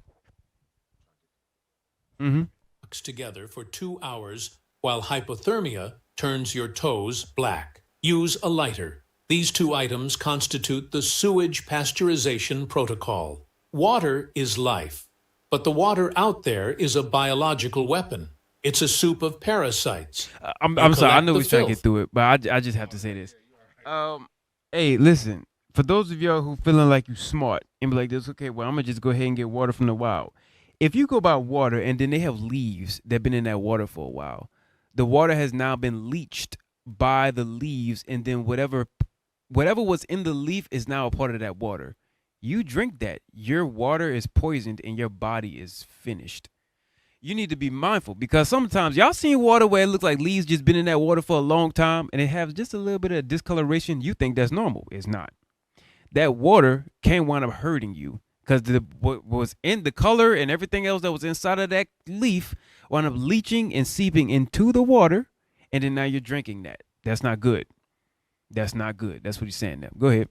Speaker 1: Mm-hmm.
Speaker 8: Together for 2 hours while hypothermia turns your toes black. Use a lighter. These 2 items constitute the sewage pasteurization protocol. Water is life, but the water out there is a biological weapon. It's a soup of parasites.
Speaker 1: I'm
Speaker 8: You
Speaker 1: sorry. I
Speaker 8: collect
Speaker 1: know
Speaker 8: the
Speaker 1: we're trying to
Speaker 8: filth.
Speaker 1: get through it, but I just have to say this. Hey, listen. For those of y'all who feeling like you smart and be like this, okay, well, I'm gonna just go ahead and get water from the wild. if you go by water and then they have leaves that have been in that water for a while, the water has now been leached by the leaves, and then whatever was in the leaf is now a part of that water. You drink that, your water is poisoned and your body is finished. You need to be mindful, because sometimes y'all seen water where it looks like leaves just been in that water for a long time and it has just a little bit of discoloration. You think that's normal. It's not. That water can wind up hurting you, because what was in the color and everything else that was inside of that leaf wound up leaching and seeping into the water, and then now you're drinking that. That's not good. That's not good. That's what he's saying now. Go ahead.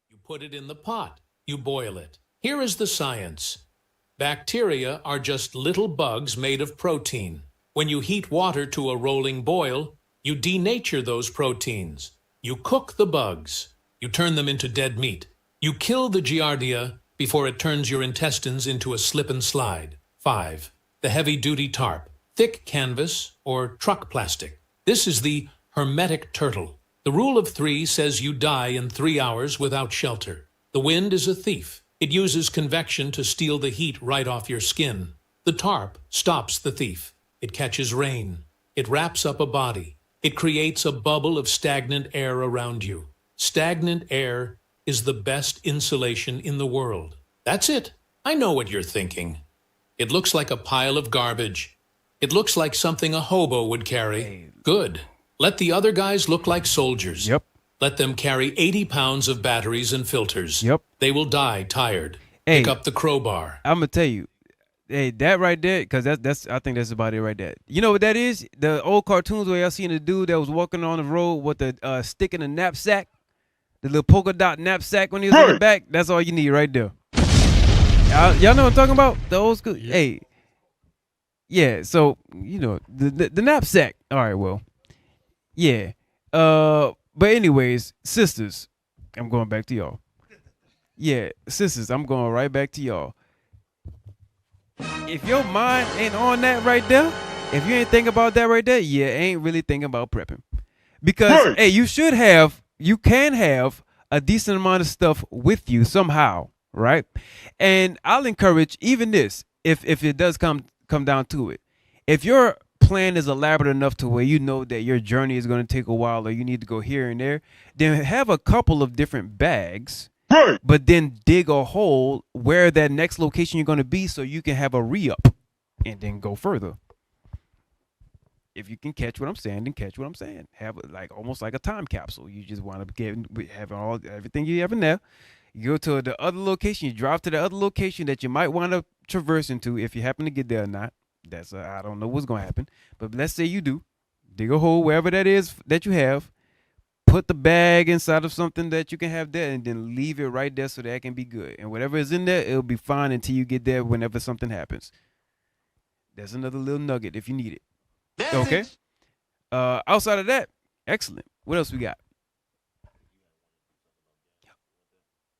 Speaker 8: You put it in the pot. You boil it. Here is the science. Bacteria are just little bugs made of protein. When you heat water to a rolling boil, you denature those proteins. You cook the bugs. You turn them into dead meat. You kill the giardia before it turns your intestines into a slip and slide. 5. The heavy-duty tarp. Thick canvas or truck plastic. This is the hermetic turtle. The rule of 3 says you die in 3 hours without shelter. The wind is a thief. It uses convection to steal the heat right off your skin. The tarp stops the thief. It catches rain. It wraps up a body. It creates a bubble of stagnant air around you. Stagnant air is the best insulation in the world. That's it. I know what you're thinking. It looks like a pile of garbage. It looks like something a hobo would carry. Good. Let the other guys look like soldiers.
Speaker 1: Yep.
Speaker 8: Let them carry 80 pounds of batteries and filters.
Speaker 1: Yep.
Speaker 8: They will die tired.
Speaker 1: Hey,
Speaker 8: Pick up the crowbar.
Speaker 1: I'm gonna tell you, hey, that right there, because that's I think that's about it right there. You know what that is? The old cartoons where y'all seen the dude that was walking on the road with the stick in a knapsack, the little polka dot knapsack when he was on the back. That's all you need right there. Y'all know what I'm talking about? The old school.
Speaker 3: Yeah.
Speaker 1: Hey, yeah. So you know the knapsack. All right, well, yeah. But anyways, sisters, I'm going back to y'all. Yeah, sisters, I'm going right back to y'all. If your mind ain't on that right there, if you ain't thinking about that right there, you ain't really thinking about prepping. Because, hey, you can have a decent amount of stuff with you somehow, right? And I'll encourage even this, if it does come down to it. If your plan is elaborate enough to where you know that your journey is going to take a while or you need to go here and there, then have a couple of different bags, but then dig a hole where that next location you're going to be so you can have a re-up and then go further. If you can catch what I'm saying, then catch what I'm saying. Have almost like a time capsule. You just want to having everything you have in there. You go to the other location, you drive to the other location that you might want to traverse into if you happen to get there or not. That's I don't know what's gonna happen, but let's say you do. Dig a hole wherever that is that you have. Put the bag inside of something that you can have there, and then leave it right there so that it can be good. And whatever is in there, it'll be fine until you get there. Whenever something happens, there's another little nugget if you need it. Okay. Outside of that, excellent. What else we got?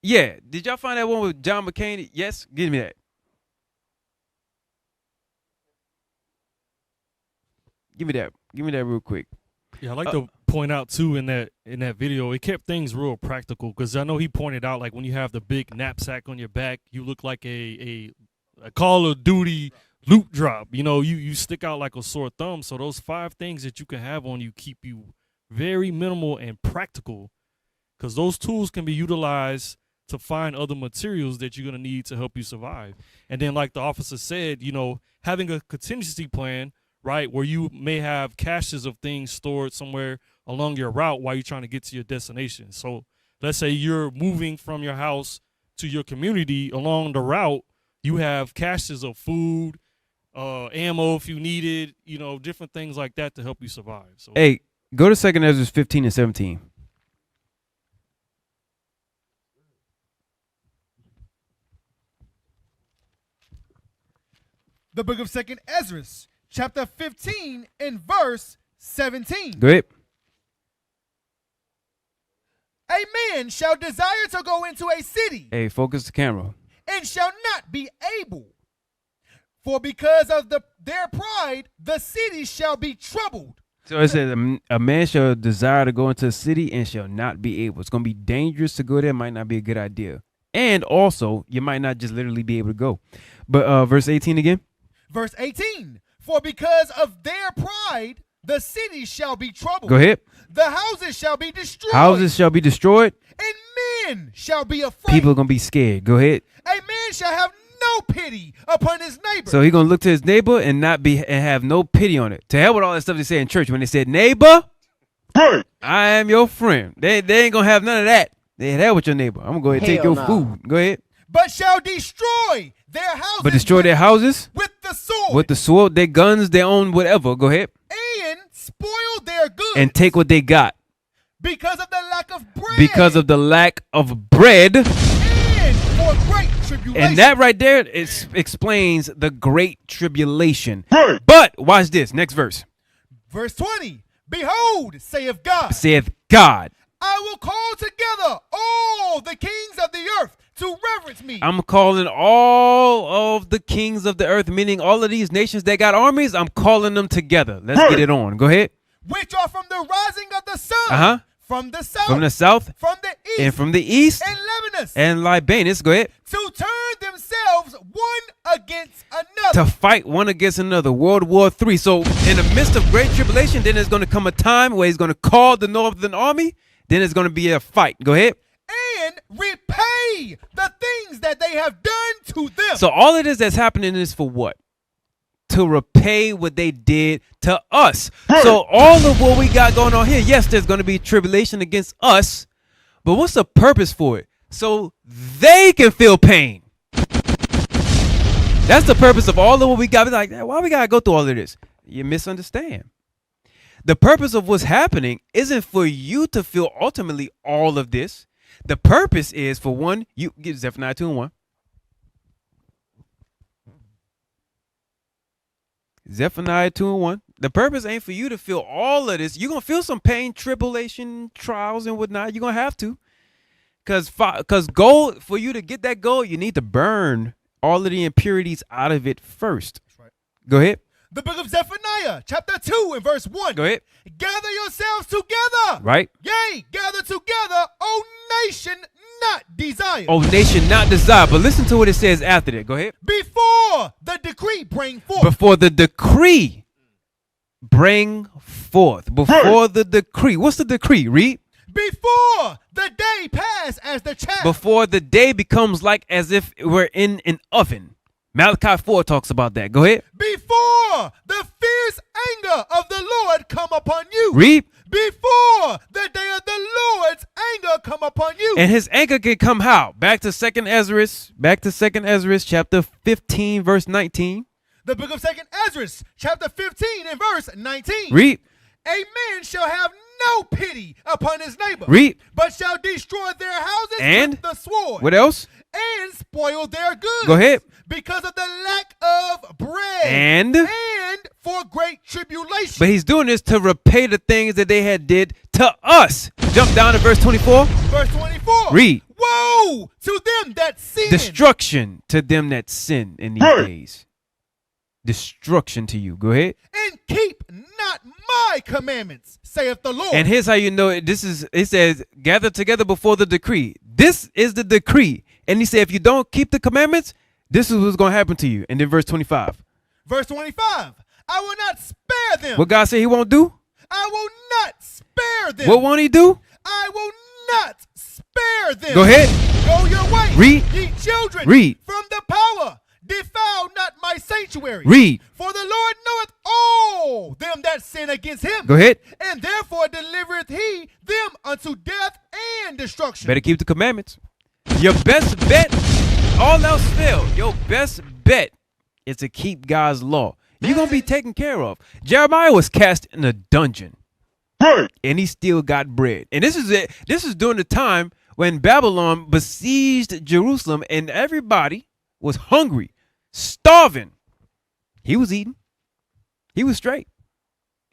Speaker 1: Yeah. Did y'all find that one with John McCain? Yes. Give me that. Give me that real quick.
Speaker 3: Yeah, I like to point out too in that video, it kept things real practical, because I know he pointed out, like, when you have the big knapsack on your back, you look like a Call of Duty loot drop. You know, you stick out like a sore thumb. So those 5 things that you can have on you keep you very minimal and practical, because those tools can be utilized to find other materials that you're going to need to help you survive. And then, like the officer said, you know, having a contingency plan, right, where you may have caches of things stored somewhere along your route while you're trying to get to your destination. So let's say you're moving from your house to your community. Along the route, you have caches of food, ammo if you need it, you know, different things like that to help you survive. So,
Speaker 1: hey, go to 2 Ezra 15 and 17.
Speaker 5: The book of 2 Ezra, chapter 15 and verse 17.
Speaker 1: Go ahead.
Speaker 5: A man shall desire to go into a city
Speaker 1: Hey, focus the camera.
Speaker 5: and shall not be able. For because of their pride, the city shall be troubled.
Speaker 1: So it says a man shall desire to go into a city and shall not be able. It's going to be dangerous to go there. Might not be a good idea. And also, you might not just literally be able to go. But verse 18 again.
Speaker 5: Verse 18. For because of their pride, the cities shall be troubled.
Speaker 1: Go ahead.
Speaker 5: The houses shall be destroyed.
Speaker 1: Houses shall be destroyed.
Speaker 5: And men shall be afraid.
Speaker 1: People are going to be scared. Go ahead.
Speaker 5: A man shall have no pity upon his neighbor.
Speaker 1: So he's going to look to his neighbor and not be and have no pity on it. To hell with all that stuff they say in church when they said, neighbor, I am your friend. They ain't going to have none of that. They hell with your neighbor. I'm going to go ahead and take your food. Go ahead.
Speaker 5: But shall destroy their houses.
Speaker 1: But destroy their houses.
Speaker 5: With the sword.
Speaker 1: With the sword, their guns, their own whatever. Go ahead.
Speaker 5: And spoil their goods.
Speaker 1: And take what they got.
Speaker 5: Because of the lack of bread.
Speaker 1: Because of the lack of bread.
Speaker 5: And for great tribulation.
Speaker 1: And that right there explains the great tribulation. But watch this. Next verse.
Speaker 5: Verse 20. Behold, saith God.
Speaker 1: Saith God.
Speaker 5: I will call together all the kings of the earth to reverence me.
Speaker 1: I'm calling all of the kings of the earth, meaning all of these nations that got armies, I'm calling them together. Let's get it on. Go ahead.
Speaker 5: Which are from the rising of the sun. From the south.
Speaker 1: From the south.
Speaker 5: From the east.
Speaker 1: And from the east.
Speaker 5: And Lebanus.
Speaker 1: And Libanus. Go ahead.
Speaker 5: To turn themselves one against another.
Speaker 1: To fight one against another. World War III. So in the midst of great tribulation, then there's going to come a time where he's going to call the northern army. Then it's going to be a fight. Go ahead.
Speaker 5: And repay the things that they have done to them.
Speaker 1: So all of this that's happening is for what? To repay what they did to us. So all of what we got going on here, yes, there's going to be tribulation against us, but what's the purpose for it? So they can feel pain. That's the purpose of all of what we got. Like, why we got to go through all of this? You misunderstand. The purpose of what's happening isn't for you to feel ultimately all of this. The purpose is for one, you get Zephaniah 2:1. Zephaniah 2:1. The purpose ain't for you to feel all of this. You're going to feel some pain, tribulation, trials, and whatnot. You're going to have to. Because gold, for you to get that gold, you need to burn all of the impurities out of it first. That's right. Go ahead.
Speaker 5: The book of Zephaniah, chapter 2 and verse 1.
Speaker 1: Go ahead.
Speaker 5: Gather yourselves together.
Speaker 1: Right.
Speaker 5: Yea, gather together, O nation not desired.
Speaker 1: O nation not desired. But listen to what it says after that. Go ahead.
Speaker 5: Before the decree bring forth.
Speaker 1: Before the decree bring forth. Before the decree. What's the decree? Read.
Speaker 5: Before the day pass as the chaff.
Speaker 1: Before the day becomes like as if we're in an oven. Malachi 4 talks about that. Go ahead.
Speaker 5: Before the fierce anger of the Lord come upon you.
Speaker 1: Read.
Speaker 5: Before the day of the Lord's anger come upon you.
Speaker 1: And his anger can come how? Back to 2nd Ezra, chapter 15, verse 19.
Speaker 5: The book of 2nd Ezra, chapter 15 and verse 19.
Speaker 1: Read.
Speaker 5: A man shall have no pity upon his neighbor.
Speaker 1: Read.
Speaker 5: But shall destroy their houses
Speaker 1: and
Speaker 5: with the sword.
Speaker 1: What else?
Speaker 5: And spoil their goods.
Speaker 1: Go ahead.
Speaker 5: Because of the lack of bread.
Speaker 1: And
Speaker 5: for great tribulation.
Speaker 1: But he's doing this to repay the things that they had did to us. Jump down to verse 24.
Speaker 5: Verse 24.
Speaker 1: Read.
Speaker 5: Woe to them that sin.
Speaker 1: Destruction to them that sin in these days. Destruction to you. Go ahead.
Speaker 5: And keep not my commandments, saith the Lord.
Speaker 1: And here's how you know it. It says, gather together before the decree. This is the decree. And he said, if you don't keep the commandments, this is what's going to happen to you. And then verse 25.
Speaker 5: Verse 25. I will not spare them.
Speaker 1: What God said he won't do?
Speaker 5: I will not spare them.
Speaker 1: What won't he do?
Speaker 5: I will not spare them.
Speaker 1: Go ahead.
Speaker 5: Go your way.
Speaker 1: Read.
Speaker 5: Ye children.
Speaker 1: Read.
Speaker 5: From the power. Defile not my sanctuary.
Speaker 1: Read.
Speaker 5: For the Lord knoweth all them that sin against him.
Speaker 1: Go ahead.
Speaker 5: And therefore delivereth he them unto death and destruction.
Speaker 1: Better keep the commandments. Your best bet, all else fail. Your best bet is to keep God's law. You're going to be taken care of. Jeremiah was cast in a dungeon. And he still got bread. And this is it. This is during the time when Babylon besieged Jerusalem and everybody was hungry, starving. He was eating. He was straight.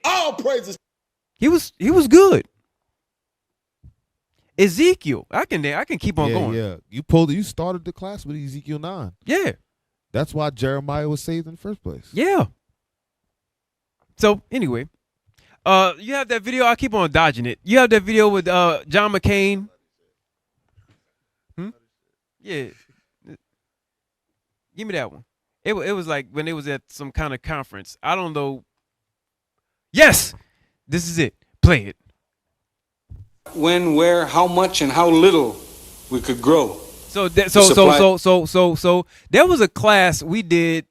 Speaker 2: All praises.
Speaker 1: He was good. Ezekiel, I can keep on going.
Speaker 2: Yeah, you started the class with Ezekiel 9.
Speaker 1: Yeah.
Speaker 2: That's why Jeremiah was saved in the first place.
Speaker 1: Yeah. So anyway, you have that video. I keep on dodging it. You have that video with John McCain. Yeah. Give me that one. It was like when it was at some kind of conference. I don't know. Yes, this is it. Play it.
Speaker 9: When, where, how much, and how little we could grow.
Speaker 1: So there was a class we did.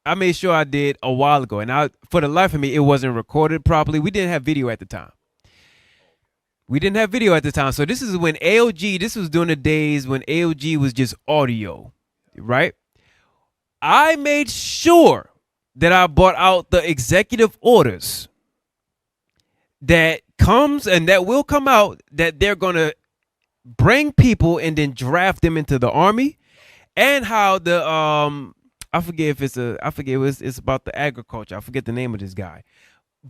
Speaker 1: I made sure I did a while ago, and for the life of me, it wasn't recorded properly. We didn't have video at the time. So this is when AOG. This was during the days when AOG was just audio, right? I made sure that I brought out the executive orders that comes and that will come out that they're gonna bring people and then draft them into the army, and how the I forget it's about the agriculture. I forget the name of this guy,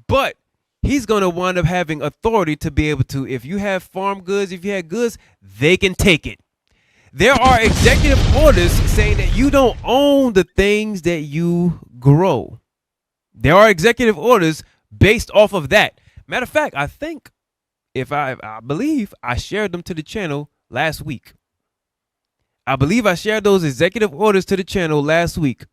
Speaker 1: but he's gonna wind up having authority to be able to, if you have farm goods, if you had goods, they can take it. There are executive orders saying that you don't own the things that you grow. There are executive orders based off of that. Matter of fact, I think I believe I shared them to the channel last week. I believe I shared those executive orders to the channel last week.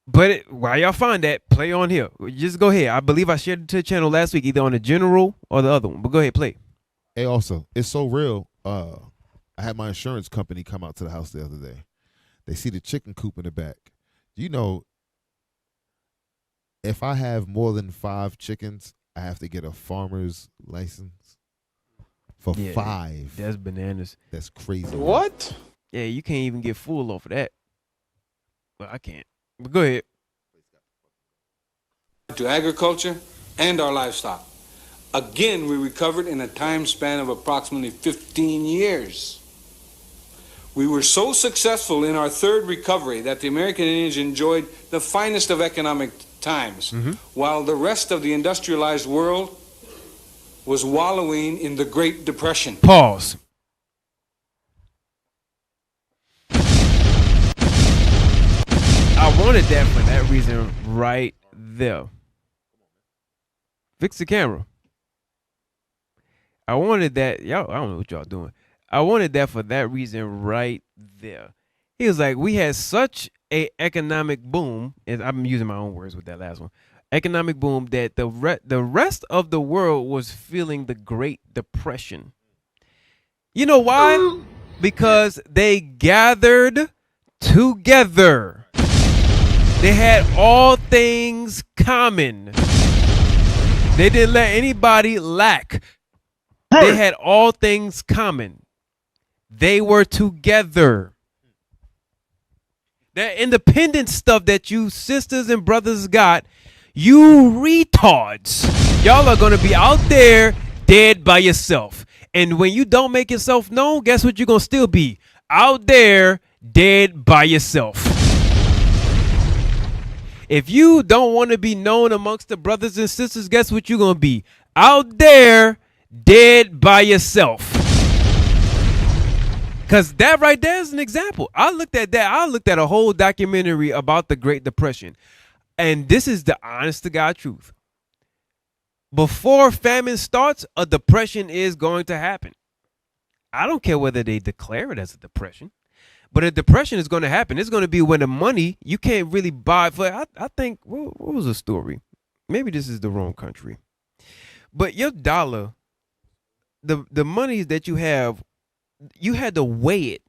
Speaker 1: But while y'all find that, play on here. Just go ahead. I believe I shared it to the channel last week, either on the general or the other one. But go ahead, play.
Speaker 2: Hey, also, it's so real. I had my insurance company come out to the house the other day. They see the chicken coop in the back. You know, if I have more than 5 chickens, I have to get a farmer's license for 5.
Speaker 1: That's bananas.
Speaker 2: That's crazy.
Speaker 9: What?
Speaker 1: Yeah, you can't even get full off of that. Well, I can't. But go ahead.
Speaker 9: To agriculture and our livestock. Again, we recovered in a time span of approximately 15 years. We were so successful in our third recovery that the American Indians enjoyed the finest of economic times, while the rest of the industrialized world was wallowing in the Great Depression.
Speaker 1: Pause. I wanted that for that reason right there. Fix the camera. I wanted that. Y'all, I don't know what y'all doing. I wanted that for that reason right there. He was like, we had such a economic boom, and I'm using my own words with that last one, economic boom, that the rest of the world was feeling the Great Depression. You know why? Because they gathered together. They had all things common. They didn't let anybody lack. They had all things common. They were together. That independent stuff that you sisters and brothers got, you retards, y'all are going to be out there dead by yourself. And when you don't make yourself known, guess what you're going to still be? Out there dead by yourself. If you don't want to be known amongst the brothers and sisters, guess what you're going to be? Out there dead by yourself. Because that right there is an example. I looked at that. I looked at a whole documentary about the Great Depression. And this is the honest to God truth. Before famine starts, a depression is going to happen. I don't care whether they declare it as a depression, but a depression is going to happen. It's going to be when the money you can't really buy for. I think, what was the story? Maybe this is the wrong country. But your dollar, the money that you have, you had to weigh it.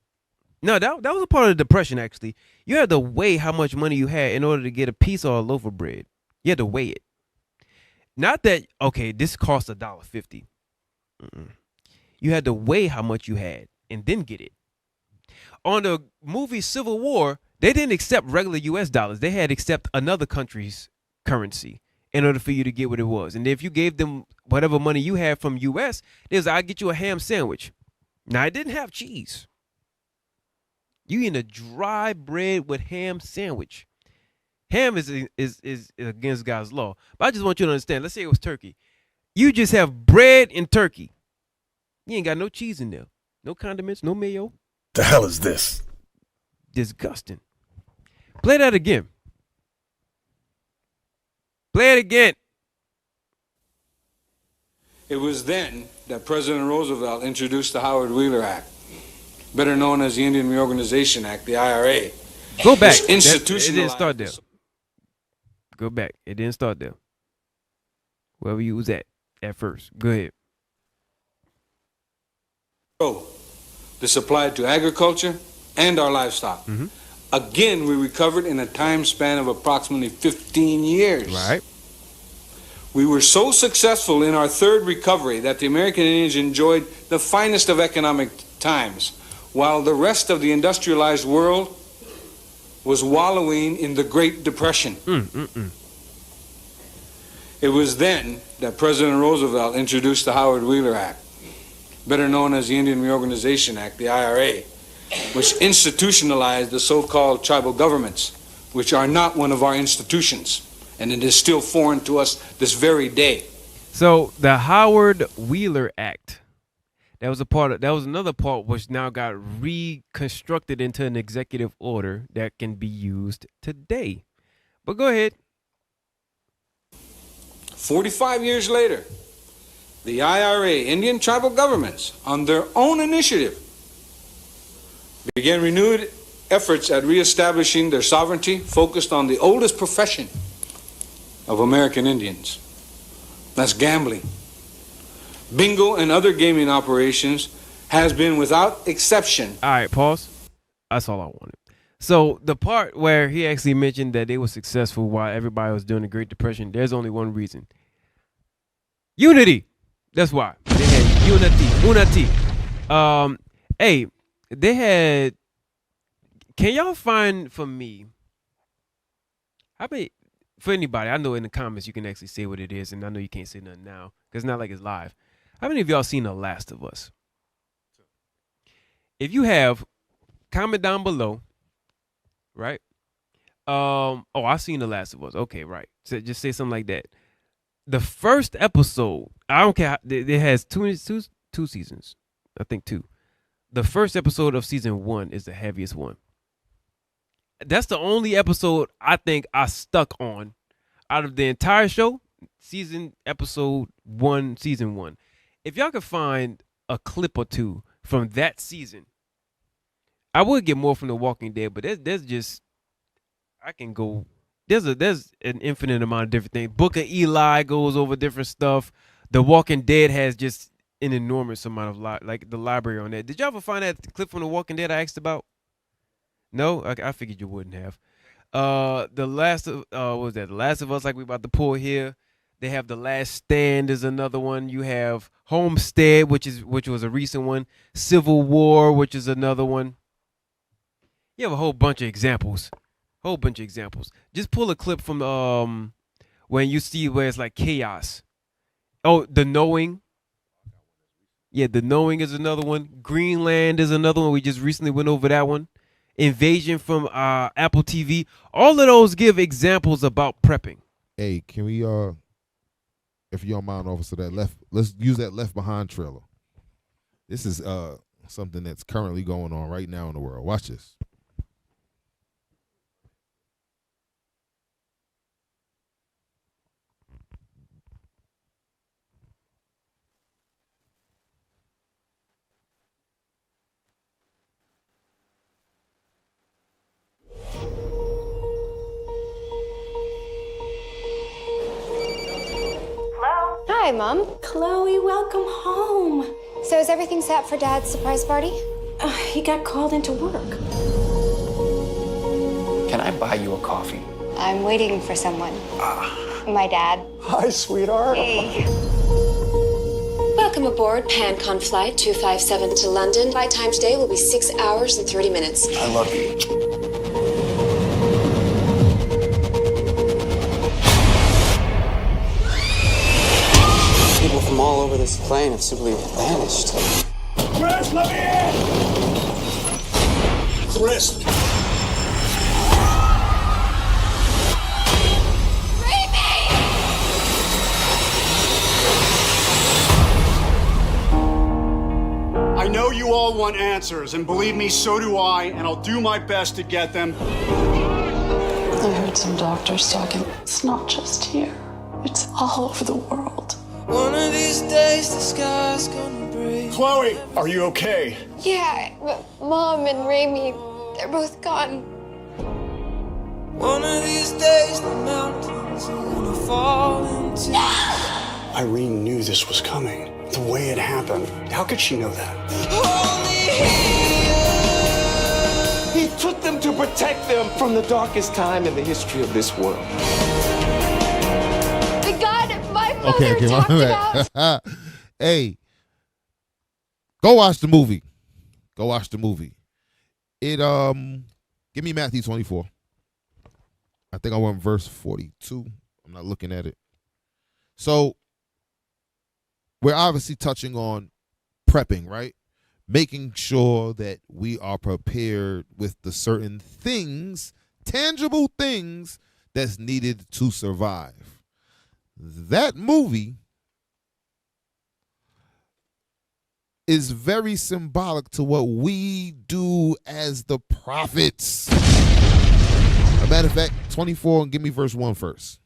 Speaker 1: No, that was a part of the depression, actually. You had to weigh how much money you had in order to get a piece or a loaf of bread. You had to weigh it. Not that, okay, this costs $1.50. You had to weigh how much you had and then get it. On the movie Civil War, they didn't accept regular U.S. dollars. They had to accept another country's currency in order for you to get what it was. And if you gave them whatever money you had from U.S., they was, I'll get you a ham sandwich. Now, it didn't have cheese. You eating a dry bread with ham sandwich. Ham is against God's law. But I just want you to understand. Let's say it was turkey. You just have bread and turkey. You ain't got no cheese in there. No condiments, no mayo.
Speaker 10: The hell is this?
Speaker 1: Disgusting. Play that again. Play it again.
Speaker 9: It was then that President Roosevelt introduced the Howard Wheeler Act. better known as the Indian Reorganization Act, the IRA.
Speaker 1: Go back.
Speaker 9: Which
Speaker 1: It didn't
Speaker 9: institutionalized-
Speaker 1: start there. Go back. It didn't start there. Wherever you was at first. Go ahead.
Speaker 9: This applied to agriculture and our livestock. Again, we recovered in a time span of approximately 15 years.
Speaker 1: Right.
Speaker 9: We were so successful in our third recovery that the American Indians enjoyed the finest of economic times, while the rest of the industrialized world was wallowing in the Great Depression. It was then that President Roosevelt introduced the Howard Wheeler Act, better known as the Indian Reorganization Act, the IRA, which institutionalized the so-called tribal governments, which are not one of our institutions, and it is still foreign to us this very day.
Speaker 1: So the Howard Wheeler Act, that was another part which now got reconstructed into an executive order that can be used today. But go ahead.
Speaker 9: 45 years later, the IRA, Indian tribal governments, on their own initiative, began renewed efforts at reestablishing their sovereignty focused on the oldest profession of American Indians. That's gambling. Bingo and other gaming operations has been without exception.
Speaker 1: All right, pause. That's all I wanted. So the part where he actually mentioned that they were successful while everybody was doing the Great Depression, there's only one reason. Unity. That's why. They had unity. Hey, they had, can y'all find for me, how many, for anybody, I know in the comments you can actually say what it is, and I know you can't say nothing now, because it's not like it's live. How many of y'all seen The Last of Us? If you have, comment down below, right? I seen The Last of Us. Okay, right. So just say something like that. The first episode, I don't care, it has two seasons. I think 2. The first episode of season 1 is the heaviest one. That's the only episode I think I stuck on out of the entire show. Episode 1, season 1. If y'all could find a clip or 2 from that season, I would get more from The Walking Dead, but there's just, I can go, there's an infinite amount of different things. Book of Eli goes over different stuff. The Walking Dead has just an enormous amount of like the library on that. Did y'all ever find that clip from The Walking Dead I asked about? No, I figured you wouldn't have. The Last of what was that? The Last of Us, like we about to pull here. They have The Last Stand is another one. You have Homestead, which was a recent one. Civil War, which is another one. You have a whole bunch of examples. Just pull a clip from when you see where it's like chaos. Oh, The Knowing. Yeah, The Knowing is another one. Greenland is another one. We just recently went over that one. Invasion from Apple TV. All of those give examples about prepping.
Speaker 2: Hey, can we if you don't mind, officer, let's use that Left Behind trailer. This is something that's currently going on right now in the world. Watch this.
Speaker 10: Hi, Mom.
Speaker 7: Chloe, welcome home.
Speaker 10: So is everything set for Dad's surprise party?
Speaker 7: He got called into work.
Speaker 6: Can I buy you a coffee?
Speaker 10: I'm waiting for someone. My dad.
Speaker 6: Hi, sweetheart.
Speaker 10: Hey.
Speaker 7: Welcome aboard PanCon Flight 257 to London. Flight time today will be 6 hours and 30 minutes.
Speaker 6: I love you. People from all over this plane have simply vanished.
Speaker 4: Chris, let me in! Chris!
Speaker 11: I know you all want answers, and believe me, so do I, and I'll do my best to get them.
Speaker 7: I heard some doctors talking. It's not just here. It's all over the world.
Speaker 12: One of these these days the sky's gonna break.
Speaker 11: Chloe, are you okay?
Speaker 10: Yeah, but Mom and Raimi, they're both gone.
Speaker 12: One of these days the mountains are gonna fall into.
Speaker 11: Irene knew this was coming. The way it happened. How could she know that?
Speaker 12: Hold me here.
Speaker 13: He took them to protect them from the darkest time in the history of this world.
Speaker 10: The God my mother talked about.
Speaker 2: Hey, go watch the movie. Go watch the movie. It give me Matthew 24. I think I went verse 42. I'm not looking at it. So we're obviously touching on prepping, right? Making sure that we are prepared with the certain things, tangible things that's needed to survive. That movie is very symbolic to what we do as the prophets. A matter of fact, 24, and give me verse 1 first.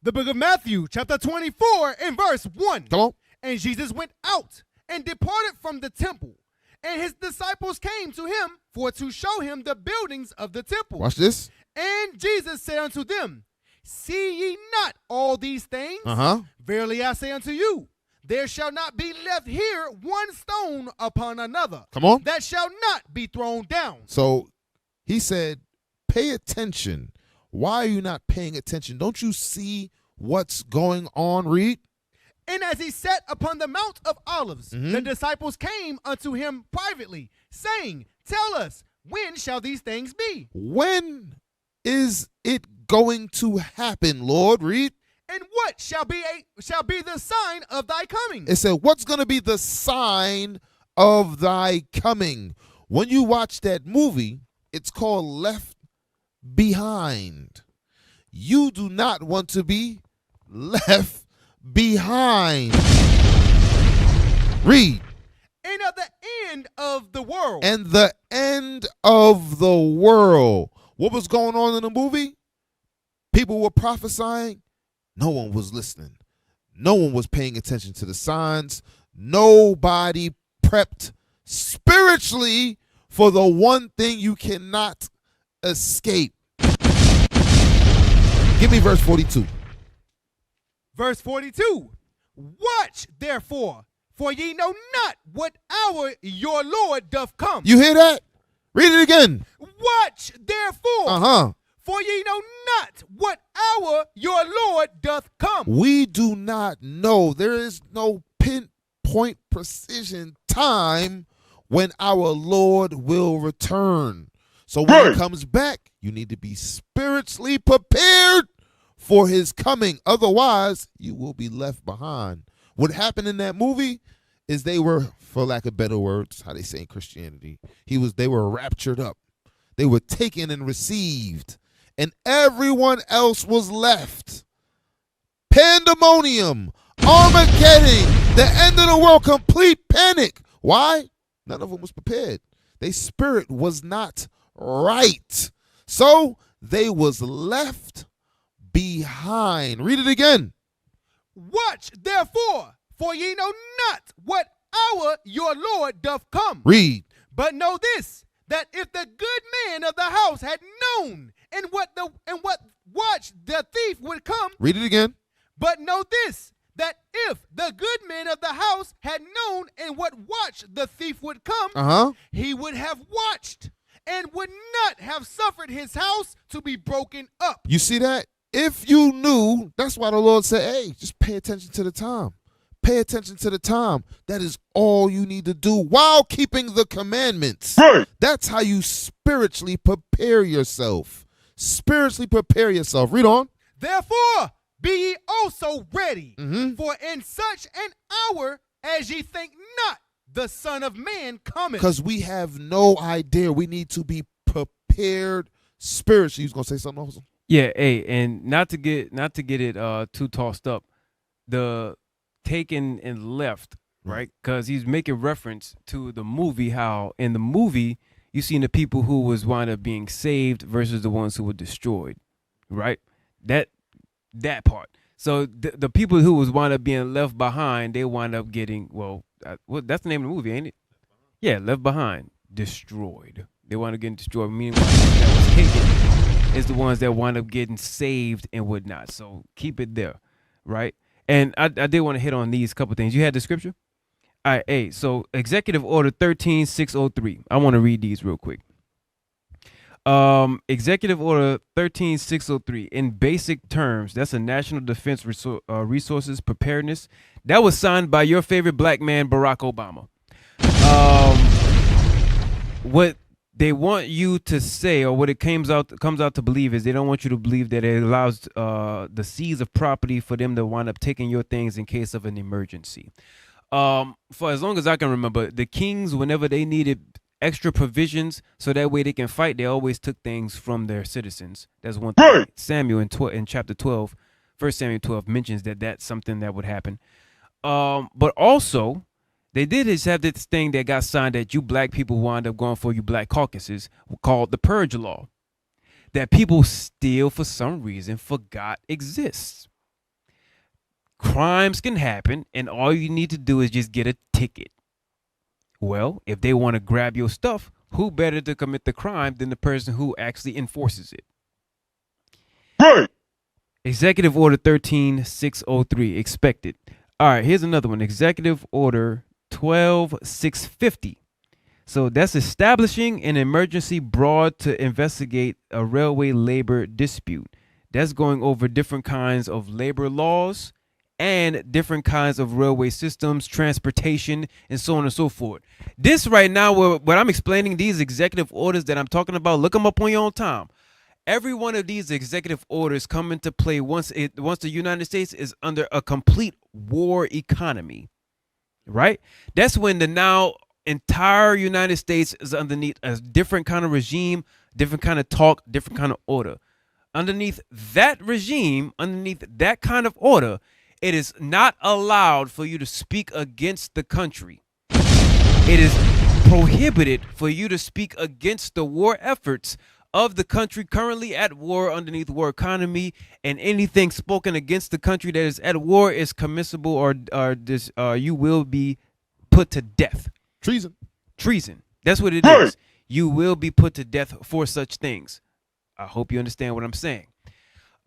Speaker 5: The book of Matthew, chapter 24, and verse 1.
Speaker 2: Come on.
Speaker 5: And Jesus went out and departed from the temple, and his disciples came to him for to show him the buildings of the temple.
Speaker 2: Watch this.
Speaker 5: And Jesus said unto them, See ye not all these things? Verily I say unto you, there shall not be left here one stone upon another.
Speaker 2: Come on.
Speaker 5: That shall not be thrown down.
Speaker 2: So he said, pay attention. Why are you not paying attention? Don't you see what's going on? Read.
Speaker 5: And as he sat upon the Mount of Olives, the disciples came unto him privately, saying, Tell us, when shall these things be?
Speaker 2: When is it going to happen, Lord? Read.
Speaker 5: And what shall be the sign of thy coming?
Speaker 2: It said, what's going to be the sign of thy coming? When you watch that movie, it's called Left Behind. You do not want to be left behind. Read.
Speaker 5: And of the end of the world.
Speaker 2: And the end of the world. What was going on in the movie? People were prophesying. No one was listening. No one was paying attention to the signs. Nobody prepped spiritually for the one thing you cannot escape. Give me verse 42.
Speaker 5: Verse 42. Watch therefore, for ye know not what hour your Lord doth come.
Speaker 2: You hear that? Read it again.
Speaker 5: Watch therefore. For ye know not what hour your Lord doth come.
Speaker 2: We do not know. There is no pinpoint precision time when our Lord will return. So when he comes back, you need to be spiritually prepared for his coming. Otherwise, you will be left behind. What happened in that movie is they were, for lack of better words, how they say in Christianity, they were raptured up. They were taken and received. And everyone else was left. Pandemonium, Armageddon, the end of the world, complete panic. Why? None of them was prepared. Their spirit was not right. So they was left behind. Read it again.
Speaker 5: Watch therefore, for ye know not what hour your Lord doth come.
Speaker 2: Read.
Speaker 5: But know this, that if the good man of the house had known and what watch the thief would come.
Speaker 2: Read it again.
Speaker 5: But know this, that if the good man of the house had known and what watch the thief would come, he would have watched and would not have suffered his house to be broken up.
Speaker 2: You see that? If you knew, that's why the Lord said, hey, just pay attention to the time. Pay attention to the time. That is all you need to do while keeping the commandments. Right. That's how you spiritually prepare yourself. Spiritually prepare yourself. Read on.
Speaker 5: Therefore, be ye also ready, for in such an hour as ye think not, the Son of Man cometh.
Speaker 2: Because we have no idea. We need to be prepared spiritually. You was gonna say something else?
Speaker 1: Yeah, hey, and not to get it too tossed up, the taken and left, right? Because he's making reference to the movie, how in the movie you seen the people who was wind up being saved versus the ones who were destroyed, right? That part. So the people who was wind up being left behind, they wind up getting, that's the name of the movie, ain't it? Yeah, Left Behind, destroyed. They wind up getting destroyed. Meanwhile, that was taken is the ones that wind up getting saved and whatnot. So keep it there, right? And I did want to hit on these couple things. You had the scripture? All right, hey, so Executive Order 13603. I want to read these real quick. Executive Order 13603. In basic terms, that's a national defense resources preparedness. That was signed by your favorite black man, Barack Obama. What they want you to say, or what it comes out to believe, is they don't want you to believe that it allows the seize of property for them to wind up taking your things in case of an emergency. For as long as I can remember, the kings, whenever they needed extra provisions so that way they can fight, they always took things from their citizens. That's one thing. Right. Samuel in chapter 12, 1 Samuel 12 mentions that that's something that would happen. But also, they did have this thing that got signed that you black people wound up going for, you black caucuses, called the Purge Law, that people still, for some reason, forgot exists. Crimes can happen, and all you need to do is just get a ticket. Well, if they want to grab your stuff, who better to commit the crime than the person who actually enforces it? Right. Executive Order 13603, expected. All right, here's another one. Executive Order 12650. So that's establishing an emergency broad to investigate a railway labor dispute. That's going over different kinds of labor laws and different kinds of railway systems, transportation, and so on and so forth. This right now, what I'm explaining, these executive orders that I'm talking about, look them up on your own time. Every one of these executive orders come into play once the United States is under a complete war economy, right? That's when the now entire United States is underneath a different kind of regime, different kind of talk, different kind of order. Underneath that regime, underneath that kind of order, it is not allowed for you to speak against the country. It is prohibited for you to speak against the war efforts of the country currently at war underneath war economy, and anything spoken against the country that is at war is commissible or you will be put to death.
Speaker 2: Treason.
Speaker 1: That's what it is. You will be put to death for such things. I hope you understand what I'm saying.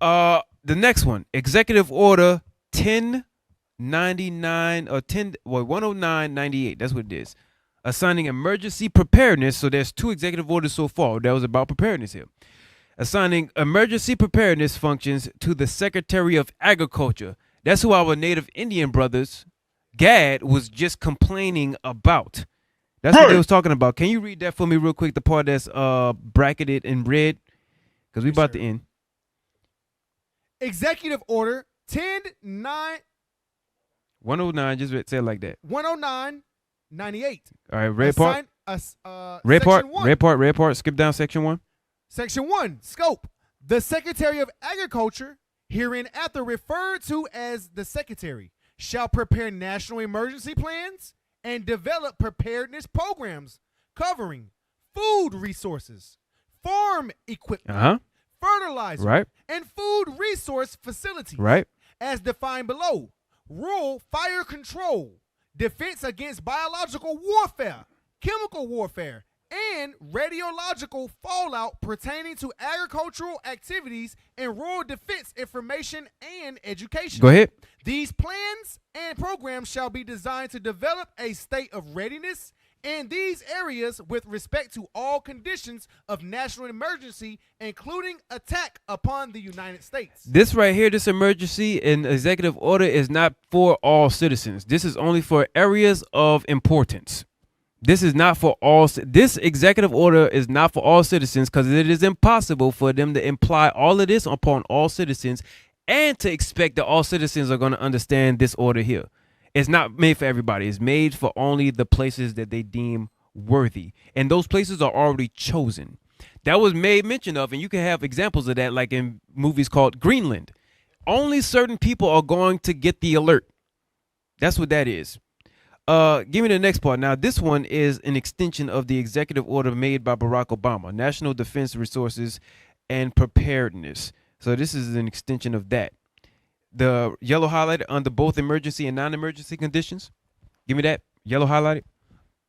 Speaker 1: The next one, Executive Order 1099 or 10998. That's what it is. Assigning emergency preparedness. So there's two executive orders so far. That was about preparedness here. Assigning emergency preparedness functions to the Secretary of Agriculture. That's who our native Indian brothers, Gad, was just complaining about. That's what they was talking about. Can you read that for me real quick? The part that's bracketed in red, because we about to end.
Speaker 5: Executive Order 109. Just
Speaker 1: say it like that.
Speaker 5: 10998.
Speaker 1: All right, red part. Red part. Skip down section 1.
Speaker 5: Section 1, scope. The Secretary of Agriculture, hereinafter referred to as the Secretary, shall prepare national emergency plans and develop preparedness programs covering food resources, farm equipment, fertilizer, and food resource facilities, as defined below. Rural fire control, defense against biological warfare, chemical warfare, and radiological fallout pertaining to agricultural activities and rural defense information and education.
Speaker 1: Go ahead.
Speaker 5: These plans and programs shall be designed to develop a state of readiness in these areas with respect to all conditions of national emergency, including attack upon the United States.
Speaker 1: This right here, this emergency and executive order is not for all citizens. This is only for areas of importance. This is not for all. This executive order is not for all citizens because it is impossible for them to imply all of this upon all citizens and to expect that all citizens are going to understand this order here. It's not made for everybody. It's made for only the places that they deem worthy. And those places are already chosen. That was made mention of, and you can have examples of that like in movies called Greenland. Only certain people are going to get the alert. That's what that is. Give me the next part. Now, this one is an extension of the executive order made by Barack Obama, National Defense Resources and Preparedness. So this is an extension of that. The yellow highlighted under both emergency and non-emergency conditions. Give me that yellow highlighted.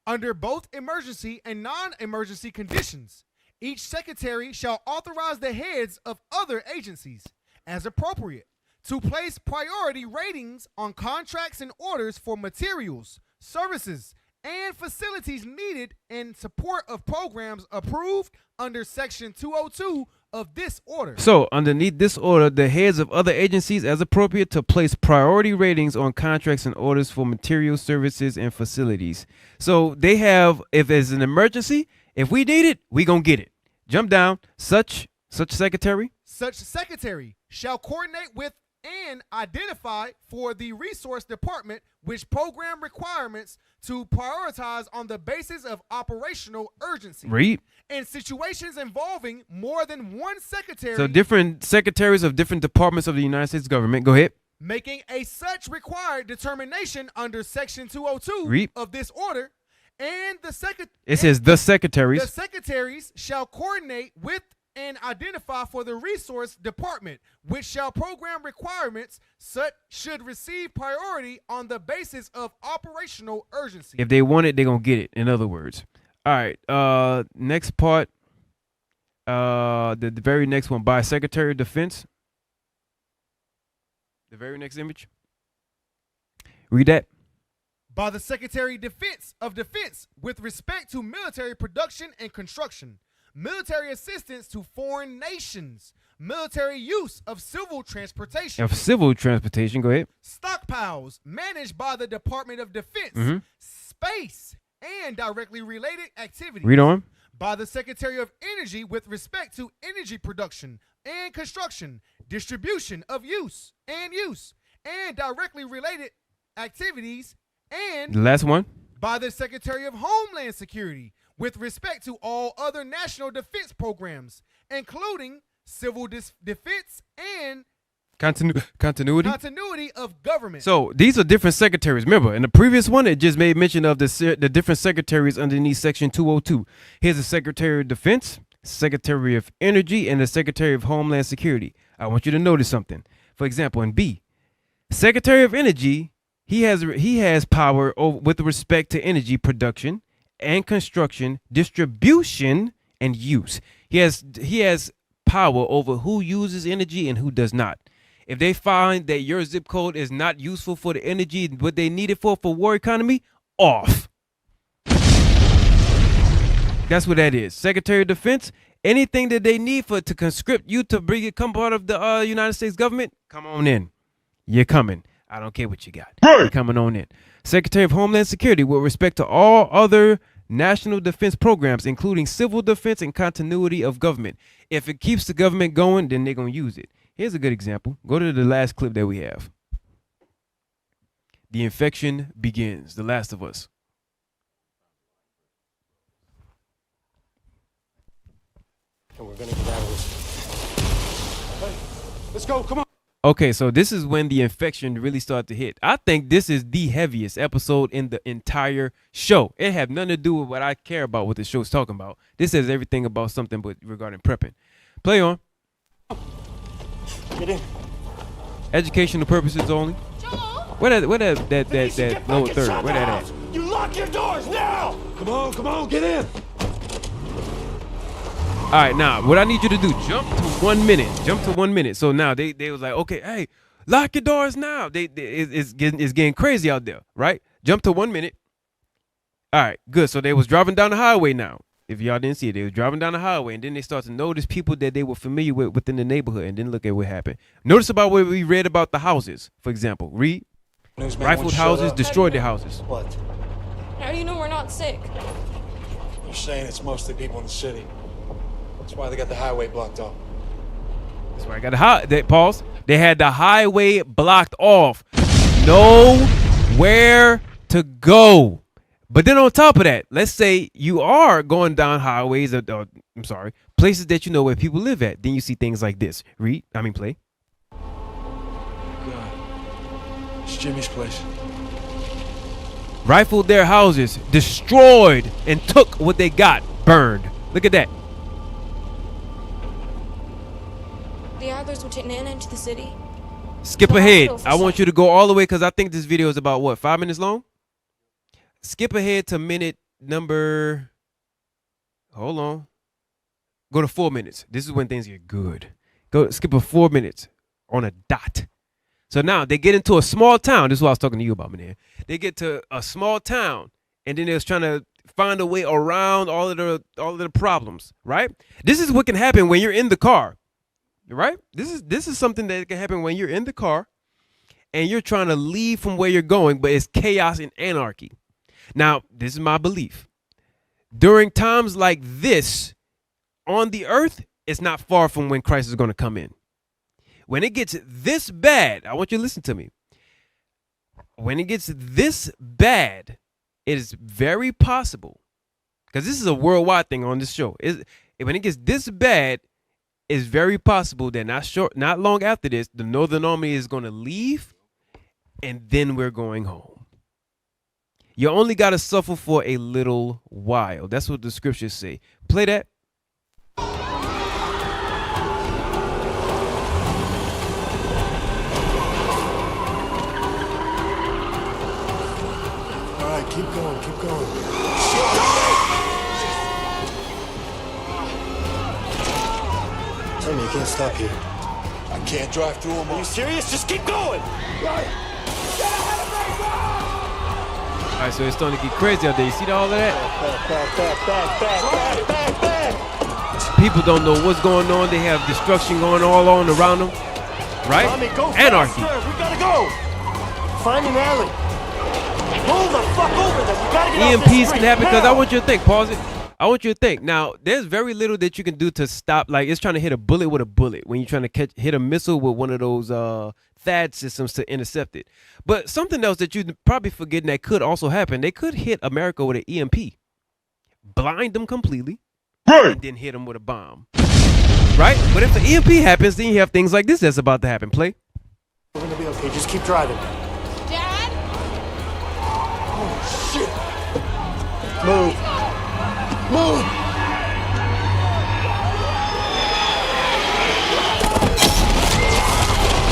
Speaker 5: Under both emergency and non-emergency conditions, each secretary shall authorize the heads of other agencies, as appropriate, to place priority ratings on contracts and orders for materials, services, and facilities needed in support of programs approved under Section 202 of this order.
Speaker 1: So, underneath this order, the heads of other agencies, as appropriate, to place priority ratings on contracts and orders for materials, services, and facilities. So, they have, if there's an emergency, if we need it, we gonna get it. Jump down. Such secretary.
Speaker 5: Such secretary shall coordinate with and identify for the resource department which program requirements to prioritize on the basis of operational urgency.
Speaker 1: Read.
Speaker 5: In situations involving more than one secretary.
Speaker 1: So different secretaries of different departments of the United States government. Go ahead.
Speaker 5: Making a such required determination under Section 202
Speaker 1: Read.
Speaker 5: of this order, and the
Speaker 1: secretaries.
Speaker 5: The secretaries shall coordinate with and identify for the resource department which shall program requirements such should receive priority on the basis of operational urgency.
Speaker 1: If they want it, they're gonna get it. In other words. All right. Next part. The very next one, by Secretary of Defense. The very next image. Read that.
Speaker 5: By the Secretary of Defense with respect to military production and construction, military assistance to foreign nations, military use of civil transportation.
Speaker 1: Go ahead.
Speaker 5: Stockpiles managed by the Department of Defense, space, and directly related activities.
Speaker 1: Read on.
Speaker 5: By the Secretary of Energy with respect to energy production and construction, distribution of use, and directly related activities. And
Speaker 1: The last one.
Speaker 5: By the Secretary of Homeland Security with respect to all other national defense programs, including civil defense and
Speaker 1: continuity
Speaker 5: of government.
Speaker 1: So these are different secretaries. Remember, in the previous one, it just made mention of the different secretaries underneath Section 202. Here's the Secretary of Defense, Secretary of Energy, and the Secretary of Homeland Security. I want you to notice something. For example, in B, Secretary of Energy, he has power with respect to energy production and construction, distribution, and use. He has power over who uses energy and who does not. If they find that your zip code is not useful for the energy what they need it for war economy, off. That's what that is. Secretary of Defense, anything that they need to conscript you to come part of the United States government, come on in. You're coming. I don't care what you got. You're coming on in. Secretary of Homeland Security, with respect to all other national defense programs, including civil defense and continuity of government. If it keeps the government going, then they're going to use it. Here's a good example. Go to the last clip that we have. The infection begins. The Last of Us.
Speaker 4: And we're going to get out of this. Hey, let's go. Come on.
Speaker 1: Okay, so this is when the infection really started to hit. I think this is the heaviest episode in the entire show. It had nothing to do with what I care about, what the show's talking about. This says everything about something but regarding prepping. Play on.
Speaker 4: Get in.
Speaker 1: Educational purposes only.
Speaker 4: Joel?
Speaker 1: Where that lower third? Where that at?
Speaker 4: You lock your doors now! Come on, get in!
Speaker 1: All right, now what I need you to do, jump to 1 minute. Jump to 1 minute. So now they was like, okay, hey, lock your doors now. It's getting crazy out there, right? Jump to 1 minute. All right, good. So they was driving down the highway now. If y'all didn't see it, they was driving down the highway, and then they started to notice people that they were familiar with within the neighborhood, and then look at what happened. Notice about what we read about the houses, for example. Read.
Speaker 4: Newsman
Speaker 1: Rifled houses, destroyed their houses.
Speaker 4: What?
Speaker 14: How do you know we're not sick?
Speaker 4: You're saying it's mostly people in the city. That's why they got the highway blocked off.
Speaker 1: That's why I got pause. They had the highway blocked off. Nowhere to go. But then on top of that, let's say you are going down highways, places that you know where people live at. Then you see things like this. Play.
Speaker 4: God. It's Jimmy's place.
Speaker 1: Rifled their houses, destroyed, and took what they got, burned. Look at that.
Speaker 14: The Adlers were taking Anna into the city.
Speaker 1: Skip ahead. I want you to go all the way because I think this video is about what, 5 minutes long? Skip ahead to minute number. Hold on. Go to 4 minutes. This is when things get good. Go skip a 4 minutes on a dot. So now they get into a small town. This is what I was talking to you about, man. They get to a small town, and then they was trying to find a way around all of the problems, right? This is what can happen when you're in the car, right? This is something that can happen when you're in the car and you're trying to leave from where you're going, but it's chaos and anarchy. Now, this is my belief. During times like this on the earth, it's not far from when Christ is going to come in. When it gets this bad, I want you to listen to me. When it gets this bad, it is very possible, because this is a worldwide thing on this show. When it gets this bad, it's very possible that not long after this, the Northern Army is going to leave, and then we're going home. You only got to suffer for a little while. That's what the scriptures say. Play that.
Speaker 4: Keep going, keep going. Tell me you can't stop here. I can't drive through them all. Are you serious? Just keep going!
Speaker 1: All right, so it's starting to get crazy out there. You see all of that?
Speaker 4: Back.
Speaker 1: People don't know what's going on. They have destruction going all on around them. Right?
Speaker 4: Tommy, go
Speaker 1: Anarchy.
Speaker 4: faster. We gotta go. Find an alley. Pull the fuck over there. You gotta get off this
Speaker 1: EMPs
Speaker 4: street
Speaker 1: can happen because
Speaker 4: now.
Speaker 1: I want you to think. Pause it. I want you to think. Now, there's very little that you can do to stop. Like, it's trying to hit a bullet with a bullet when you're trying to hit a missile with one of those THAAD systems to intercept it. But something else that you probably forgetting that could also happen, they could hit America with an EMP, blind them completely, and then hit them with a bomb. Right? But if the EMP happens, then you have things like this that's about to happen. Play.
Speaker 4: We're gonna be okay. Just keep driving.
Speaker 14: Dad?
Speaker 4: Oh, shit. Move. Move.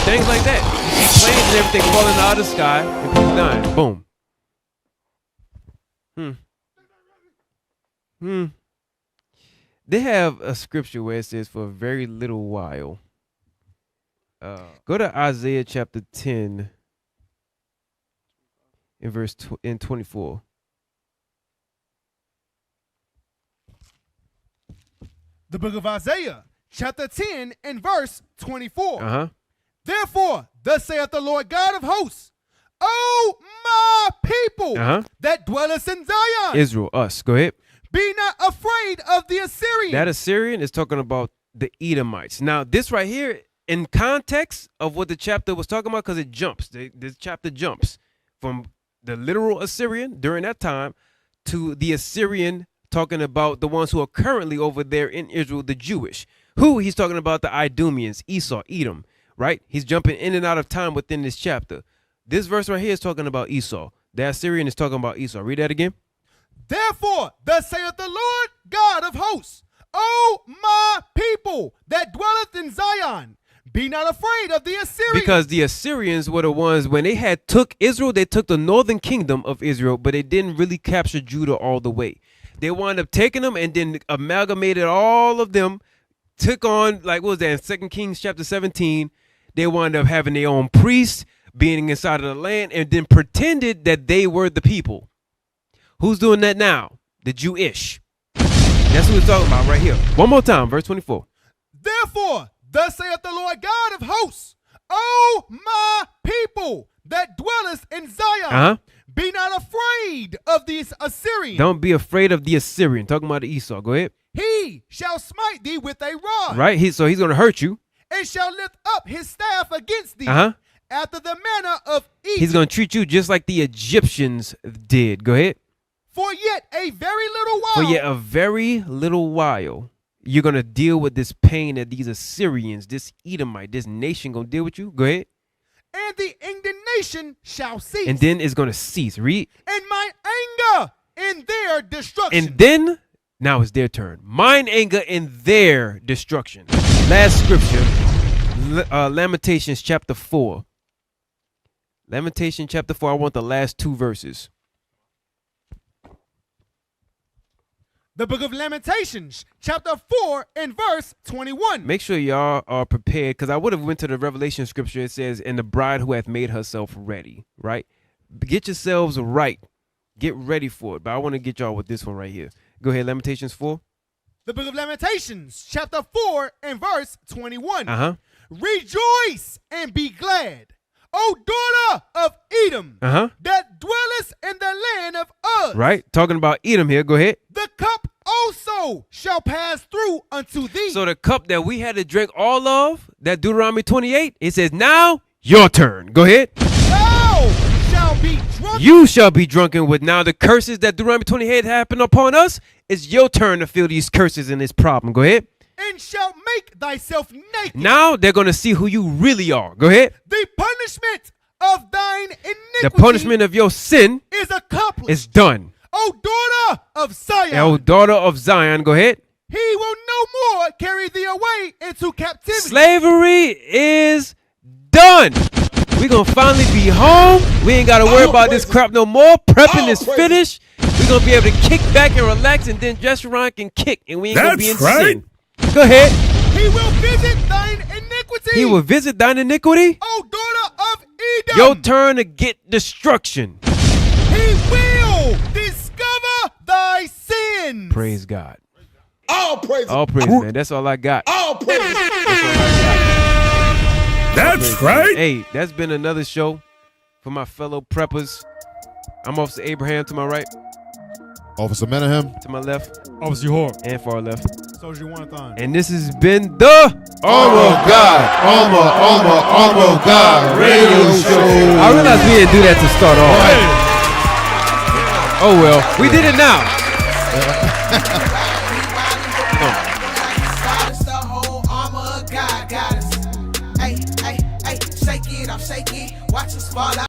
Speaker 1: Things like that. You see planes and everything falling out of the sky and people dying. Boom. They have a scripture where it says, for a very little while. Go to Isaiah chapter 10 in verse 24.
Speaker 5: The book of Isaiah, chapter 10 and verse 24.
Speaker 1: Uh-huh.
Speaker 5: Therefore, thus saith the Lord God of hosts, O my people that dwelleth in Zion,
Speaker 1: Israel, us. Go ahead.
Speaker 5: be not afraid of the Assyrian.
Speaker 1: That Assyrian is talking about the Edomites. Now, this right here, in context of what the chapter was talking about, because it jumps. This chapter jumps from the literal Assyrian during that time to the Assyrian talking about the ones who are currently over there in Israel, the Jewish. Who he's talking about the Idumeans, Esau, Edom, right? He's jumping in and out of time within this chapter. This verse right here is talking about Esau. The Assyrian is talking about Esau. Read that again.
Speaker 5: Therefore, thus saith the Lord God of hosts, O my people that dwelleth in Zion, be not afraid of the Assyrian.
Speaker 1: Because the Assyrians were the ones, when they had took Israel, they took the northern kingdom of Israel, but they didn't really capture Judah all the way. They wound up taking them and then amalgamated all of them, took on, like, what was that, in 2 Kings chapter 17, they wound up having their own priests, being inside of the land, and then pretended that they were the people. Who's doing that now? The Jewish. That's what we're talking about right here. One more time, verse 24.
Speaker 5: Therefore, thus saith the Lord God of hosts, O my people that dwelleth in Zion, be not afraid of the Assyrian.
Speaker 1: Don't be afraid of the Assyrian. Talking about the Esau. Go ahead.
Speaker 5: He shall smite thee with a rod.
Speaker 1: Right? So he's going to hurt you.
Speaker 5: And shall lift up his staff against thee. After the manner of Egypt.
Speaker 1: He's going to treat you just like the Egyptians did. Go ahead.
Speaker 5: For yet a very little while.
Speaker 1: For yet a very little while, you're going to deal with this pain that these Assyrians, this Edomite, this nation going to deal with you. Go ahead.
Speaker 5: And the indignation shall cease.
Speaker 1: And then it's going to cease. Read.
Speaker 5: And mine anger in their destruction.
Speaker 1: And then, now it's their turn. Mine anger in their destruction. Last scripture. Lamentations chapter 4. Lamentations chapter 4. I want the last 2 verses.
Speaker 5: The book of Lamentations, chapter 4 and verse 21.
Speaker 1: Make sure y'all are prepared, because I would have went to the Revelation scripture. It says, "And the bride who hath made herself ready," right? Get yourselves right. Get ready for it. But I want to get y'all with this one right here. Go ahead, Lamentations 4.
Speaker 5: The book of Lamentations, chapter 4 and verse 21.
Speaker 1: Uh-huh.
Speaker 5: Rejoice and be glad, O daughter of Edom, that dwellest in the land of Uz.
Speaker 1: Right? Talking about Edom here. Go ahead.
Speaker 5: The cup also shall pass through unto thee.
Speaker 1: So the cup that we had to drink all of, that Deuteronomy 28, it says, now your turn. Go ahead.
Speaker 5: Thou shalt be drunk.
Speaker 1: You shall be drunken with. Now the curses that Deuteronomy 28 happened upon us, it's your turn to feel these curses and this problem. Go ahead.
Speaker 5: And shalt make thyself naked.
Speaker 1: Now they're going to see who you really are. Go ahead.
Speaker 5: The punishment of thine iniquity.
Speaker 1: The punishment of your sin
Speaker 5: is accomplished.
Speaker 1: It's done.
Speaker 5: O daughter of Zion.
Speaker 1: O daughter of Zion. Go ahead.
Speaker 5: He will no more carry thee away into captivity.
Speaker 1: Slavery is done. We're going to finally be home. We ain't got to worry about this crap no more. Prepping is finished. We're going to be able to kick back and relax, and then just around and kick, and we ain't going to be in sin. Go ahead.
Speaker 5: He will visit thine iniquity.
Speaker 1: He will visit thine iniquity.
Speaker 5: O daughter of Edom.
Speaker 1: Your turn to get destruction.
Speaker 5: He will discover thy sins.
Speaker 1: Praise God.
Speaker 2: All praise.
Speaker 1: All praise, man. That's all I got.
Speaker 2: All praise.
Speaker 1: That's right. Hey, that's been another show for my fellow preppers. I'm Officer Abraham to my right.
Speaker 2: Officer Menahem
Speaker 1: to my left.
Speaker 3: Officer Hor.
Speaker 1: And far left.
Speaker 5: Soldier One-a-thon.
Speaker 1: And this has been the
Speaker 2: Armor of God. Armor of God radio show.
Speaker 1: I realized we didn't do that to start off. Oh well, we did it now.
Speaker 12: Shake it, I'm shaking, watch us fall out.